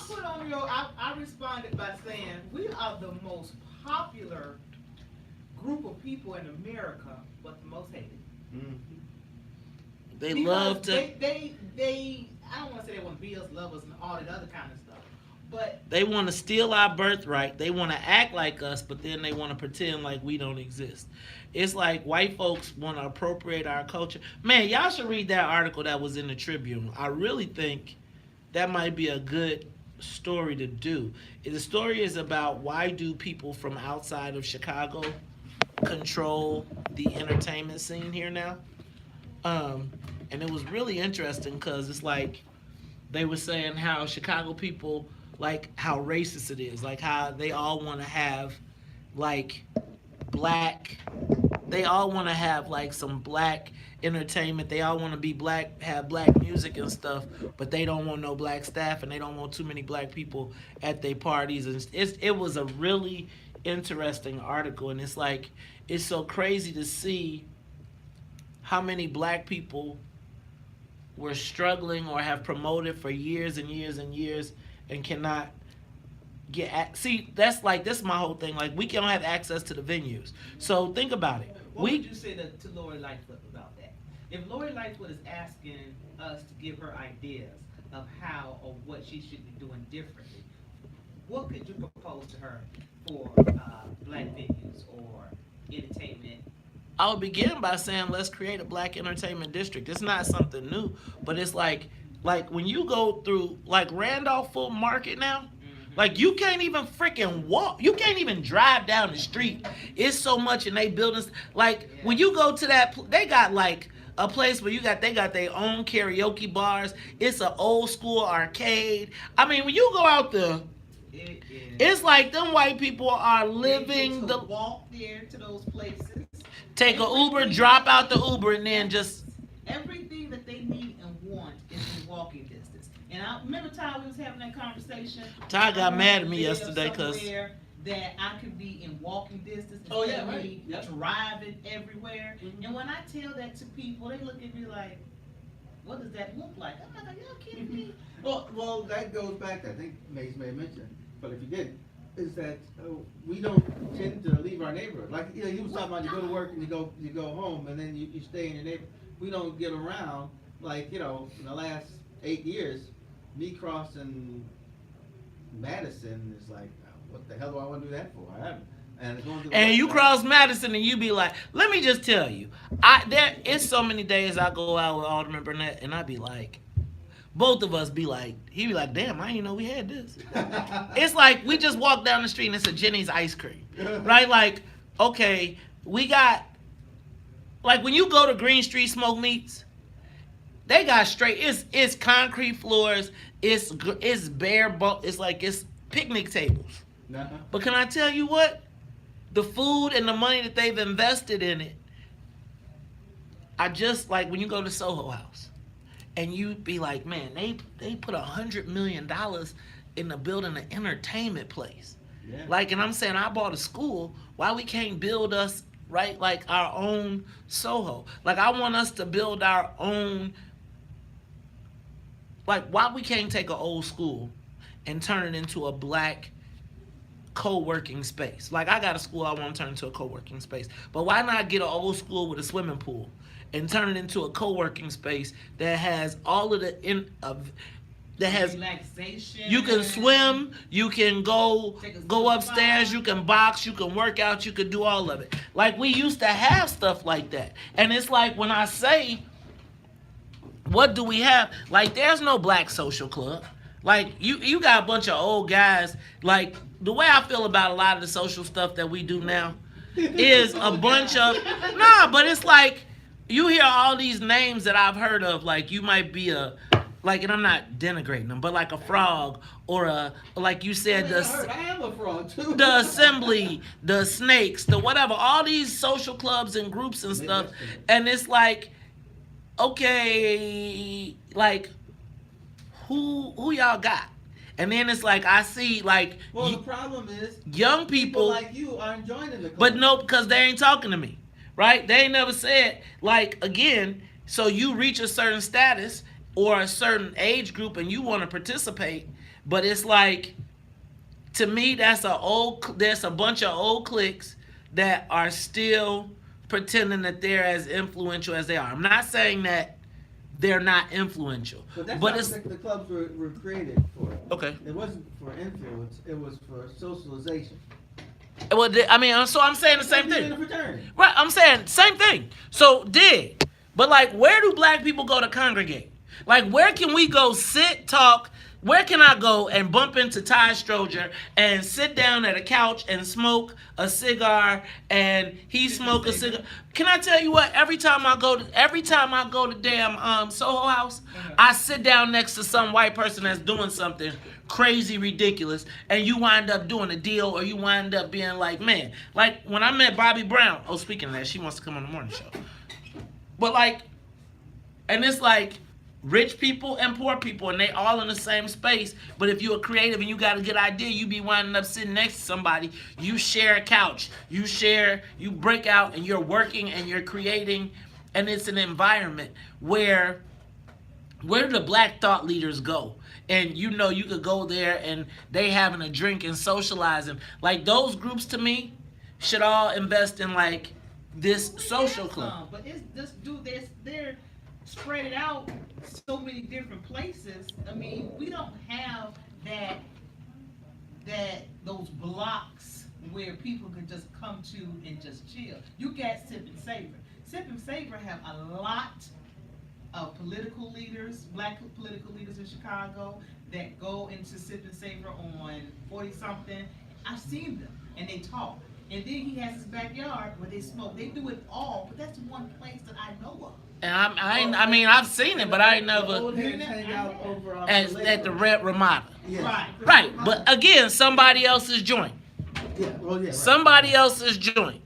So Negroes. I responded by saying, we are the most popular group of people in America, but the most hated. They Because love to. They I don't want to say they want to be us, love us, and all that other kind of stuff. But They want to steal our birthright. They want to act like us, but then they want to pretend like we don't exist. It's like white folks want to appropriate our culture. Man, y'all should read that article that was in the Tribune. I really think that might be a good story to do. The story is about why do people from outside of Chicago control the entertainment scene here now. And it was really interesting because it's like they were saying how Chicago people, like how racist it is, like how they all want to have like they all want to have like some black entertainment. They all want to be black, have black music and stuff, but they don't want no black staff and they don't want too many black people at their parties. And it was a really interesting article, and it's like, it's so crazy to see how many black people were struggling or have promoted for years and years and years and cannot get see, that's like, this is my whole thing. Like, we don't have access to the venues. So think about it. what would you say to Lori Lightfoot about that? If Lori Lightfoot is asking us to give her ideas of how or what she should be doing differently, what could you propose to her for black venues or entertainment? I would begin by saying, let's create a black entertainment district. It's not something new, but it's like when you go through like Randolph Full Market now, like you can't even freaking walk. You can't even drive down the street. It's so much in they buildings. Like when you go to that, they got like a place where they got their own karaoke bars. It's an old school arcade. I mean, when you go out there, it's like them white people are living the walk there to those places. Take an Uber, drop out the Uber, and then just everything that they need and want is in walking distance. And I remember Ty, we was having that conversation. Ty got mad at me yesterday because that I could be in walking distance. Oh yeah, right. Driving everywhere. And when I tell that to people, they look at me like, "What does that look like?" I'm like, "Are y'all kidding me?" Well, that goes back. I think Mace may have mentioned, but if you did, is that we don't tend to leave our neighborhood. Like he was talking about, you go to work and you go home and then you stay in your neighborhood. We don't get around. Like, in the last 8 years, me crossing Madison is like, what the hell do I want to do that for? I haven't. And you cross Madison and you be like, let me just tell you, there is so many days I go out with Alderman Burnett and I be like, both of us be like, he be like, damn, I didn't know we had this. It's like we just walk down the street and it's a Jenny's ice cream, right? Like, okay, we got, like when you go to Green Street Smoke Meats, they got straight, it's concrete floors, it's bare, it's like it's picnic tables. But can I tell you what? The food and the money that they've invested in it, I just like when you go to Soho House. And you be like, man, they put $100 million into building an entertainment place. Yeah. Like, and I'm saying, I bought a school. Why we can't build us, right, like our own Soho? Like, I want us to build our own, like, why we can't take an old school and turn it into a black co-working space? Like, I got a school I want to turn into a co-working space. But why not get an old school with a swimming pool and turn it into a co-working space that has all of that has relaxation. You can swim, you can go upstairs, you can box, you can work out, you can do all of it. Like we used to have stuff like that. And it's like when I say, what do we have? Like there's no black social club. Like you got a bunch of old guys. Like the way I feel about a lot of the social stuff that we do now is a bunch of but it's like you hear all these names that I've heard of, like you might be and I'm not denigrating them, but like a frog or like you said, I am a frog too. The assembly, the snakes, the whatever, all these social clubs and groups and stuff. And it's like, okay, like who y'all got? And then it's like, I see like, the problem is young people like you are joining the club. But no, because they ain't talking to me. right? They ain't never said, like, again, so you reach a certain status or a certain age group and you want to participate, but it's like, to me, there's a bunch of old cliques that are still pretending that they're as influential as they are. I'm not saying that they're not influential, But that's but not it's what the clubs were created for. okay. It wasn't for influence, it was for socialization. Well, I mean, so I'm saying the same Like thing. in a fraternity. Right, I'm saying same thing. So dig. But like, where do black people go to congregate? Like, where can we go sit, talk? Where can I go and bump into Ty Stroger and sit down at a couch and smoke a cigar and he smoke a cigar? Can I tell you what? Every time I go to damn Soho House, I sit down next to some white person that's doing something crazy ridiculous, and you wind up doing a deal, or you wind up being like, man, like when I met Bobby Brown. Oh, speaking of that, she wants to come on the morning show. But like, and it's like rich people and poor people, and they all in the same space. But if you're creative and you got a good idea, you be winding up sitting next to somebody. You share a couch. You break out, and you're working and you're creating, and it's an environment where do the black thought leaders go? And you know, you could go there and they having a drink and socializing. Like, those groups to me should all invest in like this social club. But it's just they're spread it out so many different places. I mean, we don't have those blocks where people can just come to and just chill. You got Sip and Savor. Sip and Savor have a lot of political leaders, black political leaders in Chicago, that go into Sip and Savor on 40-something. I've seen them, and they talk. And then he has his backyard where they smoke. They do it all, but that's one place that I know of. And I mean, I've seen it, but I ain't never Old heads hang out over on at the Red Ramada. Yeah. Right, but again, somebody else's joint. Yeah, well, yeah, right. Somebody else's joint.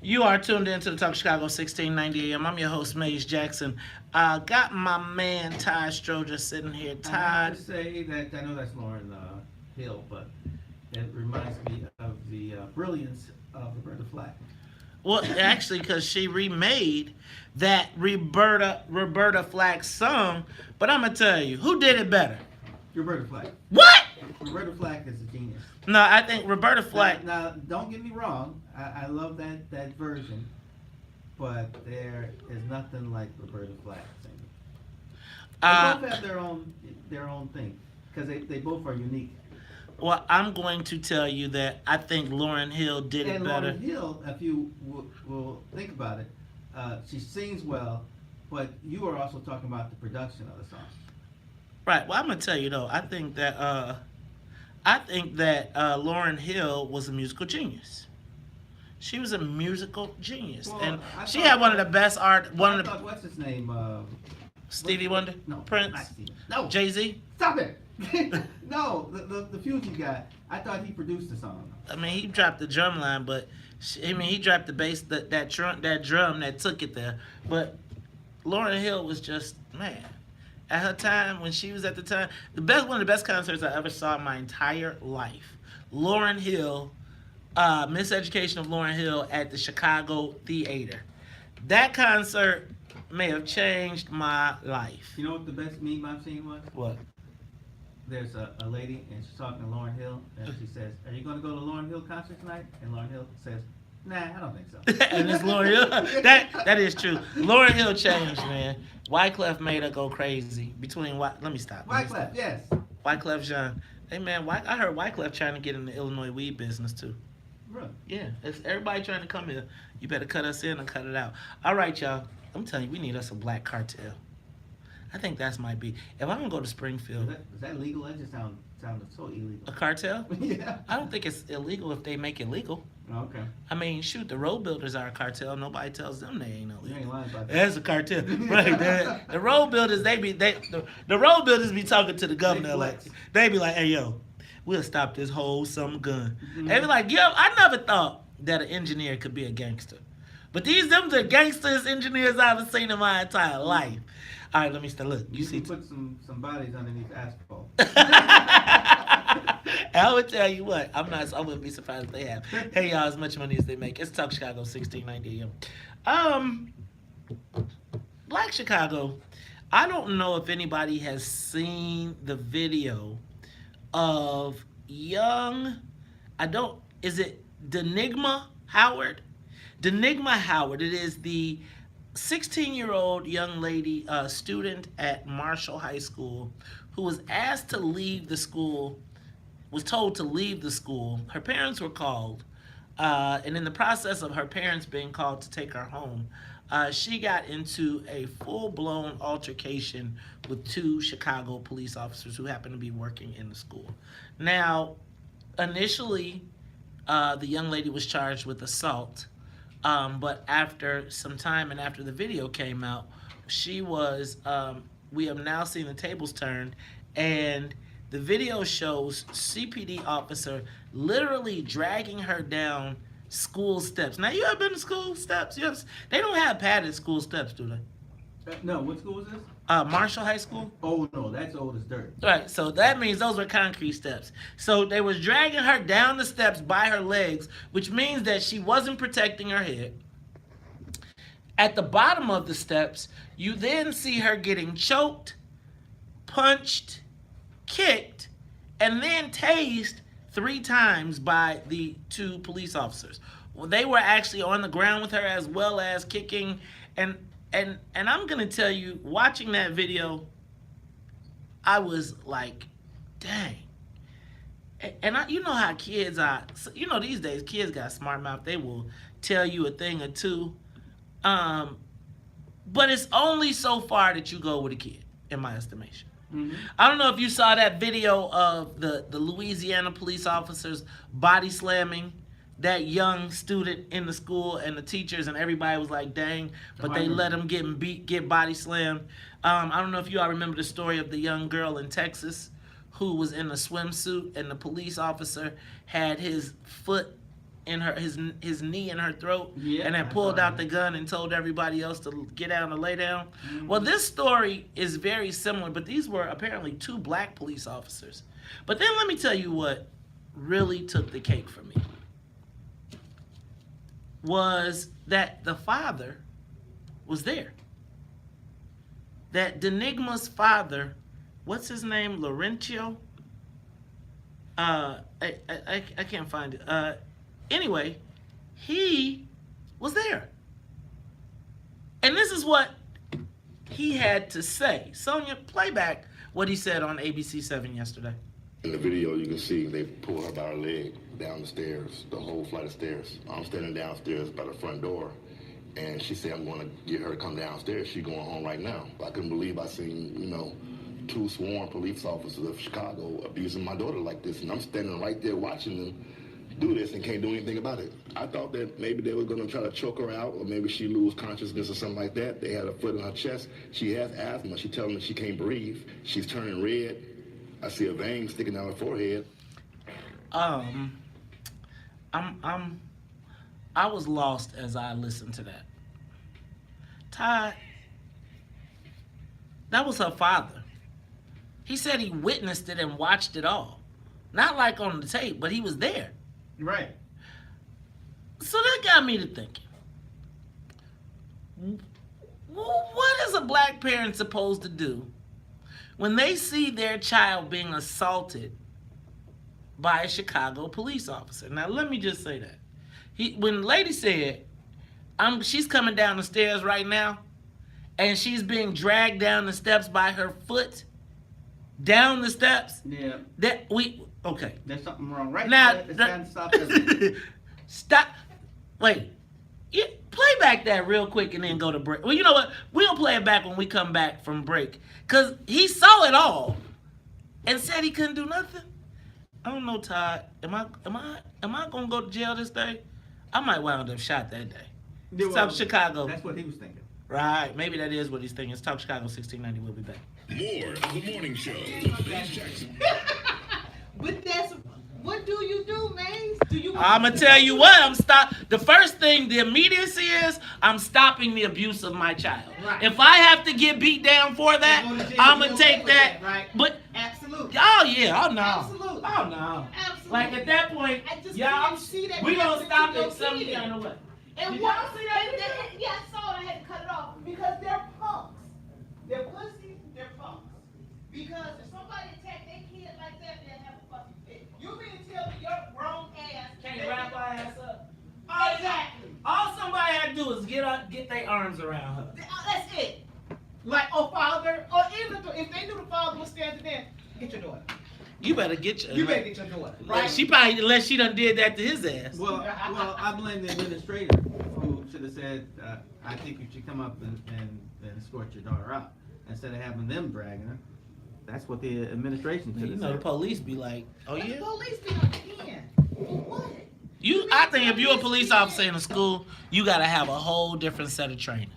You are tuned in to the Talk Chicago 1690 AM. I'm your host, Maze Jackson. Got my man Ty Stroger sitting here. I Ty. have to say that I know that's Lauren Hill, but it reminds me of the brilliance of Roberta Flack. Well, actually, because she remade that Roberta Flack song. But I'm going to tell you, who did it better? Roberta Flack. What? Roberta Flack is a genius. No, I think Roberta Flack. Now, don't get me wrong. I love that version, but there is nothing like Roberta Flack singing. They both have their own thing because they both are unique. Well, I'm going to tell you that I think Lauryn Hill did it better. Lauryn Hill, if you will think about it, she sings well, but you are also talking about the production of the song. Right. Well, I'm gonna tell you though. I think that Lauryn Hill was a musical genius. She was a musical genius, Well, and I she thought- had one of the best art. What's his name? Stevie Wonder, No, Prince, not Stevie. No, Jay-Z. Stop it! No, the Fusion guy. I thought he produced the song. I mean, he dropped the drum line, but he dropped the bass, that drum that took it there. But Lauryn Hill was just, man, at her time, when she was at the time, one of the best concerts I ever saw in my entire life. Lauryn Hill, Miseducation of Lauryn Hill at the Chicago Theater. That concert may have changed my life. You know what the best meme I've seen was? What? There's a lady, and she's talking to Lauryn Hill, and she says, "Are you going to go to Lauryn Hill concert tonight?" And Lauryn Hill says, "Nah, I don't think so." And it's Lauryn Hill. That is true. Lauryn Hill changed, man. Wyclef made her go crazy. Let me stop. Wyclef, yes. Wyclef Jean. Hey, man, I heard Wyclef trying to get in the Illinois weed business, too. Really? Yeah, it's everybody trying to come here. You better cut us in or cut it out. All right, y'all. I'm telling you, we need us a black cartel. I think that might be. If I'm going to go to Springfield. Is that legal? That just sounded so illegal. A cartel? Yeah. I don't think it's illegal if they make it legal. Okay. I mean, shoot, the road builders are a cartel. Nobody tells them they ain't illegal. You ain't lying about that. That's a cartel, right? The road builders, the road builders be talking to the governor like, they be like, "Hey, yo, we'll stop this whole some gun." Mm-hmm. They be like, "Yo, I never thought that an engineer could be a gangster, but them the gangsters engineers I've seen in my entire life." All right, let me start. Look, you see, put some bodies underneath asphalt. I would tell you what, I wouldn't be surprised if they have. Hey, y'all, as much money as they make. It's Talk Chicago, 1690 AM. Black Chicago, I don't know if anybody has seen the video of is it Denigma Howard? Denigma Howard, it is the 16-year-old young lady, student at Marshall High School, who was asked to leave the school, was told to leave the school. Her parents were called, and in the process of her parents being called to take her home, she got into a full-blown altercation with 2 Chicago police officers who happened to be working in the school. Now, initially, the young lady was charged with assault. But after some time and after the video came out, we have now seen the tables turned, and the video shows CPD officer literally dragging her down school steps. Now, you have been to school steps? They don't have padded school steps, do they? No, what school is this? Marshall High School. Oh, no, that's old as dirt. Right, so that means those were concrete steps. So they was dragging her down the steps by her legs, which means that she wasn't protecting her head. At the bottom of the steps, you then see her getting choked, punched, kicked, and then tased 3 times by the 2 police officers. Well, they were actually on the ground with her as well as kicking. And I'm going to tell you, watching that video, I was like, dang. And you know how kids are. You know, these days, kids got smart mouth. They will tell you a thing or two. But it's only so far that you go with a kid, in my estimation. Mm-hmm. I don't know if you saw that video of the Louisiana police officers body slamming that young student in the school, and the teachers and everybody was like, dang, but they let him get body slammed. I don't know if you all remember the story of the young girl in Texas who was in a swimsuit, and the police officer had his foot in his knee in her throat, and then pulled out the gun and told everybody else to get down and lay down. Mm-hmm. Well, this story is very similar, but these were apparently 2 black police officers. But then let me tell you what really took the cake for me. Was that the father was there. That Denigma's father, what's his name, Laurencio? I can't find it. Anyway, he was there. And this is what he had to say. Sonia, play back what he said on ABC 7 yesterday. In the video, you can see they pull her by her leg down the stairs, the whole flight of stairs. I'm standing downstairs by the front door, and she said, I'm going to get her to come downstairs. She's going home right now. I couldn't believe I seen, 2 sworn police officers of Chicago abusing my daughter like this, and I'm standing right there watching them do this and can't do anything about it. I thought that maybe they were going to try to choke her out, or maybe she lose consciousness or something like that. They had a foot in her chest. She has asthma. She telling me she can't breathe. She's turning red. I see a vein sticking out her forehead. I was lost as I listened to that. Todd, That was her father. He said he witnessed it and watched it all. Not like on the tape, but he was there. Right. So that got me to thinking. What is a black parent supposed to do when they see their child being assaulted by a Chicago police officer? Now, let me just say that. When the lady said, she's coming down the stairs right now, and she's being dragged down the steps by her foot, down the steps. Yeah. Okay. There's something wrong. Right now. It's time to stop this. Stop. Wait. Play back that real quick and then go to break. Well, you know what? We'll play it back when we come back from break. Because he saw it all and said he couldn't do nothing. I don't know, Todd. Am I going to go to jail this day? I might wind up shot that day. Yeah, well, Talk Chicago. That's what he was thinking. Right. Maybe that is what he's thinking. It's Talk Chicago 1690. We'll be back. More of the morning show with Maze Jackson. But what do you do, Maze? I'm going to tell you what. The first thing, the immediacy is, I'm stopping the abuse of my child. Right. If I have to get beat down for that, I'm going to take that. Right. But, absolutely. Oh, yeah. Oh, no. Absolutely. Oh, no. Absolutely. Like, at that point, y'all see that we going to stop it some kind of way. And Did what? y'all see that? Yeah, I saw it. I had to cut it off because they're punks. They're pussies. They're punks. Because if somebody attack their kid like that, they'll have a fucking fit. You mean to tell me your grown ass Can't wrap our ass up. Exactly. All somebody had to do is get their arms around her. That's it. Like a father, or even if they knew the father was standing there, get your daughter. You better get your. You better get your daughter. Right? She probably, unless she done did that to his ass. Well, I blame the administrator who should have said, I think you should come up and escort your daughter out instead of having them dragging her. That's what the administration should have said. The police be like, oh yeah? The police be like, "Ken, for what?" I think if you're a police officer in a school, you gotta have a whole different set of training.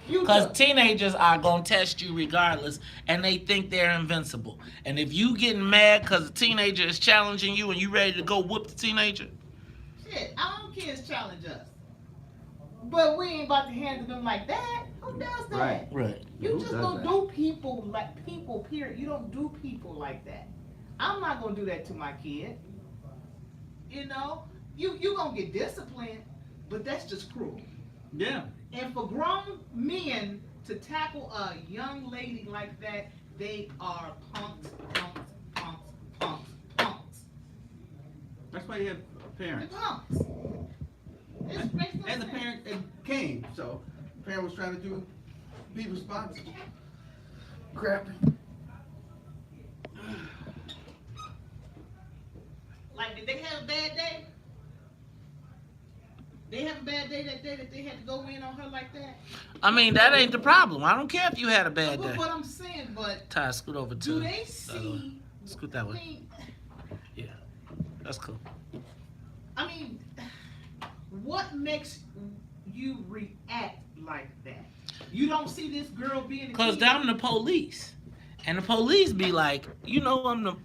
Because teenagers are gonna test you regardless, and they think they're invincible. And if you getting mad because a teenager is challenging you and you ready to go whoop the teenager, shit, our own kids challenge us, but we ain't about to handle them like that. Who does that? Right. You just don't do people like people. Period. You don't do people like that. I'm not gonna do that to my kid. You know, you gonna get disciplined, but that's just cruel. Yeah. And for grown men to tackle a young lady like that, they are punks, punks, punks, punks, punks. That's why you have parents. They're punks. And the parent came, so the parent was trying to be responsible. Crap. Like, did they have a bad day? They have a bad day that day that they had to go in on her like that? I mean, that ain't the problem. I don't care if you had a bad day. But I'm saying, but Ty, scoot over to. do they see? Scoot that way. I mean, Yeah, that's cool. I mean, what makes you react like that? You don't see this girl being. Because I'm the police, and the police be like, you know, I'm the.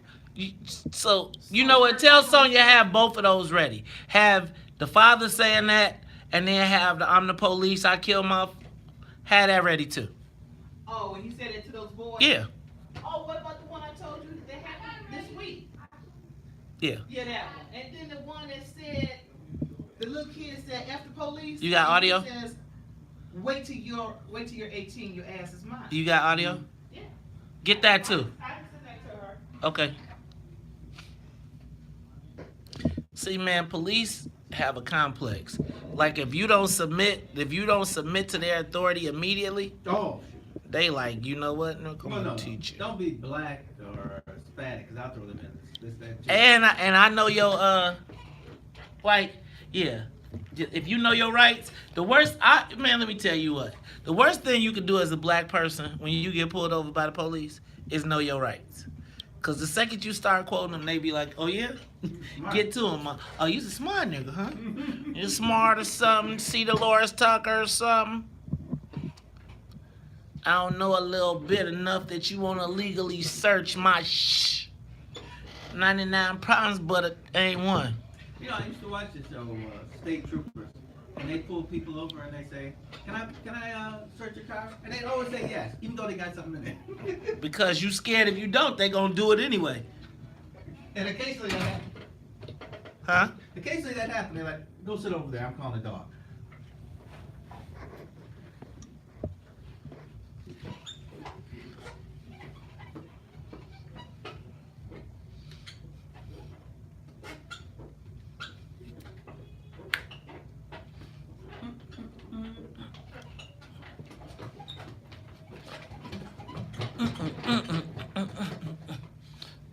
So you know what? Tell Sonya have both of those ready. Have the father saying that, and then have the I'm the police, I kill my. Have that ready too. Oh, and he said it to those boys. Yeah. Oh, what about the one I told you that happened this week? Yeah. Yeah, that one. And then the one that said, the little kid said, "F the police." You got audio? He says, wait till you're 18. Your ass is mine. You got audio? Yeah. Get that too. I can send that to her. Okay. See, man, police have a complex. Like if you don't submit to their authority immediately, they like, you know what? No, come on, teach you. Don't be black or Hispanic, because I'll throw them in this. And I know your like, yeah. If you know your rights, the worst. Man, let me tell you what. The worst thing you can do as a black person when you get pulled over by the police is know your rights. Cause the second you start quoting them, they be like, "Oh yeah, get to them. Oh, you's a smart nigga, huh? You're smart or something. See Dolores Tucker or something. I don't know a little bit enough that you want to legally search my 99 problems, but it ain't one." You know, I used to watch this show, State Troopers, and they pull people over and they say, can I search your car? And they always say yes, even though they got something in there. Because you scared if you don't, they gonna do it anyway. And occasionally that happens. Huh? Occasionally that happens. They're like, go sit over there, I'm calling the dog.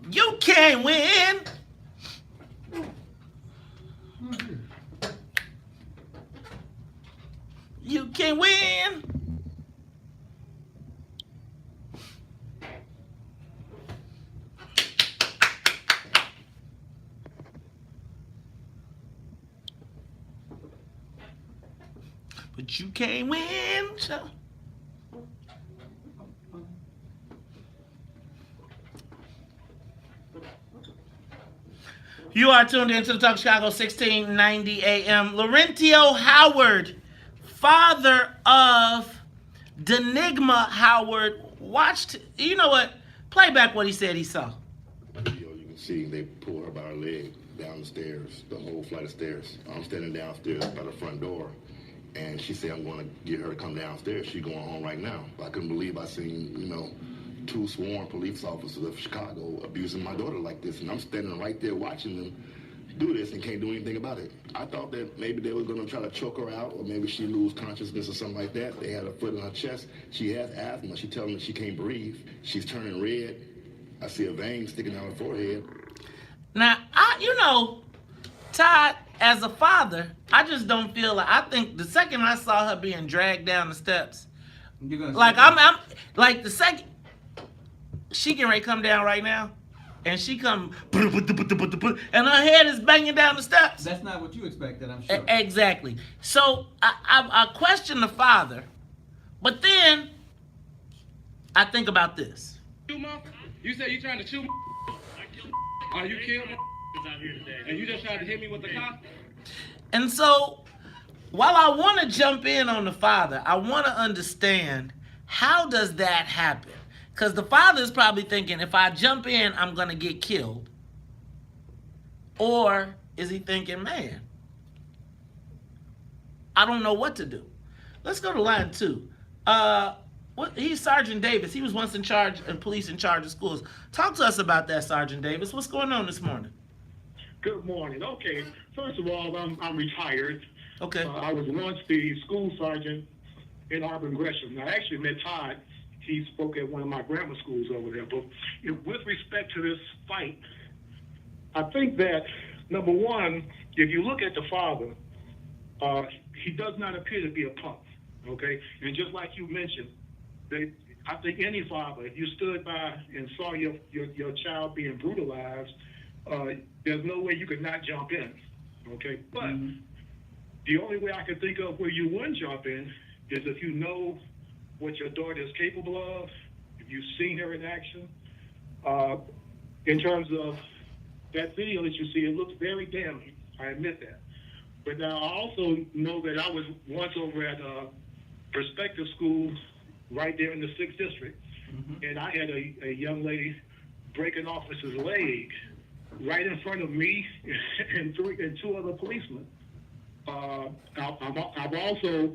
You can't win. You can win. But you can't win. So. You are tuned into the Talk Chicago 1690 AM. Laurentio Howard, father of Denigma Howard, watched, you know what? Play back what he said he saw. Video, you can see they pull her by her leg down the stairs, the whole flight of stairs. I'm standing downstairs by the front door, and she said, I'm going to get her to come downstairs. She's going home right now. I couldn't believe I seen, 2 sworn police officers of Chicago abusing my daughter like this, and I'm standing right there watching them do this and can't do anything about it. I thought that maybe they were going to try to choke her out, or maybe she lose consciousness or something like that. They had her foot on her chest. She has asthma. She telling me she can't breathe. She's turning red. I see a vein sticking out her forehead. Now, Todd, as a father, I just don't feel like, I think the second I saw her being dragged down the steps, like I'm like the second she can ready come down right now, and she come, and her head is banging down the steps. That's not what you expected, I'm sure. Exactly. So I question the father, but then I think about this. You said you trying to shoot? Oh, you killed me? And you just tried to hit me with the car? And so, while I want to jump in on the father, I want to understand, how does that happen? Because the father is probably thinking, if I jump in, I'm going to get killed. Or is he thinking, man, I don't know what to do. Let's go to line 2. He's Sergeant Davis. He was once in charge of police, in charge of schools. Talk to us about that, Sergeant Davis. What's going on this morning? Good morning. Okay, first of all, I'm retired. Okay. I was once the school sergeant in Auburn Gresham. I actually met Todd. He spoke at one of my grammar schools over there. But with respect to this fight, I think that, number one, if you look at the father, he does not appear to be a punk, okay? And just like you mentioned, I think any father, if you stood by and saw your child being brutalized, there's no way you could not jump in, okay? But the only way I can think of where you wouldn't jump in is if you know what your daughter is capable of, if you've seen her in action. In terms of that video that you see, it looks very damning. I admit that. But now I also know that I was once over at Perspective School right there in the 6th District, and I had a young lady break an officer's leg right in front of me and 2 other policemen. I've also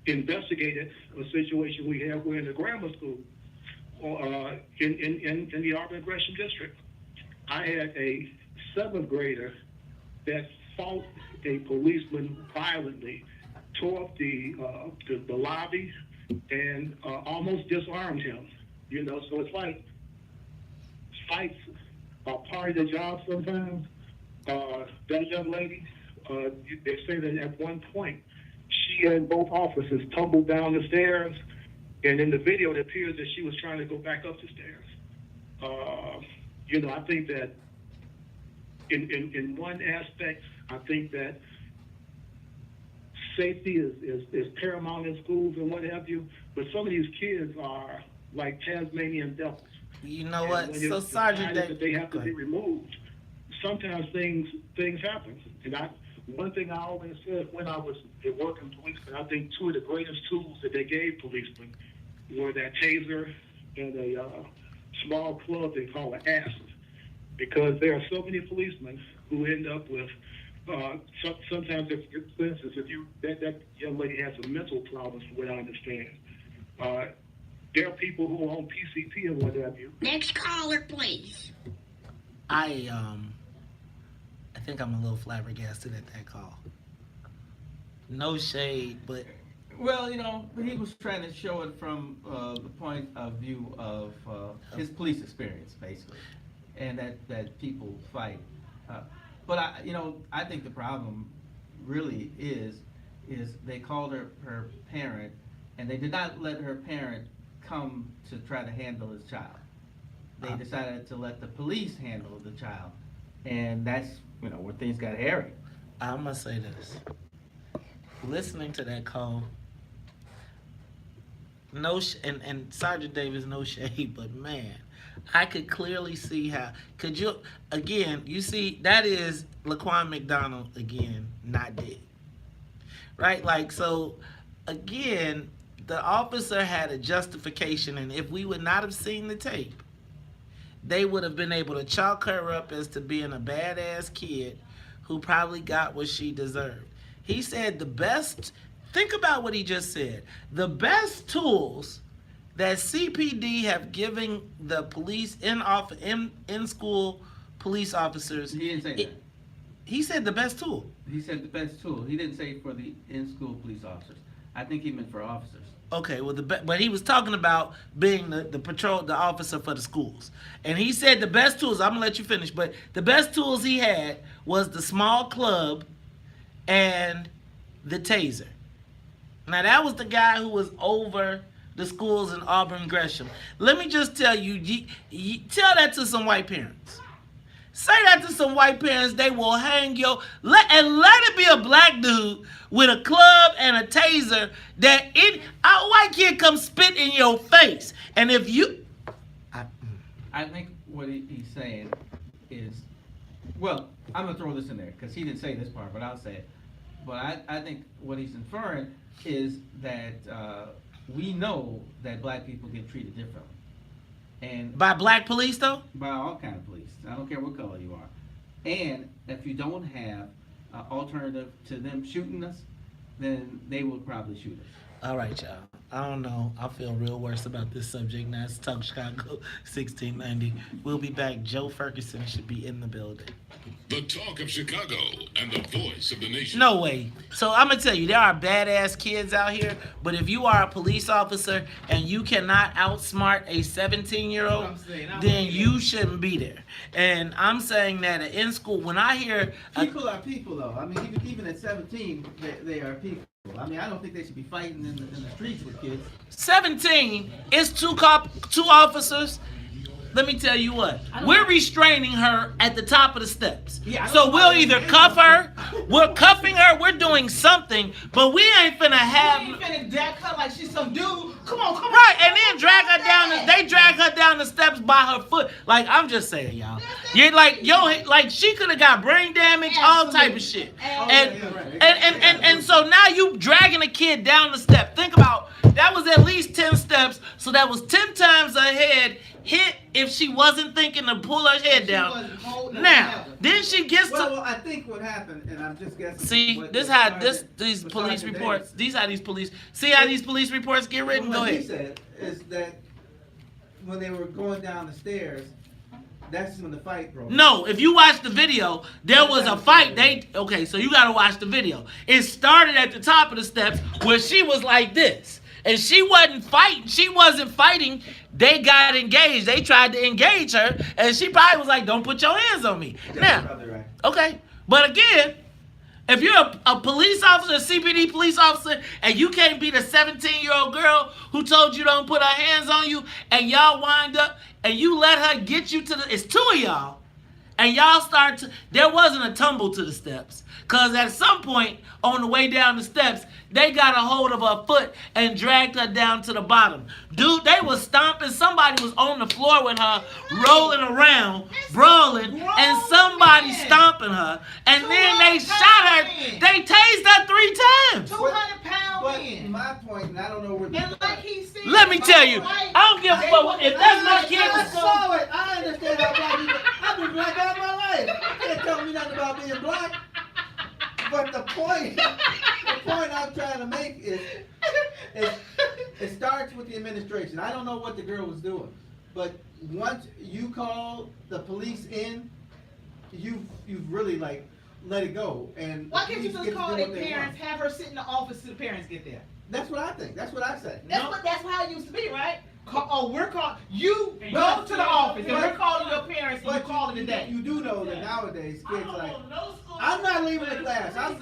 investigated a situation we have where in the grammar school in the Auburn Gresham District, I had a 7th grader that fought a policeman violently, tore up the lobby, and almost disarmed him. So it's like fights are part of the job sometimes. That young lady, they say that at one point, she and both officers tumbled down the stairs, and in the video, it appears that she was trying to go back up the stairs. I think that in one aspect, I think that safety is paramount in schools and what have you, but some of these kids are like Tasmanian devils. You know what? So Sergeant Davis, they have to be removed. Sometimes things happen, and one thing I always said when I was working policeman, I think two of the greatest tools that they gave policemen were that taser and a small club they call an acid. Because there are so many policemen who end up with, sometimes, for instance, if that young lady has some mental problems, from what I understand, there are people who are on PCP and what have you. Next caller, please. I think I'm a little flabbergasted at that call. No shade, but Well, he was trying to show it from the point of view of his police experience, basically, and that people fight. But I think the problem really is they called her parent, and they did not let her parent come to try to handle his child. They decided to let the police handle the child, and that's where things got hairy. I'm gonna say this. Listening to that call, and Sergeant Davis, no shade, but man, I could clearly see how. You see, that is Laquan McDonald again, not dead, right? Like, so again, the officer had a justification, and if we would not have seen the tape, they would have been able to chalk her up as to being a badass kid who probably got what she deserved. He said think about what he just said. The best tools that CPD have given the police in school police officers. He didn't say that. He said the best tool. He said the best tool. He didn't say for the in-school police officers. I think he meant for officers. Okay, well, but he was talking about being the officer for the schools. And he said the best tools, I'm going to let you finish, but the best tools he had was the small club and the taser. Now, that was the guy who was over the schools in Auburn Gresham. Let me just tell you, tell that to some white parents. Say that to some white parents, they will hang let it be a black dude with a club and a taser that a white kid come spit in your face. And if you... I think what he's saying is, well, I'm going to throw this in there because he didn't say this part, but I'll say it. But I think what he's inferring is that we know that black people get treated differently. And by black police, though? By all kind of police. I don't care what color you are. And if you don't have an alternative to them shooting us, then they will probably shoot us. All right, y'all. I don't know. I feel real worse about this subject now. It's Talk Chicago 1690. We'll be back. Joe Ferguson should be in the building. The Talk of Chicago and the voice of the nation. No way. So I'm going to tell you, there are badass kids out here, but if you are a police officer and you cannot outsmart a 17-year-old, then you shouldn't be there. And I'm saying that in school, when I hear... People are people, though. I mean, even at 17, they are people. I mean, I don't think they should be fighting in the streets with kids. 17 is two officers. Let me tell you what. We're restraining her at the top of the steps. So we'll either cuff her, we're cuffing her, we're doing something, but we ain't finna have... We ain't finna deck her like she's some dude. Come on. Right, and then they drag her down the steps by her foot. Like, I'm just saying, y'all. You're like she could have got brain damage, all type of shit. And so now you dragging a kid down the step. Think about, that was at least 10 steps, so that was 10 times her head hit if she wasn't thinking to pull her head down. Now, then she gets well, I think what happened, and I'm just guessing. See, these police reports get written. Go What ahead. he said is that when they were going down the stairs, that's when the fight broke. No, if you watch the video, there was a fight. So you gotta watch the video. It started at the top of the steps where she was like this. And she wasn't fighting. They got engaged. They tried to engage her, and she probably was like, "Don't put your hands on me." Now, okay. But again, if you're a police officer, a CPD police officer, and you can't beat a 17-year-old girl who told you don't put her hands on you, and y'all wind up, and you let her get you it's two of y'all, and y'all start to, there wasn't a tumble to the steps. Because at some point on the way down the steps, they got a hold of her foot and dragged her down to the bottom. Dude, they was stomping. Somebody was on the floor with her, rolling around, brawling, and somebody stomping her. And then they shot her. They tased her 3 times. 200-pound But men. my point, and I don't know where And like he said, Let me tell you, I don't give a fuck if that's my kid. I saw it. I understand how black people. I've been black all my life. You can't tell me nothing about being black. But the point I'm trying to make is it starts with the administration. I don't know what the girl was doing, but once you call the police in, you've really like let it go. And why can't you police just get to call do their what they parents, want. have her sit in the office till the parents get there? That's what I think. That's what I say. That's how it used to be, right? We're calling you go to the office and we're calling your parents and you calling today. You do know that nowadays kids like, I'm not leaving the class. I'm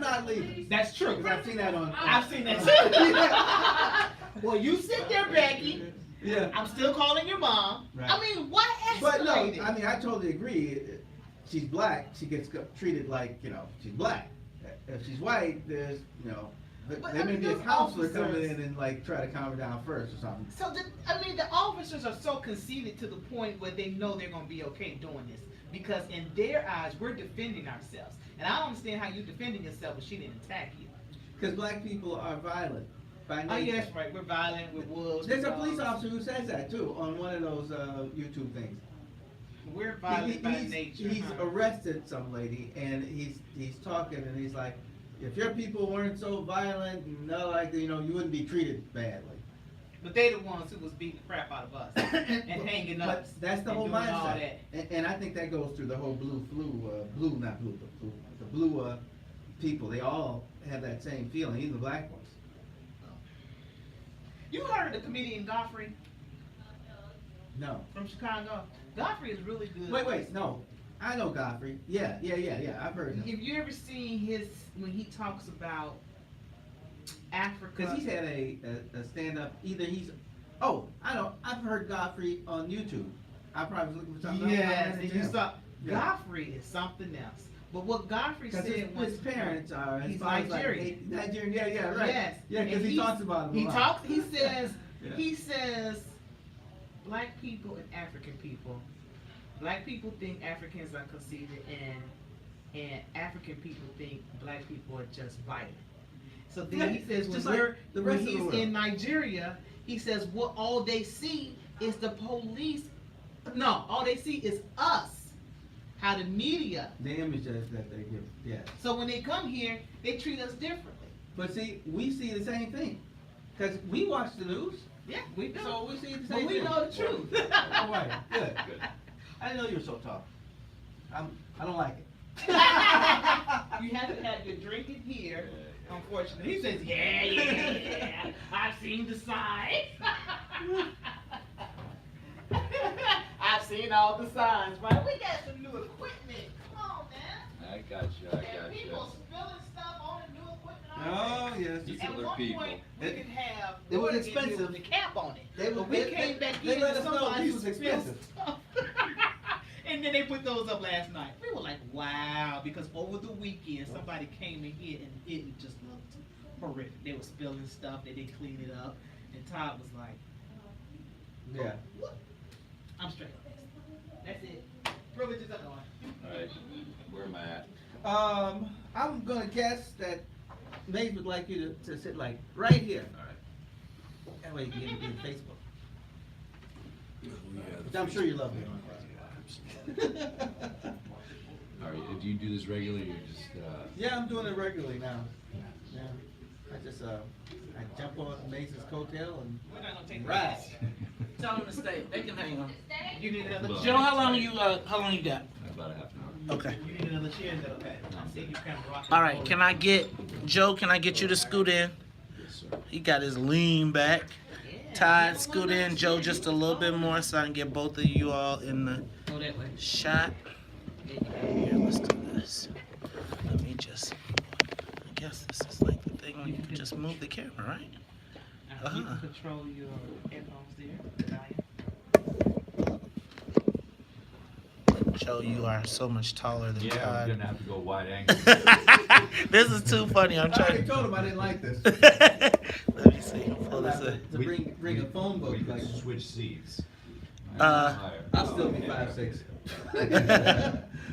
not leaving. That's true. Because I've seen that on. I've seen that too. Well, you sit there, Becky. Yeah. I'm still calling your mom. Right. I mean, what But no, escalated? I mean, I totally agree. She's black. She gets treated like, she's black. If she's white, there's, there may be a counselor coming in and like try to calm her down first or something. So, the officers are so conceited to the point where they know they're going to be okay doing this. Because in their eyes, we're defending ourselves. And I don't understand how you're defending yourself but she didn't attack you. Because black people are violent by nature. Oh, yeah, that's right. We're violent, we're wolves. There's a police officer who says that too on one of those YouTube things. We're violent by nature. He's arrested some lady and he's talking and he's like, if your people weren't so violent and not like you wouldn't be treated badly. But they the ones who was beating the crap out of us and hanging us. But that's the and whole doing all mindset. that. And I think that goes through the whole blue people. They all have that same feeling, even the black ones. You heard of the comedian Godfrey No. from Chicago? Godfrey is really good. Wait, no. I know Godfrey. Yeah. I've heard him. Have you ever seen when he talks about Africa? Because he's had a stand-up, I've heard Godfrey on YouTube. I probably was looking for something else. Yes, and you saw Yeah. Godfrey is something else. But what Godfrey said his parents are he's Nigerian. Nigerian. Nigerian, yeah, right. Yes. Yeah, because And he talks about them a lot. He says, Yeah. he says, black people and African people. Black people think Africans are conceited, and African people think black people are just violent. So then he says, when he's in Nigeria, he says, all they see is the police. No, all they see is us. How the media. The images that they give, yeah. So when they come here, they treat us differently. But see, we see the same thing. Because we watch the news. Yeah, we do. So we see the same But we thing. know the truth. All right, good. I didn't know you were so tall. I don't like it. You haven't had your drinking here, unfortunately. He says, yeah, I've seen the signs. I've seen all the signs, right? We got some new equipment. Come on, man. I got you. And people spilling stuff on the new equipment. Oh, yes. At one point, we could have It was Lord give you expensive. the cap on it. They But was- we came back they in let and us know somebody these was spilled expensive. stuff. And then they put those up last night. We were like, wow, because over the weekend somebody came in here and it just looked horrific. They were spilling stuff, they didn't clean it up, and Todd was like, Yeah. what? I'm straight. That's it. Privileges are gone. Alright, where am I at? I'm gonna guess that Maze would like you to sit like right here. Alright. That way you can get in Facebook. Which I'm sure you love me. Alright, do you do this regularly or just, Yeah, I'm doing it regularly now. Yeah. I just I jump on Maze's coattail and We're not gonna take ride. Tell them to stay. They can hang on. You need another Well, chair. Joe, how long you got? about a half an hour? Okay. You need another chair, is that okay? I see you kind of rocking. All right. Can I get you to scoot in? Yes, sir. He got his lean back. Todd, scoot in. Joe, just a little bit more so I can get both of you all in the Go that way. shot. Here, let's do this. Let me just. I guess this is like the thing where you can just move the camera, right? You can control your headphones there. Joe, you are so much taller than Yeah, Todd. we're gonna have to go wide angle. This is too funny. I'm I already trying. told him I didn't like this. Let me see. Pull this in. To bring a phone book. We could Like, switch seats. I'll still be 5'6".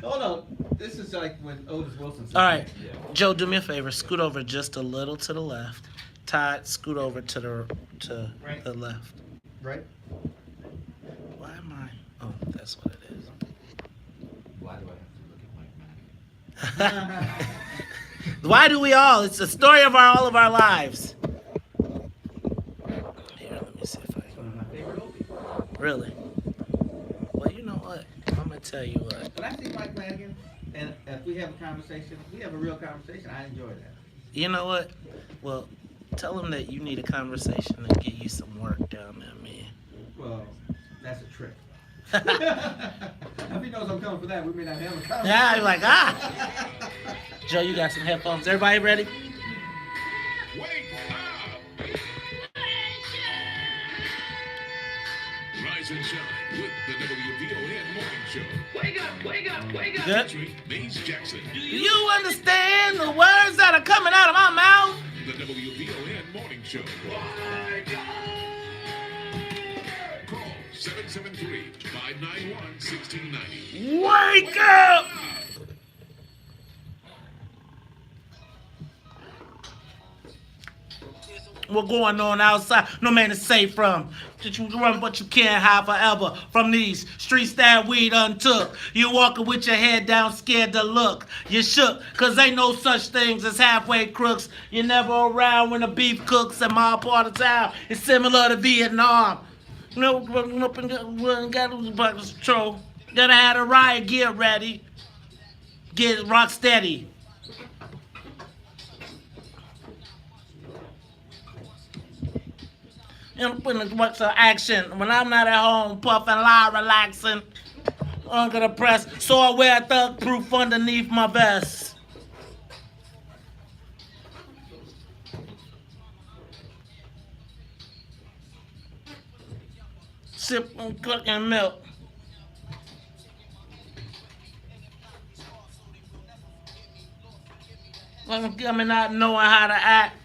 Oh no, this is like when Otis Wilson said. All right, Joe, do me a favor. Scoot over just a little to the left. Todd, scoot over to the Right. the left. Right? Why am I? Oh, that's what it is. Why do I have to look at my Mac? Why do we all? It's the story of all of our lives. Here, let me see if I can. Really? Well, you know what? I'm gonna tell you what. When I see Mike Flanagan, and if we have a conversation, we have a real conversation, I enjoy that. You know what? Well, tell him that you need a conversation and get you some work down there, man. Well, that's a trick. If he knows I'm coming for that, we may not have a conversation. Yeah, you're like, Joe, you got some headphones. Everybody ready? Rise and shine with the WVON Morning Show. Wake up, wake up, wake up. Good. Featuring Maze Jackson. Do you understand the words that are coming out of my mouth? The WVON Morning Show. Call 773-591-1690. Wake up! What's going on outside? No man is safe from. That you run, but you can't hide forever from these streets that we done took. You walking with your head down, scared to look. You shook, cause ain't no such things as halfway crooks. You're never around when the beef cooks in my part of town. It's similar to Vietnam. You know, up and got control. Gotta have a riot gear ready. Get rock steady. And what's the action? When I'm not at home, puffing, lie, relaxing, under the press, so I wear thug proof underneath my vest. Sip and cooking milk. I'm coming out knowing how to act.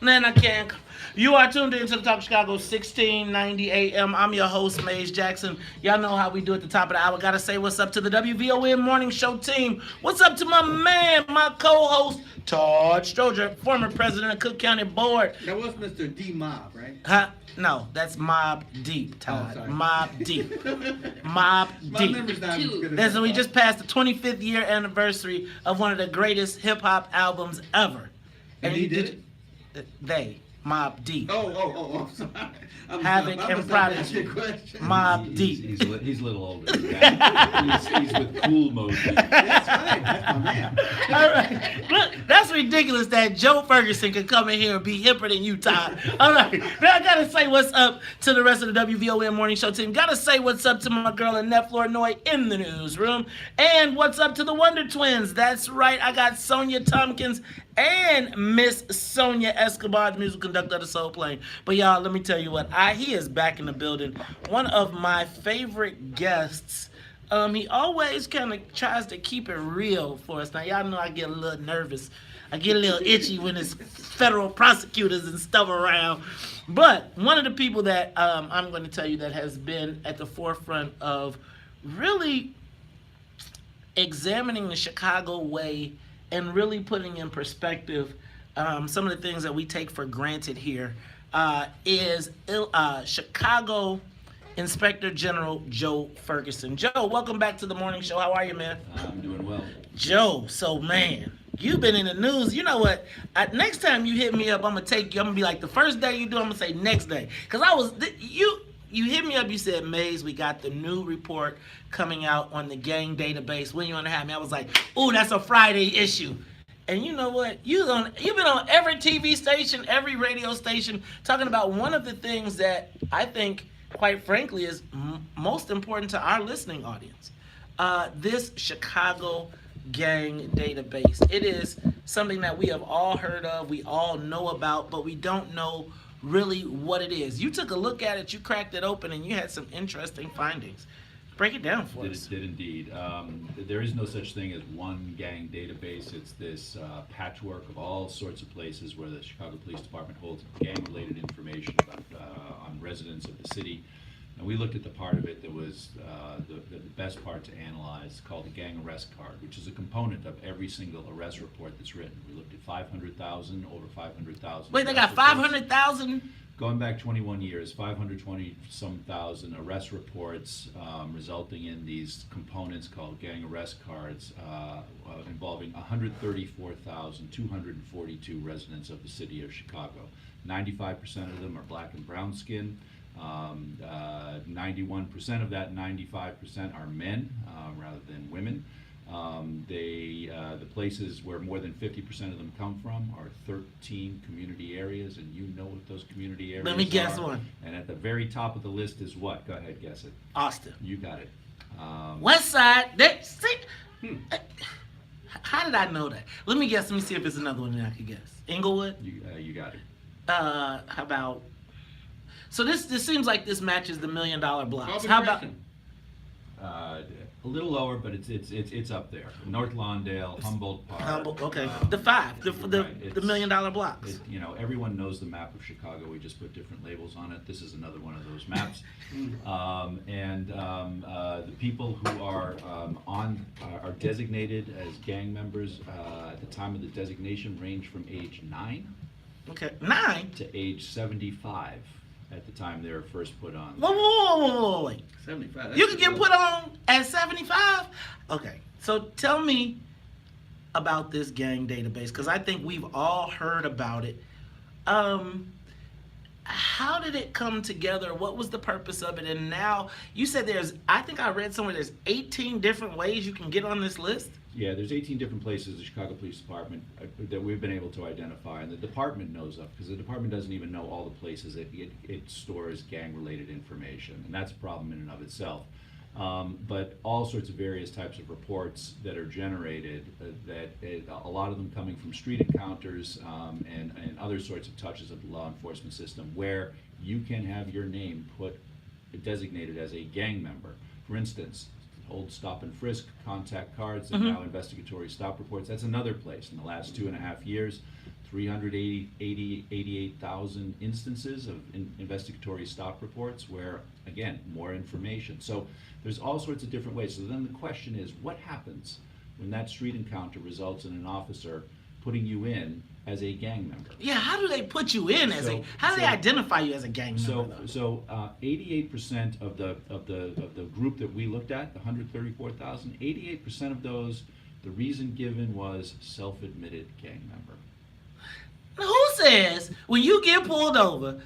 Then I can't. You are tuned into the Talk Chicago 1690 AM. I'm your host, Maze Jackson. Y'all know how we do at the top of the hour. Gotta say what's up to the WVON Morning Show team. What's up to my man, my co-host, Todd Stroger, former president of Cook County Board. That was Mr. D Mob, right? Huh? No, that's Mob Deep, Todd. Oh, Mob Deep. Mob My Deep. memory's not as good as That's that. we just passed the 25th year anniversary of one of the greatest hip-hop albums ever. And he did it? They. Mob Deep. Oh, I'm sorry. Havoc and Prodigy. Mob Deep. He's a little older. He's with Cool Mode. That's right. That's my man. All right. Look, that's ridiculous that Joe Ferguson could come in here and be hipper than you, Todd. All right. Now I gotta say what's up to the rest of the WVON Morning Show team. Gotta say what's up to my girl Annette Flournoy in the newsroom. And what's up to the Wonder Twins. That's right. I got Sonia Tompkins and Miss Sonia Escobar, the musical conductor of the Soul Plane. But y'all, let me tell you what. He is back in the building. One of my favorite guests. He always kind of tries to keep it real for us. Now, y'all know I get a little nervous. I get a little itchy when there's federal prosecutors and stuff around. But one of the people that I'm going to tell you that has been at the forefront of really examining the Chicago way and really putting in perspective some of the things that we take for granted here is Chicago Inspector General Joe Ferguson. Joe, welcome back to the morning show. How are you, man? I'm doing well. Joe, so man, you've been in the news. You know what? Next time you hit me up, I'm gonna take you. I'm gonna be like, the first day you do, I'm gonna say next day, cause you hit me up. You said, Maze, we got the new report coming out on the gang database. When you wanna have me? I was like, ooh, that's a Friday issue. And you know what? You've been on every TV station, every radio station, talking about one of the things that I think, quite frankly, is most important to our listening audience. This Chicago gang database. It is something that we have all heard of, we all know about, but we don't know really what it is. You took a look at it, you cracked it open, and you had some interesting findings. Break it down for Did us. it did indeed. There is no such thing as one gang database. It's this patchwork of all sorts of places where the Chicago Police Department holds gang-related information about on residents of the city. And we looked at the part of it that was the best part to analyze, called the gang arrest card, which is a component of every single arrest report that's written. We looked at 500,000, over 500,000. Wait, they got 500,000? Going back 21 years, 520-some thousand arrest reports resulting in these components called gang arrest cards involving 134,242 residents of the city of Chicago. 95% of them are black and brown skin. 91% of that 95% are men rather than women. The places where more than 50% of them come from are 13 community areas, and you know what those community areas are. Let me guess one. And at the very top of the list is what? Go ahead, guess it. Austin. You got it. West Side. How did I know that? Let me guess. Let me see if it's another one that I could guess. Inglewood. You got it. How about? So this seems like this matches the $1 million blocks. Auburn How about? Crescent. A little lower, but it's up there. North Lawndale, Humboldt Park. Okay. The five, the right, $1 million blocks. Everyone knows the map of Chicago. We just put different labels on it. This is another one of those maps. The people who are are designated as gang members at the time of the designation range from age 9. Okay, 9 to age 75. At the time they were first put on. Wait. 75. You can get put on at 75? Okay. So tell me about this gang database, because I think we've all heard about it. How did it come together? What was the purpose of it? And now you said I think I read somewhere there's 18 different ways you can get on this list. Yeah, there's 18 different places the Chicago Police Department that we've been able to identify, and the department knows of, because the department doesn't even know all the places that it stores gang-related information, and that's a problem in and of itself. But all sorts of various types of reports that are generated, a lot of them coming from street encounters and other sorts of touches of the law enforcement system, where you can have your name designated as a gang member. For instance, old stop and frisk contact cards and now investigatory stop reports. That's another place. In the last 2.5 years, 388,000 instances of investigatory stop reports where, again, more information. So there's all sorts of different ways. So then the question is, what happens when that street encounter results in an officer putting you in as a gang member? Yeah, how do they put you in how do they identify you as a gang member? So 88% of the group that we looked at, the 134,000, 88% of those, the reason given was self-admitted gang member. Now, who says when you get pulled over,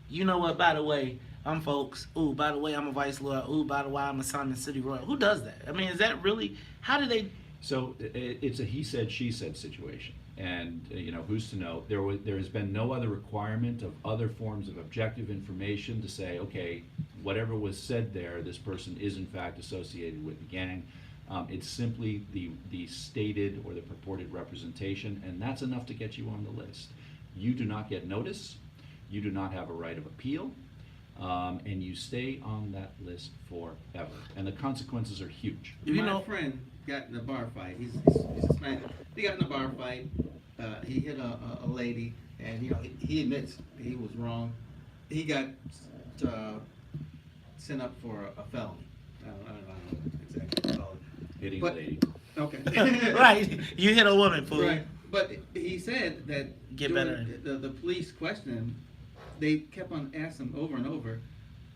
you know what, by the way, I'm folks, ooh, by the way, I'm a vice lawyer, ooh, by the way, I'm a Simon City Royal. Who does that? I mean, is that really, how do they? So it's a he said, she said situation. And, who's to know? There has been no other requirement of other forms of objective information to say, okay, whatever was said there, this person is in fact associated with the gang. It's simply the stated or the purported representation, and that's enough to get you on the list. You do not get notice, you do not have a right of appeal, and you stay on that list forever. And the consequences are huge. My friend got in a bar fight. He's Hispanic. He got in a bar fight. He hit a lady, and he admits he was wrong. He got sent up for a felony. I don't know exactly what to call it. Hitting a lady. Okay. Right. You hit a woman, fool. Right. But he said that the police questioned him. They kept on asking him over and over,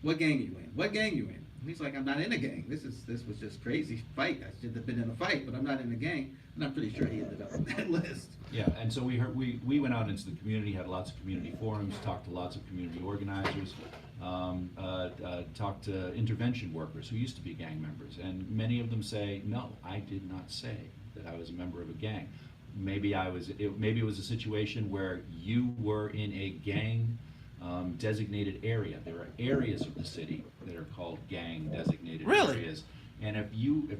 "What gang are you in? What gang are you in?" And he's like, "I'm not in a gang. This was just crazy fight. I should have been in a fight, but I'm not in a gang." And I'm pretty sure he ended up on that list. Yeah, and so we went out into the community, had lots of community forums, talked to lots of community organizers, talked to intervention workers who used to be gang members, and many of them say, "No, I did not say that I was a member of a gang. Maybe it was a situation where you were in a gang designated area. There are areas of the city that are called gang designated areas. And if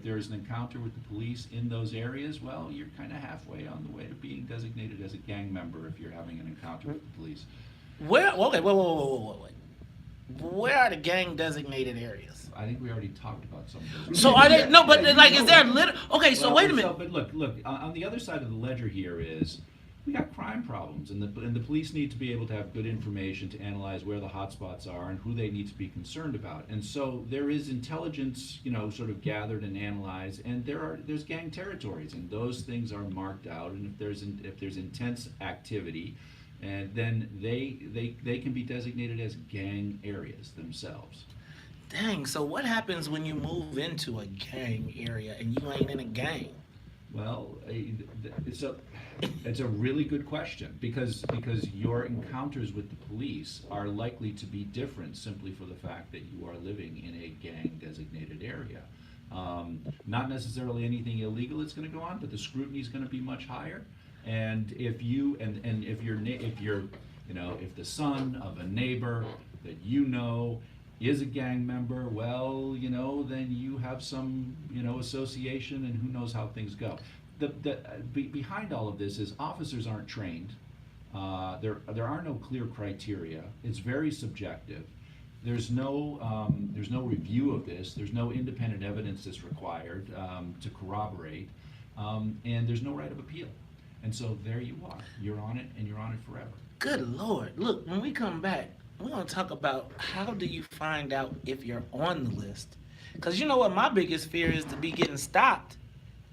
there is an encounter with the police in those areas, well, you're kind of halfway on the way to being designated as a gang member if you're having an encounter with the police." Wait. where are the gang designated areas? I think we already talked about some of those. So are they, no, but like, is there okay, so Well, wait a minute. But look, on the other side of the ledger here is, we got crime problems, and the police need to be able to have good information to analyze where the hotspots are and who they need to be concerned about. And so there is intelligence, sort of gathered and analyzed, and there's gang territories, and those things are marked out. And if there's intense activity, and then they can be designated as gang areas themselves. Dang, so what happens when you move into a gang area and you ain't in a gang? Well, it's a really good question, because your encounters with the police are likely to be different simply for the fact that you are living in a gang designated area. Not necessarily anything illegal is going to go on, but the scrutiny is going to be much higher. And if the son of a neighbor that is a gang member, well, then you have some, association, and who knows how things go. Behind all of this is officers aren't trained. There are no clear criteria. It's very subjective. There's no review of this. There's no independent evidence that's required to corroborate, and there's no right of appeal. And so there you are. You're on it, and you're on it forever. Good Lord. Look, when we come back, we're going to talk about how do you find out if you're on the list. Because you know what my biggest fear is, to be getting stopped,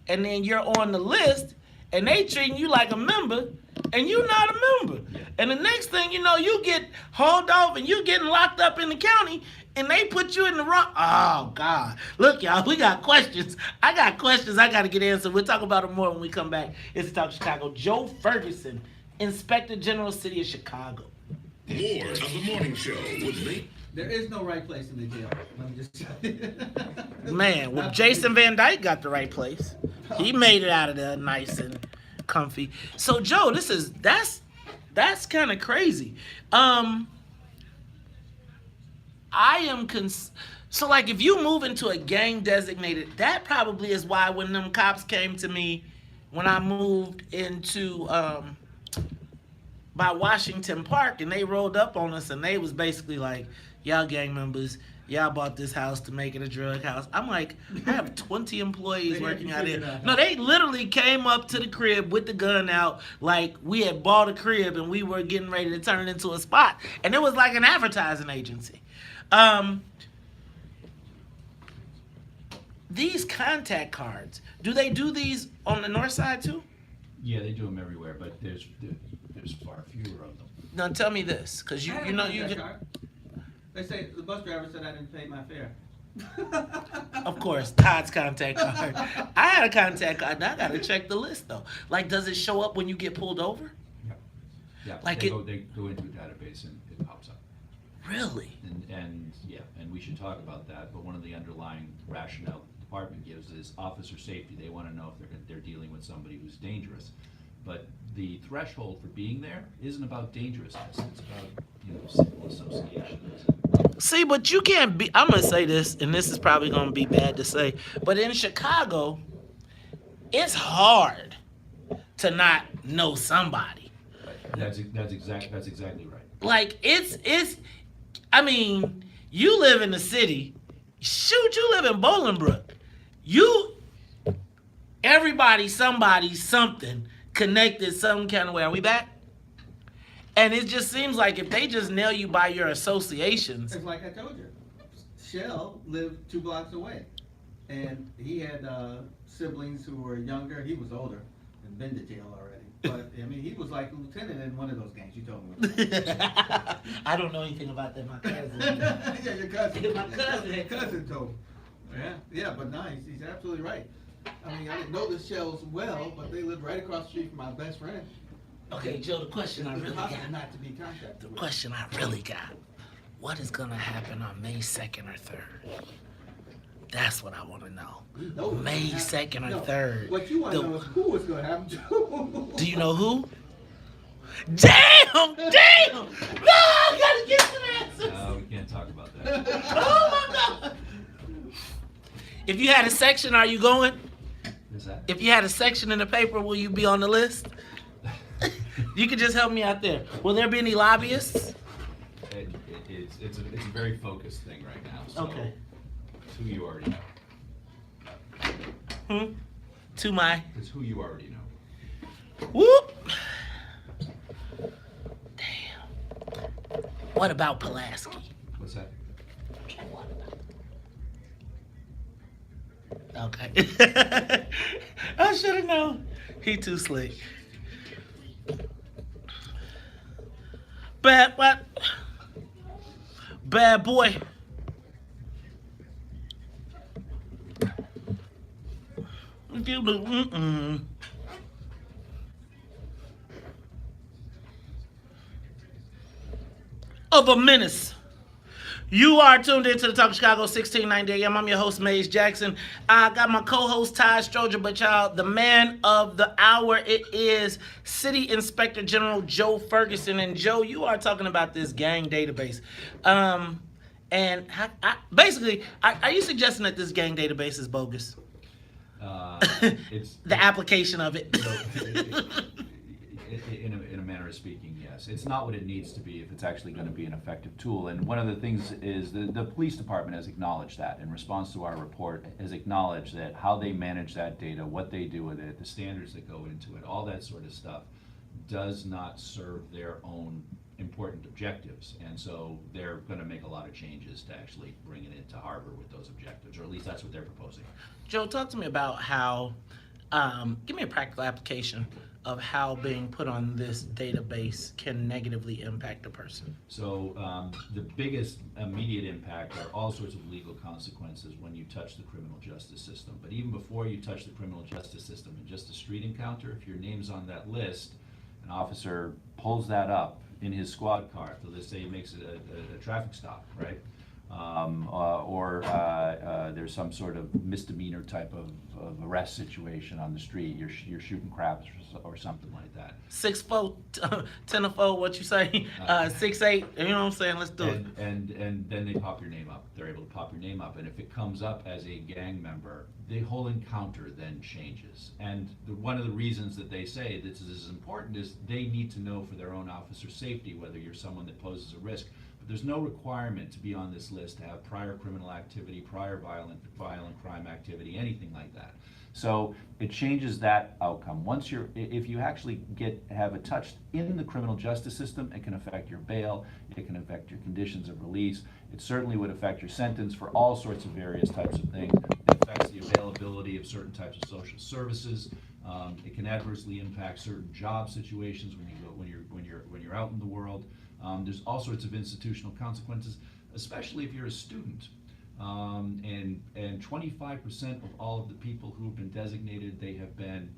and then you're on the list, and they treating you like a member, and you're not a member. And the next thing you know, you get hauled off, and you're getting locked up in the county, and they put you in the wrong. Oh, God. Look, y'all, we got questions. I got questions I got to get answered. We'll talk about it more when we come back. It's Talk Chicago. Joe Ferguson, Inspector General, City of Chicago. More of the morning show with me. There is no right place in the jail. Let me just tell you. Man, well, Jason Van Dyke got the right place. He made it out of there nice and comfy. So, Joe, that's kind of crazy. So, like, if you move into a gang designated, that probably is why when them cops came to me when I moved into by Washington Park, and they rolled up on us, and they was basically like, y'all gang members, y'all bought this house to make it a drug house. I'm like, I have 20 employees working out here. No, they literally came up to the crib with the gun out, like we had bought a crib and we were getting ready to turn it into a spot. And it was like an advertising agency. These contact cards, do they do these on the north side too? Yeah, they do them everywhere, but there's far fewer of them. Now tell me this, because you know you get. They say the bus driver said I didn't pay my fare. Of course, Todd's contact card. I had a contact card. Now I gotta check the list though. Like, does it show up when you get pulled over? Yeah. Like they go into a database and it pops up. Really? And we should talk about that. But one of the underlying rationale the department gives is officer safety. They want to know if they're dealing with somebody who's dangerous. But the threshold for being there isn't about dangerousness. It's about simple associations. See, but you can't be. I'm gonna say this, and this is probably gonna be bad to say, but in Chicago, it's hard to not know somebody. That's exactly right. Like it's. I mean, you live in the city. Shoot, you live in Bolingbrook. Everybody, somebody, something connected some kind of way. Are we back? And it just seems like if they just nail you by your associations. It's like I told you. Shell lived 2 blocks away. And he had siblings who were younger. He was older and been to jail already. But, I mean, he was like a lieutenant in one of those gangs. You told me. I don't know anything about that. My cousin. Yeah, your cousin. My cousin. Your cousin told me. Yeah, but no, he's absolutely right. I mean, I didn't know the Shells well, but they lived right across the street from my best friend. Okay, Joe, the question I really got. Not to be contacted with. The question I really got. What is going to happen on May 2nd or 3rd? That's what I want to know. May 2nd or 3rd. What you want to know is who is going to happen to. Do you know who? Damn! No, I got to get some answers. No, we can't talk about that. Oh, my God. If you had a section, are you going? What's that? If you had a section in the paper, will you be on the list? You could just help me out there. Will there be any lobbyists? It's a very focused thing right now. So Okay. It's who you already know. To my. It's who you already know. Whoop. Damn. What about Pulaski? What's that? Okay. I should have known. He too slick. Bad what? Bad boy. Of a menace. You are tuned into the Talk of Chicago 1690 AM. I'm your host, Maze Jackson. I got my co-host, Ty Stroger, but y'all, the man of the hour, it is City Inspector General Joe Ferguson. And Joe, you are talking about this gang database. And basically, are you suggesting that this gang database is bogus? It's the application of it. In a manner of speaking, yes. It's not what it needs to be if it's actually going to be an effective tool. And one of the things is the police department has acknowledged that in response to our report, has acknowledged that how they manage that data, what they do with it, the standards that go into it, all that sort of stuff does not serve their own important objectives. And so they're going to make a lot of changes to actually bring it into harbor with those objectives, or at least that's what they're proposing. Joe, talk to me about how, give me a practical application of how being put on this database can negatively impact a person. So the biggest immediate impact are all sorts of legal consequences when you touch the criminal justice system. But even before you touch the criminal justice system, in just a street encounter, if your name's on that list, an officer pulls that up in his squad car. So let's say he makes a traffic stop, right? Or there's some sort of misdemeanor type of arrest situation on the street. You're shooting craps or something like that. 6'4", 10'4", what you say? 6'8", you know what I'm saying? Let's do it. And then they pop your name up. They're able to pop your name up. And if it comes up as a gang member, the whole encounter then changes. And one of the reasons that they say this is important is they need to know for their own officer safety whether you're someone that poses a risk. There's no requirement to be on this list to have prior criminal activity, prior violent crime activity, anything like that. So it changes that outcome. Once if you actually have it touched in the criminal justice system, it can affect your bail, it can affect your conditions of release. It certainly would affect your sentence for all sorts of various types of things. It affects the availability of certain types of social services. It can adversely impact certain job situations when you're out in the world. There's all sorts of institutional consequences, especially if you're a student. And 25% of all of the people who have been designated, they have been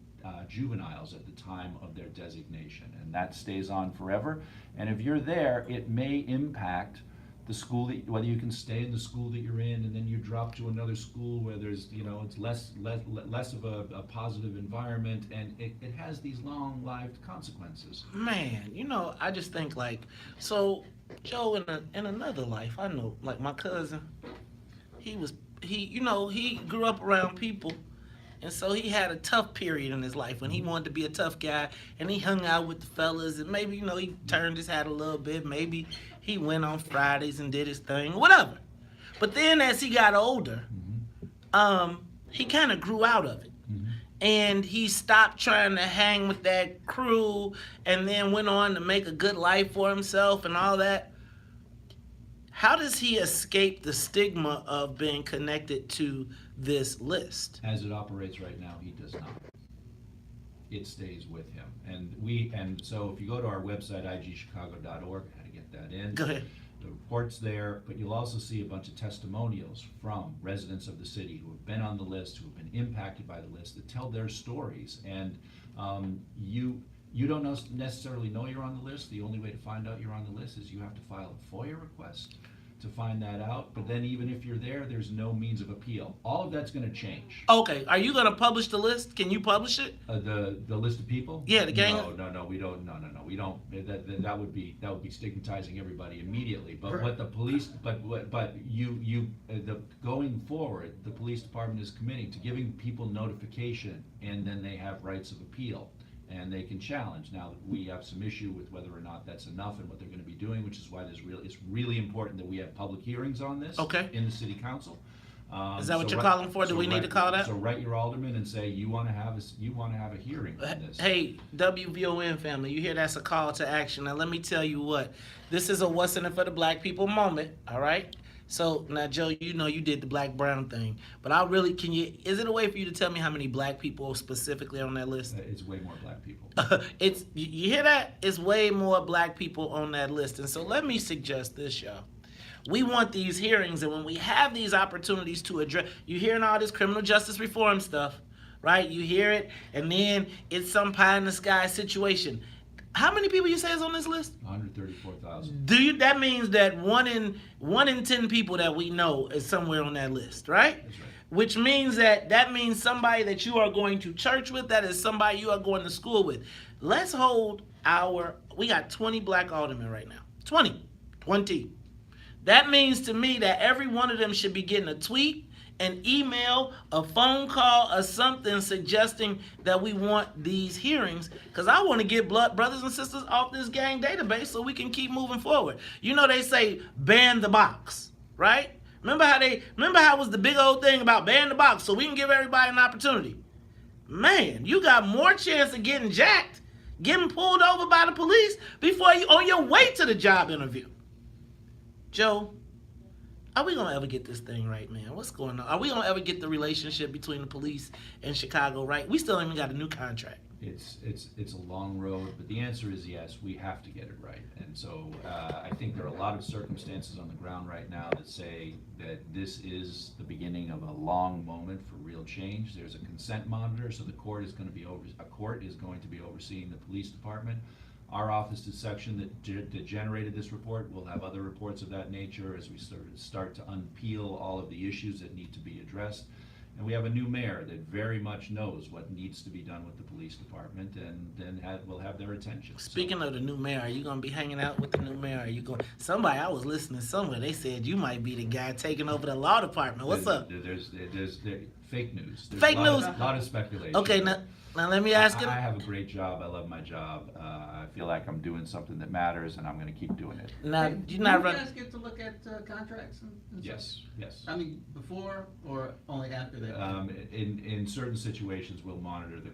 juveniles at the time of their designation, and that stays on forever. And if you're there, it may impact the school whether you can stay in the school that you're in, and then you drop to another school where there's it's less of a positive environment, and it has these long-lived consequences. Man, I just think so Joe in another life, I know, like my cousin, he grew up around people, and so he had a tough period in his life when he wanted to be a tough guy, and he hung out with the fellas, and maybe he turned his hat a little bit, maybe he went on Fridays and did his thing, whatever. But then as he got older, he kind of grew out of it. And he stopped trying to hang with that crew and then went on to make a good life for himself and all that. How does he escape the stigma of being connected to this list? As it operates right now, he does not. It stays with him. And so if you go to our website, igchicago.org, how to get that in. Go ahead. The report's there, but you'll also see a bunch of testimonials from residents of the city who have been on the list, who have been impacted by the list, that tell their stories. And you don't necessarily know you're on the list. The only way to find out you're on the list is you have to file a FOIA request to find that out. But then even if you're there, there's no means of appeal. All of that's going to change. Okay, are you going to publish the list? Can you publish it? The list of people? Yeah, the gang. No, we don't. No, we don't. That would be stigmatizing everybody immediately. But what the police, going forward, the police department is committing to giving people notification, and then they have rights of appeal. and they can challenge. Now, we have some issue with whether or not that's enough and what they're gonna be doing, which is why it's really important that we have public hearings on this. Okay. In the city council. Is that what you're calling for? Do we need to call that? So write your alderman and say, you wanna have a hearing on this. Hey, WVON family, you hear that's a call to action. Now, let me tell you what. This is a what's in it for the black people moment, all right? So, now, Joe, you know you did the black-brown thing. But is it a way for you to tell me how many black people specifically on that list? It's way more black people. You hear that? It's way more black people on that list. And so let me suggest this, y'all. We want these hearings, and when we have these opportunities to address, you hearing all this criminal justice reform stuff, right? You hear it, and then it's some pie-in-the-sky situation. How many people you say is on this list? 134,000. That means that one in 10 people that we know is somewhere on that list, right? That's right. Which means that means somebody that you are going to church with, that is somebody you are going to school with. Let's hold we got 20 black aldermen right now. 20. That means to me that every one of them should be getting a tweet, an email, a phone call, or something suggesting that we want these hearings, because I want to get brothers and sisters off this gang database so we can keep moving forward. You know they say ban the box, right? Remember how it was the big old thing about ban the box so we can give everybody an opportunity? Man, you got more chance of getting jacked, getting pulled over by the police before you on your way to the job interview. Joe, are we gonna ever get this thing right, man? What's going on? Are we gonna ever get the relationship between the police and Chicago right? We still haven't got a new contract. It's a long road, but the answer is yes, we have to get it right. And so I think there are a lot of circumstances on the ground right now that say that this is the beginning of a long moment for real change. There's a consent monitor, so the court is going to be overseeing the police department. Our office, the section that generated this report, will have other reports of that nature as we start to unpeel all of the issues that need to be addressed. And we have a new mayor that very much knows what needs to be done with the police department, and then will have their attention. Speaking of the new mayor, are you going to be hanging out with the new mayor? Are you going? Somebody, I was listening somewhere, they said you might be the guy taking over the law department. What's up? There's fake news. There's fake news. A lot of speculation. Okay, now let me ask you. I have a great job. I love my job. I feel like I'm doing something that matters, and I'm going to keep doing it. Now, do you guys get to look at contracts? And yes. I mean, before or only after that? In certain situations, we'll monitor the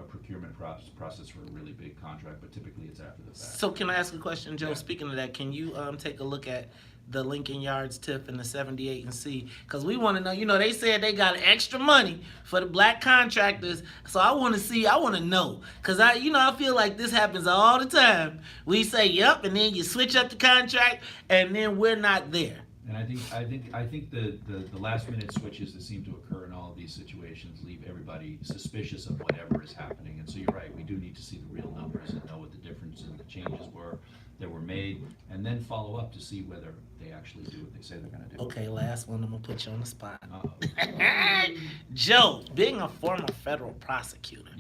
procurement process for a really big contract, but typically it's after the fact. So can I ask a question, Joe? Yeah. Speaking of that, can you take a look at the Lincoln Yards TIF and the 78 and see? Because we want to know, they said they got extra money for the black contractors. So I want to know. Because I feel like this happens all the time. We say, yep, and then you switch up the contract, and then we're not there. And I think the last minute switches that seem to occur in all of these situations leave everybody suspicious of whatever is happening. And so you're right, we do need to see the real numbers and know what the difference in the changes were that were made, and then follow up to see whether they actually do what they say they're going to do. Okay, last one. I'm going to put you on the spot. Joe, being a former federal prosecutor,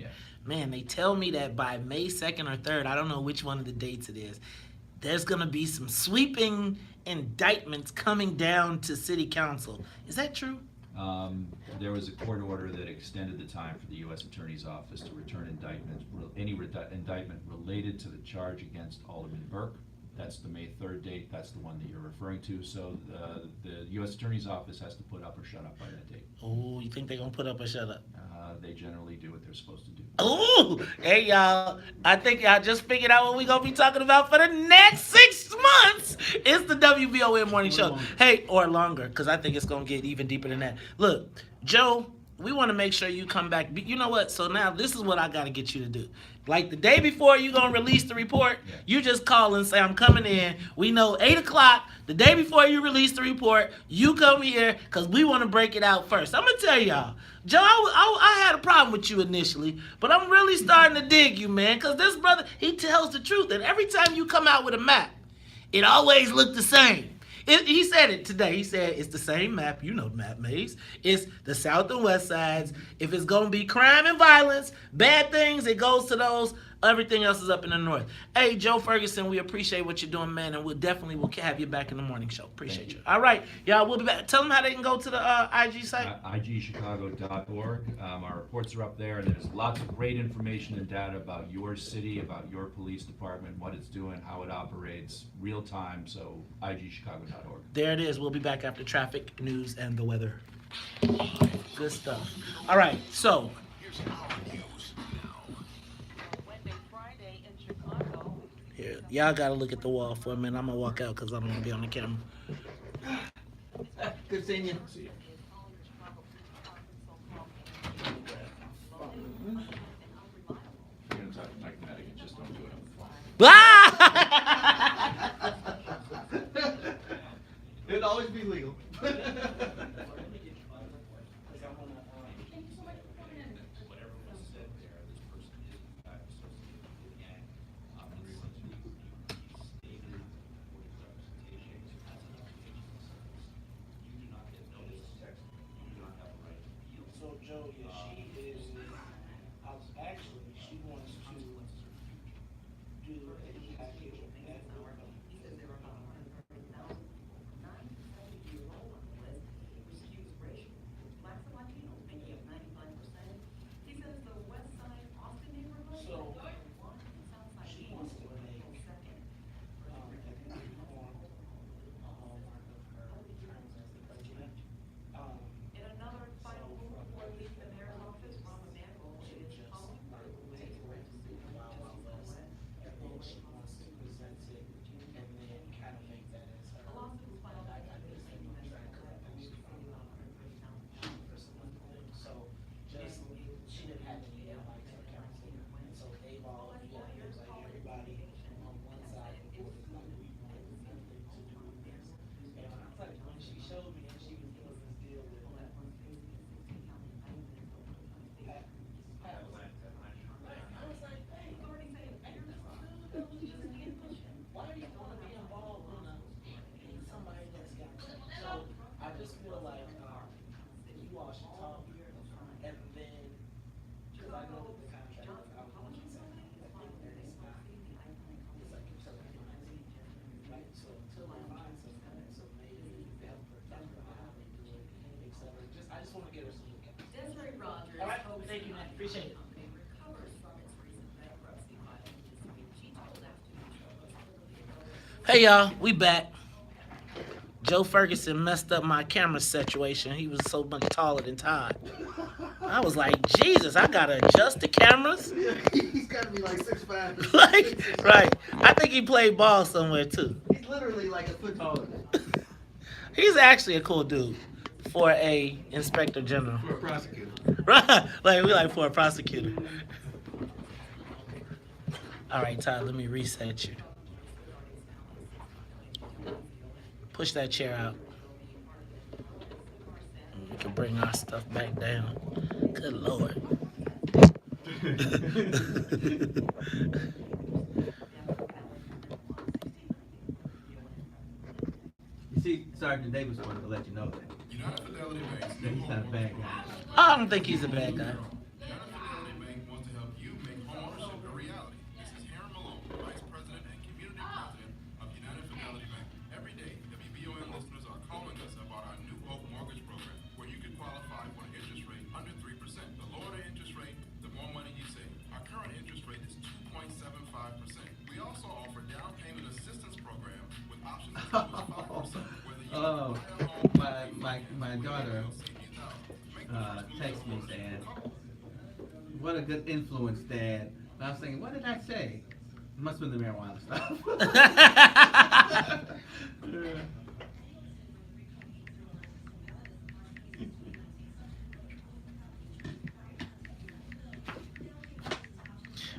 man, they tell me that by May 2nd or 3rd, I don't know which one of the dates it is, there's going to be some sweeping indictments coming down to city council. Is that true? There was a court order that extended the time for the U.S. Attorney's Office to return any indictment related to the charge against Alderman Burke. That's the May 3rd date. That's the one that you're referring to. So the U.S. Attorney's Office has to put up or shut up by that date. Oh, you think they're going to put up or shut up? They generally do what they're supposed to do. Oh, hey, y'all. I think y'all just figured out what we're going to be talking about for the next 6 months. It's the WVON Morning Show. Hey, or longer, because I think it's going to get even deeper than that. Look, Joe, we want to make sure you come back. You know what? So now this is what I got to get you to do. Like the day before you're going to release the report, you just call and say, I'm coming in. We know 8 o'clock, the day before you release the report, you come here because we want to break it out first. I'm going to tell y'all, Joe, I had a problem with you initially, but I'm really starting to dig you, man, because this brother, he tells the truth. And every time you come out with a map, it always looked the same. He said it today. He said it's the same map. You know the map, Maze. It's the south and west sides. If it's going to be crime and violence, bad things, it goes to those Everything else is up in the north. Hey, Joe Ferguson, we appreciate what you're doing, man, and we'll have you back in the morning show. Appreciate you. All right, y'all, we'll be back. Tell them how they can go to the IG site. igchicago.org. Our reports are up there, and there's lots of great information and data about your city, about your police department, what it's doing, how it operates, real time. So igchicago.org. There it is. We'll be back after traffic, news, and the weather. Good stuff. All right, so. Here, y'all gotta look at the wall for a minute. I'm gonna walk out because I don't want to be on the camera. Good seeing you. You're going to talk to Mike Madigan, just don't do it on the phone. It'd always be legal. So Joe, she is actually she wants to do a package of Thank you, man. Appreciate it. Hey, y'all. We back. Joe Ferguson messed up my camera situation. He was so much taller than Todd. I was like, Jesus, I gotta adjust the cameras. He's got to be like 6'5". Like, right. I think he played ball somewhere, too. He's literally like a foot taller. He's actually a cool dude for a inspector general. For a prosecutor. Right. Like for a prosecutor. All right, Todd, let me reset you. Push that chair out. We can bring our stuff back down. Good Lord. You see, Sergeant Davis wanted to let you know that. United Fidelity Bank's That he's not a bad guy. I don't think he's a bad guy. United Fidelity Bank wants to help you make homeownership a reality. This is Aaron Malone, Vice President and Community President of United Fidelity Bank. Every day, WVON listeners are calling us about our new Hope Mortgage Program, where you can qualify for an interest rate under 3%. The lower the interest rate, the more money you save. Our current interest rate is 2.75%. We also offer down payment assistance program with options as low as 5%. Oh, my daughter texted me saying, "What a good influence, Dad." And I was thinking, what did I say? It must have been the marijuana stuff.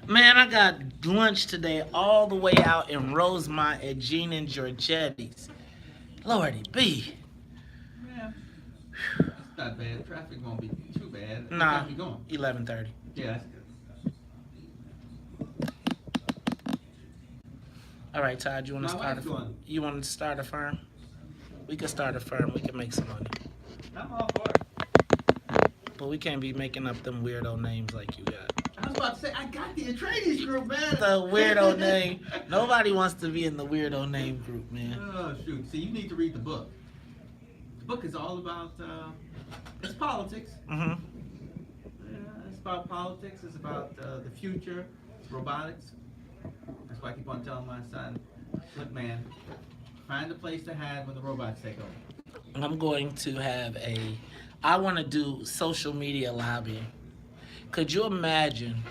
Man, I got lunch today all the way out in Rosemont at Gene and Giorgetti's. Lordy B. Yeah. It's not bad. Traffic won't be too bad. What Nah, time you going? 11:30. Yeah, that's good. All right, Todd, you want to My start wife's going. You want to start a firm? We can start a firm. We can make some money. I'm all for it. But we can't be making up them weirdo names like you got. I was about to say, I got the Atreides group, man. The weirdo name. Nobody wants to be in the weirdo name group, man. Oh, shoot. See, you need to read the book. The book is all about, it's politics. Mm-hmm. Yeah, it's about politics. It's about the future, robotics. That's why I keep on telling my son, look, man, find a place to hide when the robots take over. I'm going to have I want to do social media lobbying. Could you imagine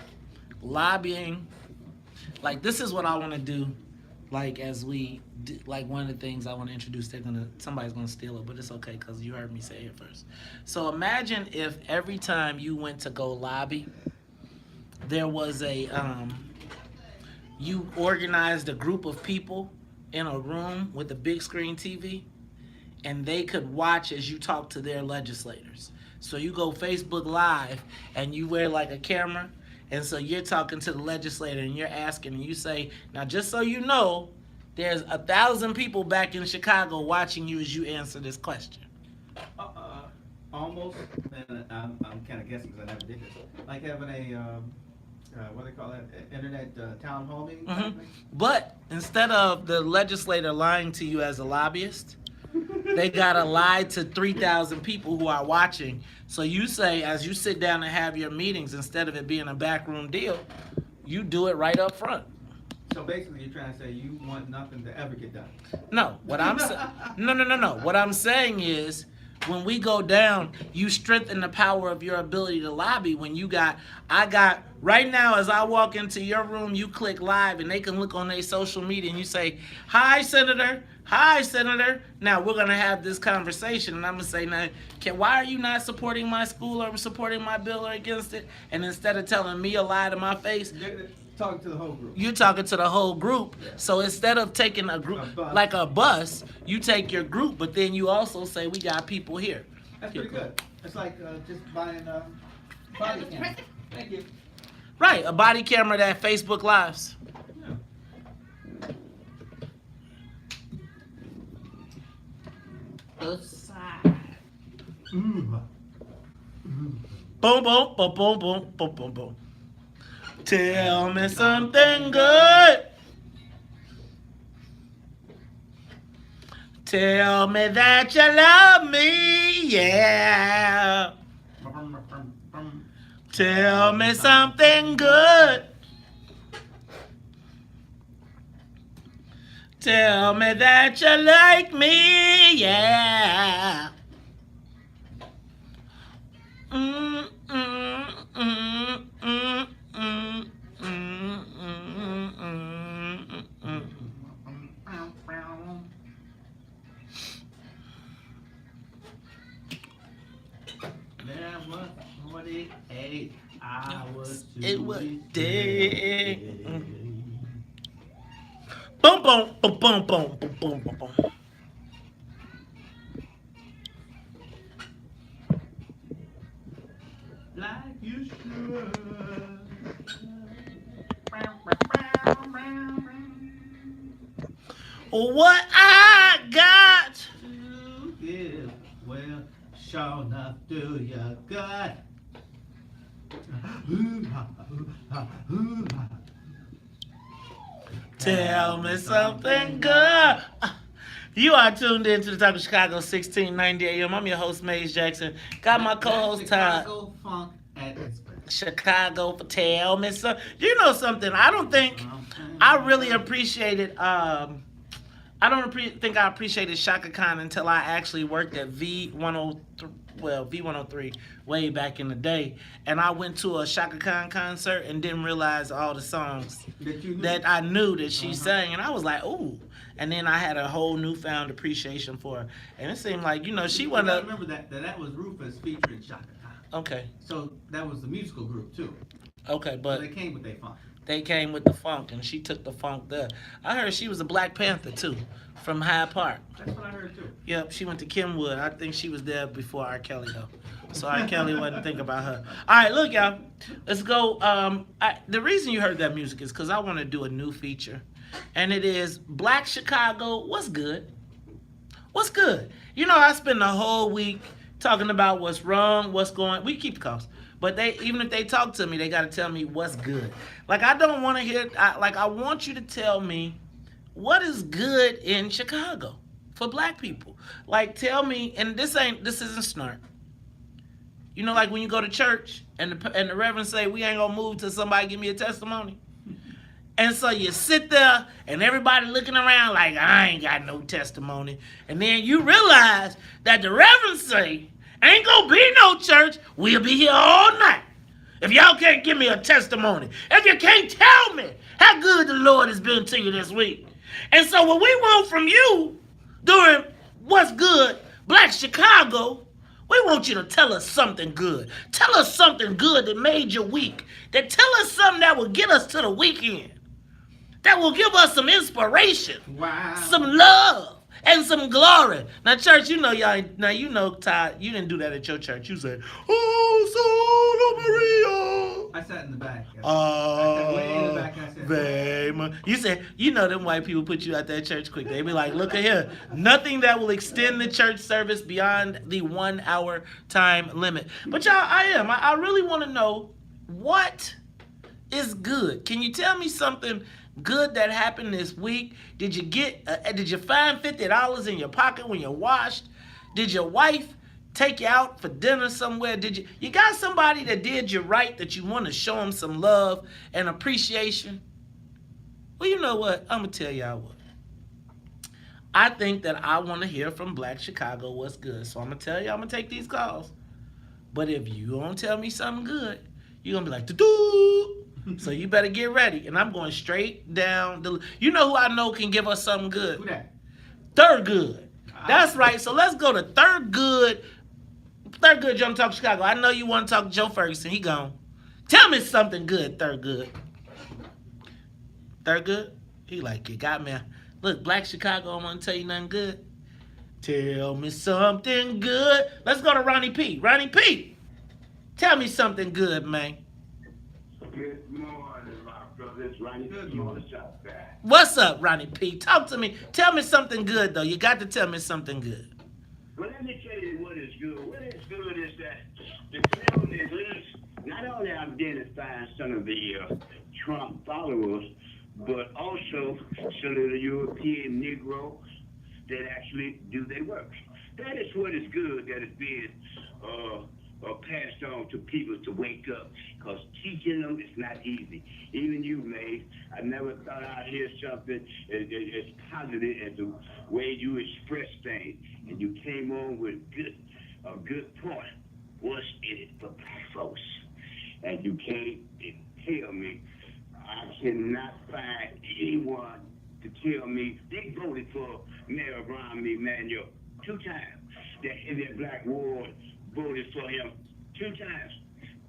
lobbying? Like, this is what I want to do. Like, as we do, like, one of the things I want to introduce, somebody's gonna steal it, but it's okay because you heard me say it first. So imagine if every time you went to go lobby, there was you organized a group of people in a room with a big screen TV, and they could watch as you talk to their legislators. So you go Facebook Live and you wear like a camera, and so you're talking to the legislator and you're asking, and you say, now just so you know, there's 1,000 people back in Chicago watching you as you answer this question. Almost, and I'm kind of guessing because I never did this, like having a, what do they call that, internet town hall meeting? Mm-hmm. But instead of the legislator lying to you as a lobbyist, they gotta lie to 3,000 people who are watching. So you say, as you sit down and have your meetings, instead of it being a backroom deal, you do it right up front. So basically, you're trying to say you want nothing to ever get done. No, what I'm saying, no. What I'm saying is, when we go down, you strengthen the power of your ability to lobby. When right now, as I walk into your room, you click live and they can look on their social media and you say, hi, Senator. Hi, Senator. Now, we're going to have this conversation, and I'm going to say, now, why are you not supporting my school or supporting my bill or against it? And instead of telling me a lie to my face, talking to the whole group. You're talking to the whole group. Yeah. So instead of taking a group, like a bus, you take your group, but then you also say, we got people here. That's pretty good. It's like just buying a body camera. Thank you. Right, a body camera that Facebook Lives. Boom, boom, boom, boom, boom, boom, boom, boom. Tell me something good. Tell me that you love me, yeah. Tell me something good. Tell me that you like me, yeah. There was 48 hours to it was day. Boom, boom, boom, boom, boom, boom, boom, boom, boom. Like you should. What I got to give, well, sure enough, do you good. Tell me something good. You are tuned in to the Talk of Chicago, 1690 AM. I'm your host, Maze Jackson. Got my co-host, Todd. Chicago Funk at its best. Chicago, tell me something. You know something? I don't think I really appreciated. I don't think I appreciated Shaka Khan until I actually worked at V103 way back in the day, and I went to a Shaka Khan concert and didn't realize all the songs that I knew that she sang, and I was like, ooh. And then I had a whole newfound appreciation for her, and it seemed like, you know, she wasn't. I remember that was Rufus featuring Shaka Khan. Okay. So that was the musical group too. Okay, but so they came with their funk. They came with the funk, and she took the funk there. I heard she was a Black Panther, too, from Hyde Park. That's what I heard, too. Yep, she went to Kenwood. I think she was there before R. Kelly, though. So R. Kelly wasn't thinking about her. All right, look, y'all. Let's go. The reason you heard that music is because I want to do a new feature, and it is Black Chicago, what's good? What's good? You know, I spend the whole week talking about what's wrong, what's going. We keep the calls. But even if they talk to me, they got to tell me what's good. Like, I don't want to hear, I want you to tell me what is good in Chicago for black people. Like, tell me, and this isn't snark. You know, like when you go to church and the reverend say, we ain't gonna move till somebody give me a testimony. And so you sit there and everybody looking around like, I ain't got no testimony. And then you realize that the reverend say, ain't gonna be no church. We'll be here all night. If y'all can't give me a testimony, if you can't tell me how good the Lord has been to you this week. And so what we want from you during What's Good, Black Chicago, we want you to tell us something good. Tell us something good that made your week. That tell us something that will get us to the weekend. That will give us some inspiration. Wow. Some love. And some glory. Now, church, you know y'all. Now, you know, Todd, you didn't do that at your church. You said, "Oh, Solo Maria." I sat in the back. Oh, I sat way in the back. I said, you said, you know, them white people put you out that church quick. They be like, look at here, nothing that will extend the church service beyond the 1 hour time limit. But y'all, I really want to know what is good. Can you tell me something good that happened this week? Did you find $50 in your pocket when you washed? Did your wife take you out for dinner somewhere? You got somebody that did you right that you want to show them some love and appreciation? Well, you know what? I'm going to tell y'all what. I think that I want to hear from Black Chicago what's good. So I'm going to tell you, I'm going to take these calls. But if you don't tell me something good, you're going to be like, doo-doo. So you better get ready. And I'm going straight down the... You know who I know can give us something good? Who that? Third Good. That's right. So let's go to Third Good. Third Good, Joe Talk Chicago. I know you want to talk to Joe Ferguson. He gone. Tell me something good, Third Good. Third Good? He like, you got me. Look, Black Chicago, I want to tell you nothing good. Tell me something good. Let's go to Ronnie P. Ronnie P. Tell me something good, man. Good morning, my brother. It's Ronnie P. on the shop back. What's up, Ronnie P? Talk to me. Tell me something good, though. You got to tell me something good. Well, let me tell you what is good. What is good is that the film at least not only identifies some of the Trump followers, but also some of the European Negroes that actually do their work. That is what is good that is being passed on to people to wake up, because teaching them is not easy. Even you, May, I never thought I'd hear something as positive as the way you express things, and you came on with a good point. What's in it for black folks? And you can't tell me, I cannot find anyone to tell me they voted for Mayor Romney Emanuel 2 times. That in their black ward voted for him 2 times.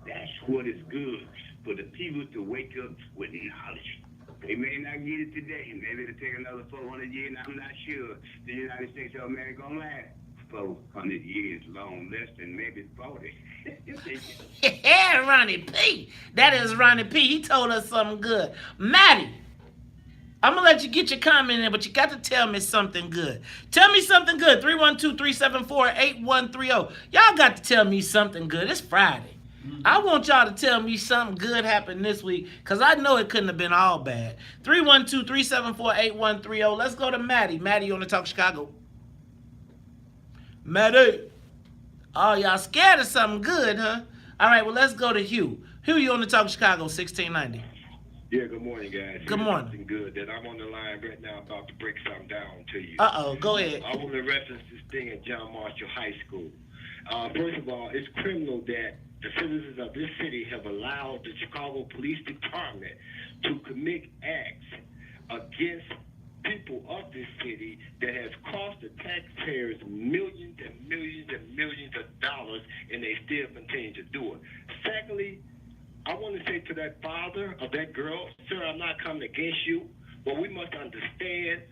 That's what is good for the people to wake up with knowledge. They may not get it today. Maybe it'll take another 400 years. I'm not sure the United States of America gonna last 400 years long, less than maybe 40. Yeah, Ronnie P. That is Ronnie P. He told us something good. Maddie, I'm going to let you get your comment in, but you got to tell me something good. Tell me something good. 312-374-8130. Y'all got to tell me something good. It's Friday. I want y'all to tell me something good happened this week, because I know it couldn't have been all bad. 312-374-8130. Let's go to Maddie. Maddie on the Talk Chicago. Maddie. Oh, y'all scared of something good, huh? All right, well, let's go to Hugh. Hugh, you on the Talk Chicago, 1690. Yeah, good morning, guys. Good morning. Something good that I'm on the line right now about to break something down to you. Uh-oh, go ahead. I want to reference this thing at John Marshall High School. First of all, it's criminal that the citizens of this city have allowed the Chicago Police Department to commit acts against people of this city that has cost the taxpayers millions and millions and millions of dollars, and they still continue to do it. Secondly, I want to say to that father of that girl, sir, I'm not coming against you, but we must understand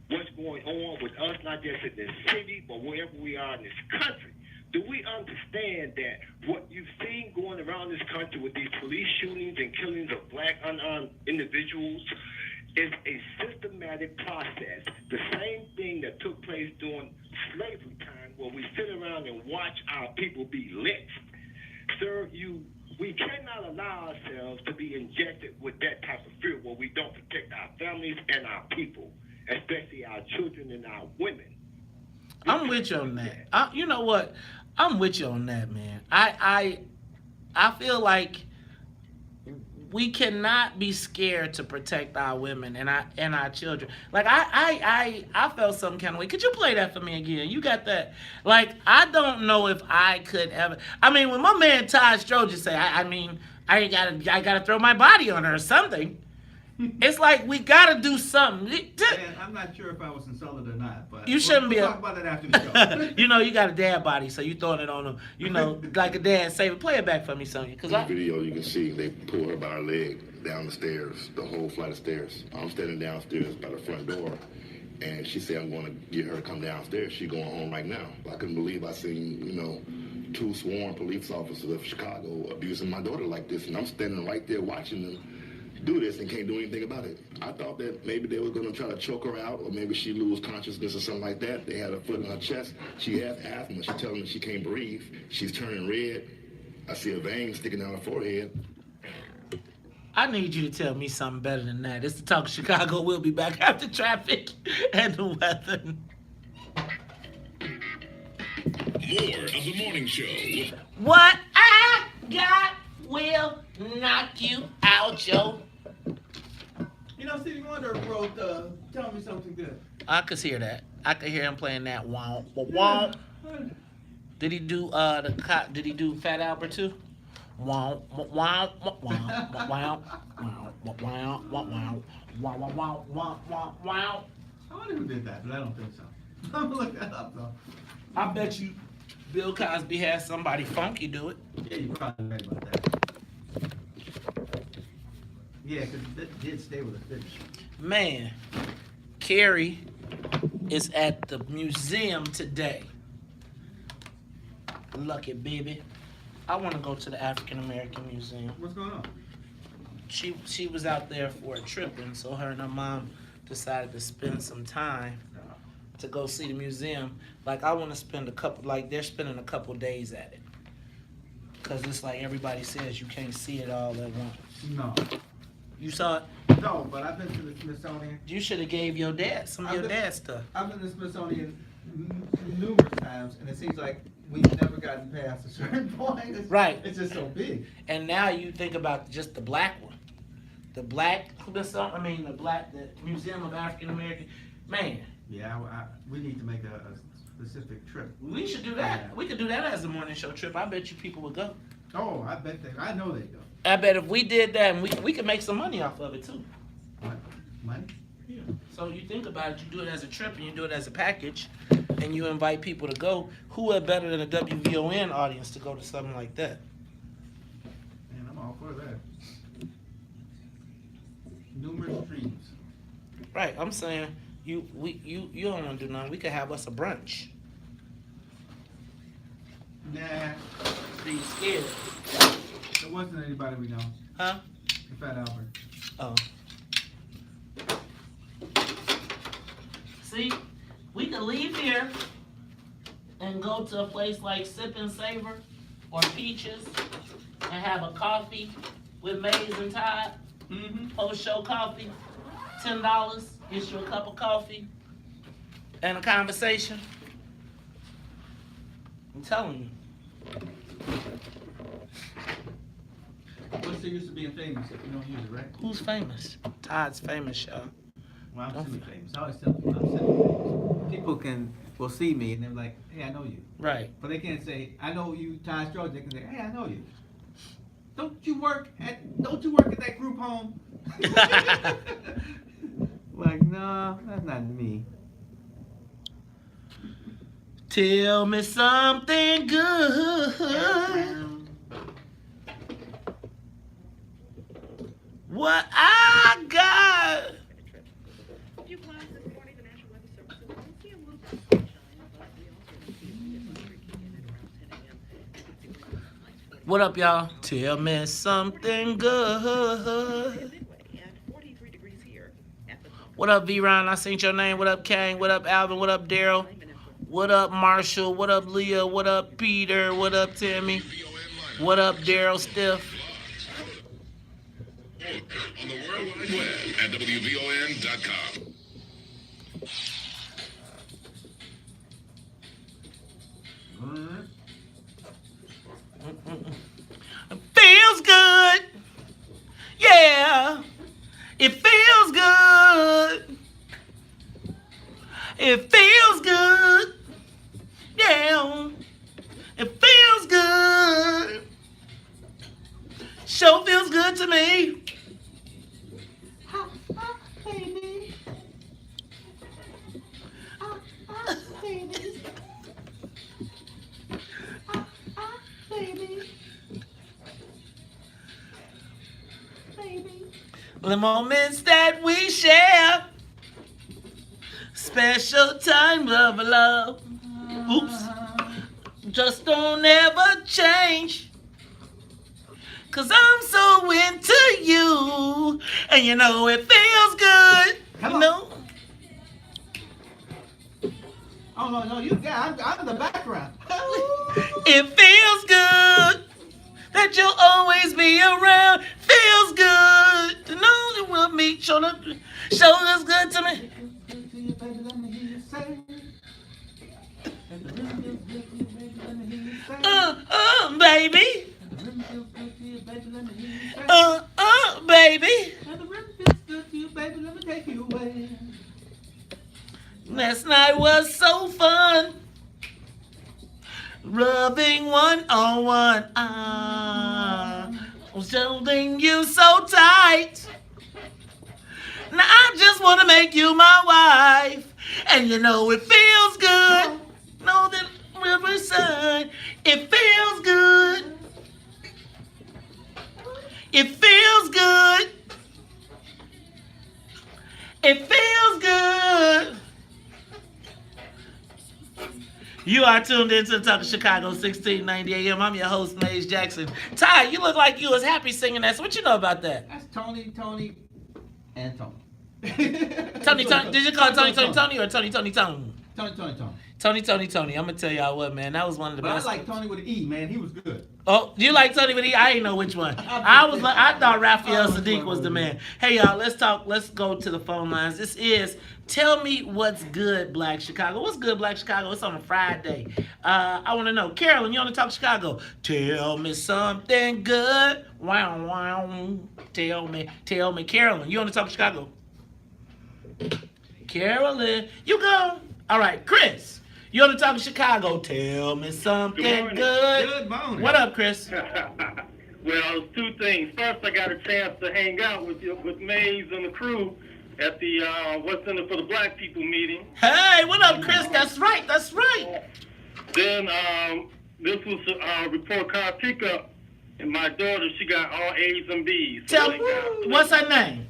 what's going on with us, not just in this city, but wherever we are in this country. Do we understand that what you've seen going around this country with these police shootings and killings of black unarmed individuals is a systematic process? The same thing that took place during slavery time, where we sit around and watch our people be lynched. Sir, you We cannot allow ourselves to be injected with that type of fear where we don't protect our families and our people, especially our children and our women. I'm with you on that. You know what? I'm with you on that, man. I feel like we cannot be scared to protect our women and our children. Like I felt some kind of way. Could you play that for me again? You got that? Like I don't know if I could ever. I mean, when my man Todd Stroger say, I gotta throw my body on her or something. It's like we gotta do something. Man, I'm not sure if I was insulted or not, but You shouldn't we'll be. talk about that after the show. You know, you got a dad body, so you throwing it on him. You know, like a dad. Say, play it back for me, Sonya. In the video, you can see they pull her by her leg down the stairs, the whole flight of stairs. I'm standing downstairs by the front door, and she said, I'm going to get her to come downstairs. She going home right now. I couldn't believe I seen, 2 sworn police officers of Chicago abusing my daughter like this, and I'm standing right there watching them do this and can't do anything about it. I thought that maybe they were going to try to choke her out, or maybe she lose consciousness or something like that. They had her foot in her chest. She has asthma. She's telling me she can't breathe. She's turning red. I see a vein sticking out her forehead. I need you to tell me something better than that. It's the Talk of Chicago. We'll be back after traffic and the weather. More of the morning show. What I got will knock you out, yo. You know, Stevie Wonder wrote Tell Me Something Good. I could hear that. I could hear him playing that wow. Wow. Did he do did he do Fat Albert too? Wow, wow, wow, wow, wow, wow, wow, wow, wow, wow, wow, wow. I wonder who did that, but I don't think so. I'm gonna look that up though. I bet you Bill Cosby had somebody funky do it. Yeah, you're probably right about that. Yeah, because it did stay with a finish. Man, Carrie is at the museum today. Lucky baby. I want to go to the African American Museum. What's going on? She was out there for a trip, and so her and her mom decided to spend some time to go see the museum. Like I want to spend they're spending a couple days at it. Cause it's like everybody says you can't see it all at once. No. You saw it? No, but I've been to the Smithsonian. You should have gave your dad some of your dad's stuff. I've been to the Smithsonian numerous times, and it seems like we've never gotten past a certain point. It's just so big. And now you think about just the black one. The Museum of African American. Man. Yeah, we need to make a specific trip. We should do that. Yeah. We could do that as a morning show trip. I bet you people would go. Oh, I know they go. I bet if we did that, and we could make some money off of it too. What? Money? Yeah. So you think about it, you do it as a trip and you do it as a package, and you invite people to go. Who are better than a WVON audience to go to something like that? Man, I'm all for that. Numerous streams. Right, I'm saying you don't want to do nothing. We could have us a brunch. Nah. Are you scared? There wasn't anybody we know. Huh? Fat Albert. Oh. See, we could leave here and go to a place like Sip and Savor or Peaches and have a coffee with Maze and Todd. Post-show coffee, $10. Get you a cup of coffee and a conversation. I'm telling you. What's the use of being famous if you don't use it, right? Who's famous? Todd's famous, y'all. Well, I'm semi-famous. I always tell people I'm semi-famous. People will see me and they're like, hey, I know you. Right. But they can't say, I know you, Todd Stroger. They can say, hey, I know you. Don't you work at that group home? Like, no, that's not me. Tell me something good. What I got. What up, y'all? Tell me something good. What up, V-Ron? I seen your name. What up, Kane? What up, Alvin? What up, Daryl? What up, Marshall? What up, Leah? What up, Peter? What up, Tammy? What up, Daryl Stiff? On the World Wide Web at WVON.com. Feels good. Yeah. It feels good. It feels good. Yeah. It feels good. Sure feels good to me. Baby. Baby. Baby. Baby. The moments that we share, special time of love. Oops. Just don't ever change. 'Cause I'm so into you. And you know it feels good. Come on. Know? Oh, no, you got I'm in the background. It feels good that you'll always be around. Feels good to know that we'll meet. Shoulders good to me. Baby. Baby. Last night was so fun. Rubbing 101. I was holding you so tight. Now I just want to make you my wife. And you know it feels good. Know that Riverside, it feels good. It feels good. It feels good. You are tuned into the Talk of Chicago, 1690 AM. I'm your host, Maze Jackson. Ty, you look like you was happy singing that. So what you know about that? That's Tony, and Tony. Tony. Did you call it Tony or Tony? Tony. I'm gonna tell y'all what, man. That was one of the best. I like Tony with an E, man. He was good. Oh, do you like Tony with an E? I didn't know which one. I thought Raphael Sadiq was the man. Hey y'all, let's talk. Let's go to the phone lines. This is Tell Me What's Good, Black Chicago. What's good, Black Chicago? It's on a Friday. I want to know, Carolyn, you on the Talk Chicago? Tell me something good. Wow. Tell me, Carolyn, you on the Talk Chicago? Carolyn, you go. All right, Chris. You're on the Talk of Chicago. Tell me something good. Good morning. What up, Chris? Well, two things. First, I got a chance to hang out with Maze and the crew at the What's in It for the Black People meeting. Hey, what up, Chris? That's right. Then this was a report card pickup, and my daughter, she got all A's and B's. So what's her name?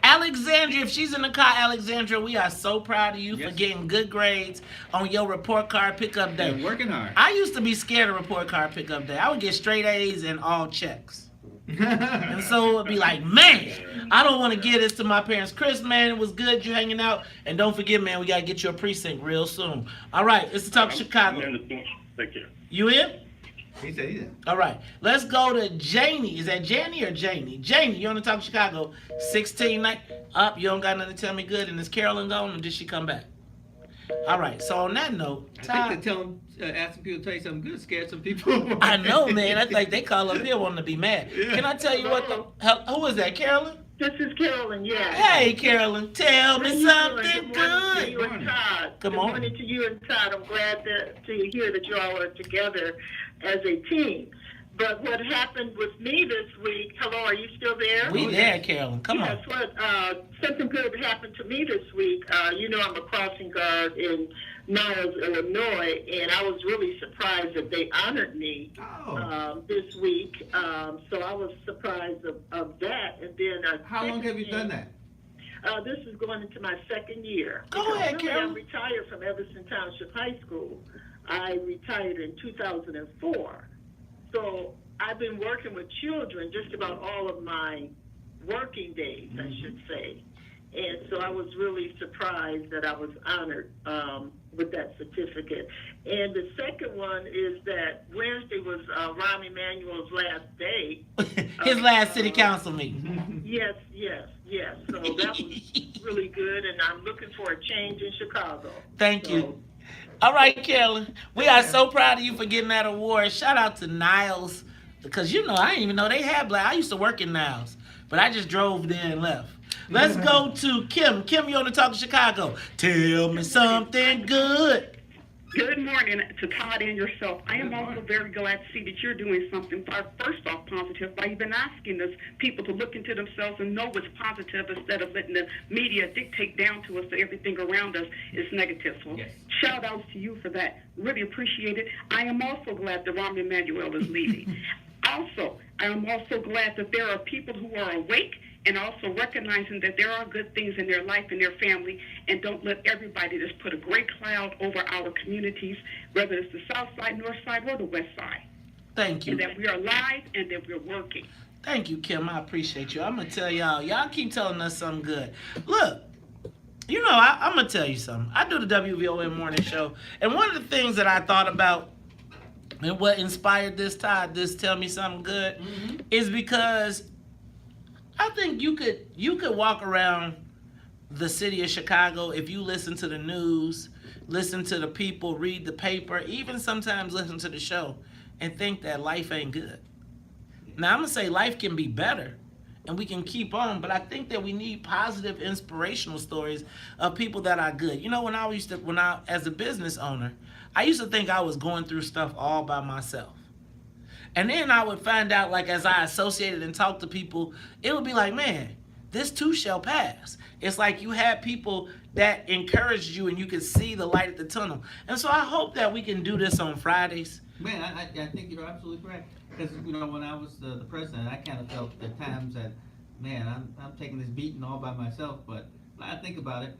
Alexandria, if she's in the car, Alexandria, we are so proud of you for getting good grades on your report card pickup day. And working hard. I used to be scared of report card pickup day. I would get straight A's and all checks. And so it would be like, man, I don't want to give this to my parents. Chris, man, it was good you hanging out. And don't forget, man, we got to get you a precinct real soon. All right, it's the Talk of Chicago. Take care. You in? He said he's in. All right, let's go to Janie. Is that Janie or Janie? Janie, you on the Talk of Chicago, 16 up. You don't got nothing to tell me good. And is Carolyn gone or did she come back? All right, so on that note, I think asking people to tell you something good scared some people. I know, man. I think they call up here wanting to be mad. Yeah. Can I tell you what who is that, Carolyn? This is Carolyn, yeah. Hey, Carolyn, tell me something good. Good morning to you and Todd. Good morning to you and Todd. I'm glad to hear that you all are together as a team. But what happened with me this week, hello, are you still there? We there, Carolyn. Come on. Yes, something good happened to me this week. You know I'm a crossing guard in Niles, Illinois, and I was really surprised that they honored me this week. So I was surprised of that. And then how long have you done that? This is going into my second year. Go ahead, Carolyn. I'm retired from Everson Township High School. I retired in 2004. So I've been working with children just about all of my working days, I should say. And so I was really surprised that I was honored with that certificate. And the second one is that Wednesday was Rahm Emanuel's last day. His last city council meeting. Yes. So that was really good, and I'm looking for a change in Chicago. Thank you. All right, Carolyn. We are so proud of you for getting that award. Shout out to Niles, because I didn't even know they had black. I used to work in Niles, but I just drove there and left. Let's go to Kim. Kim, you on the Talk of Chicago. Tell me something good. Good morning to Todd and yourself. I am also very glad to see that you're doing something, first off, positive by even asking us people to look into themselves and know what's positive instead of letting the media dictate down to us that everything around us is negative. So shout outs to you for that. Really appreciate it. I am also glad that Rahm Emanuel is leaving. Also, I am also glad that there are people who are awake and also recognizing that there are good things in their life and their family, and don't let everybody just put a gray cloud over our communities, whether it's the south side, north side, or the west side. Thank you. And that we are alive and that we're working. Thank you, Kim. I appreciate you. I'm going to tell y'all keep telling us something good. Look, I'm going to tell you something. I do the WVON morning show, and one of the things that I thought about and what inspired this Tell Me Something Good, is because I think you could walk around the city of Chicago if you listen to the news, listen to the people, read the paper, even sometimes listen to the show, and think that life ain't good. Now, I'm going to say life can be better, and we can keep on, but I think that we need positive, inspirational stories of people that are good. When I as a business owner, I used to think I was going through stuff all by myself. And then I would find out, like, as I associated and talked to people, it would be like, man, this too shall pass. It's like you had people that encouraged you and you could see the light at the tunnel. And so I hope that we can do this on Fridays. Man, I think you're absolutely correct. Because, when I was the president, I kind of felt at times that, man, I'm taking this beating all by myself. But when I think about it,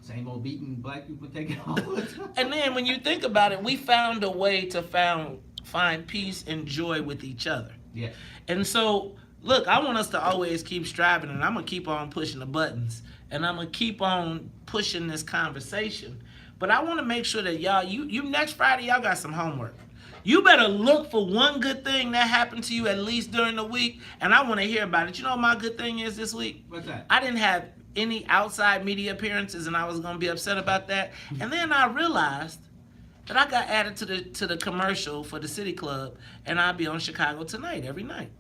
same old beating black people take it all the time. And then when you think about it, we found a way to find peace and joy with each other. Yeah. And so, look, I want us to always keep striving, and I'm going to keep on pushing the buttons, and I'm going to keep on pushing this conversation. But I want to make sure that y'all, you next Friday, y'all got some homework. You better look for one good thing that happened to you at least during the week, and I want to hear about it. You know what my good thing is this week? What's that? I didn't have any outside media appearances, and I was going to be upset about that. And then I realized that I got added to the commercial for the City Club, and I'll be on Chicago Tonight every night.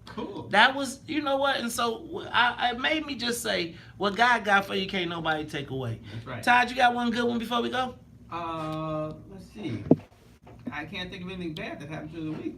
Cool. That was, you know what? And so it made me just say, what God got for you can't nobody take away. That's right. Todd, you got one good one before we go? Let's see. I can't think of anything bad that happened through the week.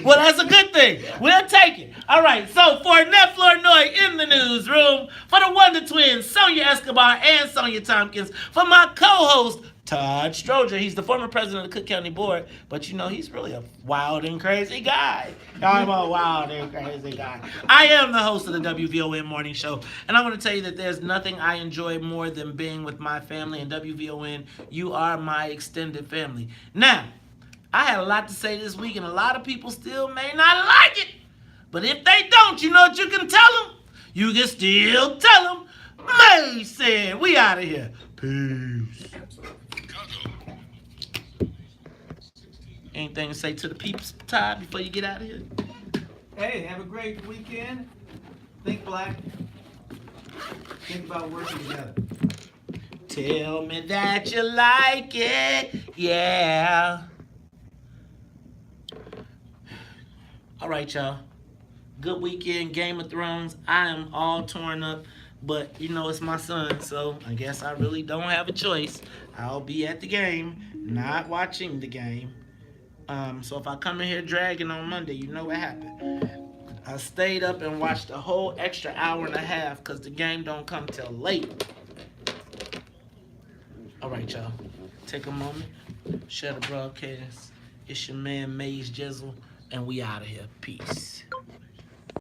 Well, that's a good thing. We'll take it. All right, so for Annette Flournoy in the newsroom, for the Wonder Twins, Sonia Escobar and Sonia Tompkins, for my co-host, Todd Stroger. He's the former president of the Cook County Board, but he's really a wild and crazy guy. I'm a wild and crazy guy. I am the host of the WVON Morning Show, and I want to tell you that there's nothing I enjoy more than being with my family, and WVON, you are my extended family. Now, I had a lot to say this week, and a lot of people still may not like it, but if they don't, you know what you can tell them? You can still tell them, Mason, we out of here. Peace. Anything to say to the peeps, Todd, before you get out of here? Hey, have a great weekend. Think black. Think about working together. Tell me that you like it, yeah. All right, y'all. Good weekend, Game of Thrones. I am all torn up, but it's my son, so I guess I really don't have a choice. I'll be at the game, not watching the game. So if I come in here dragging on Monday, you know what happened. I stayed up and watched a whole extra hour and a half because the game don't come till late. All right, y'all. Take a moment. Share the broadcast. It's your man, Maze Jizzle, and we out of here. Peace.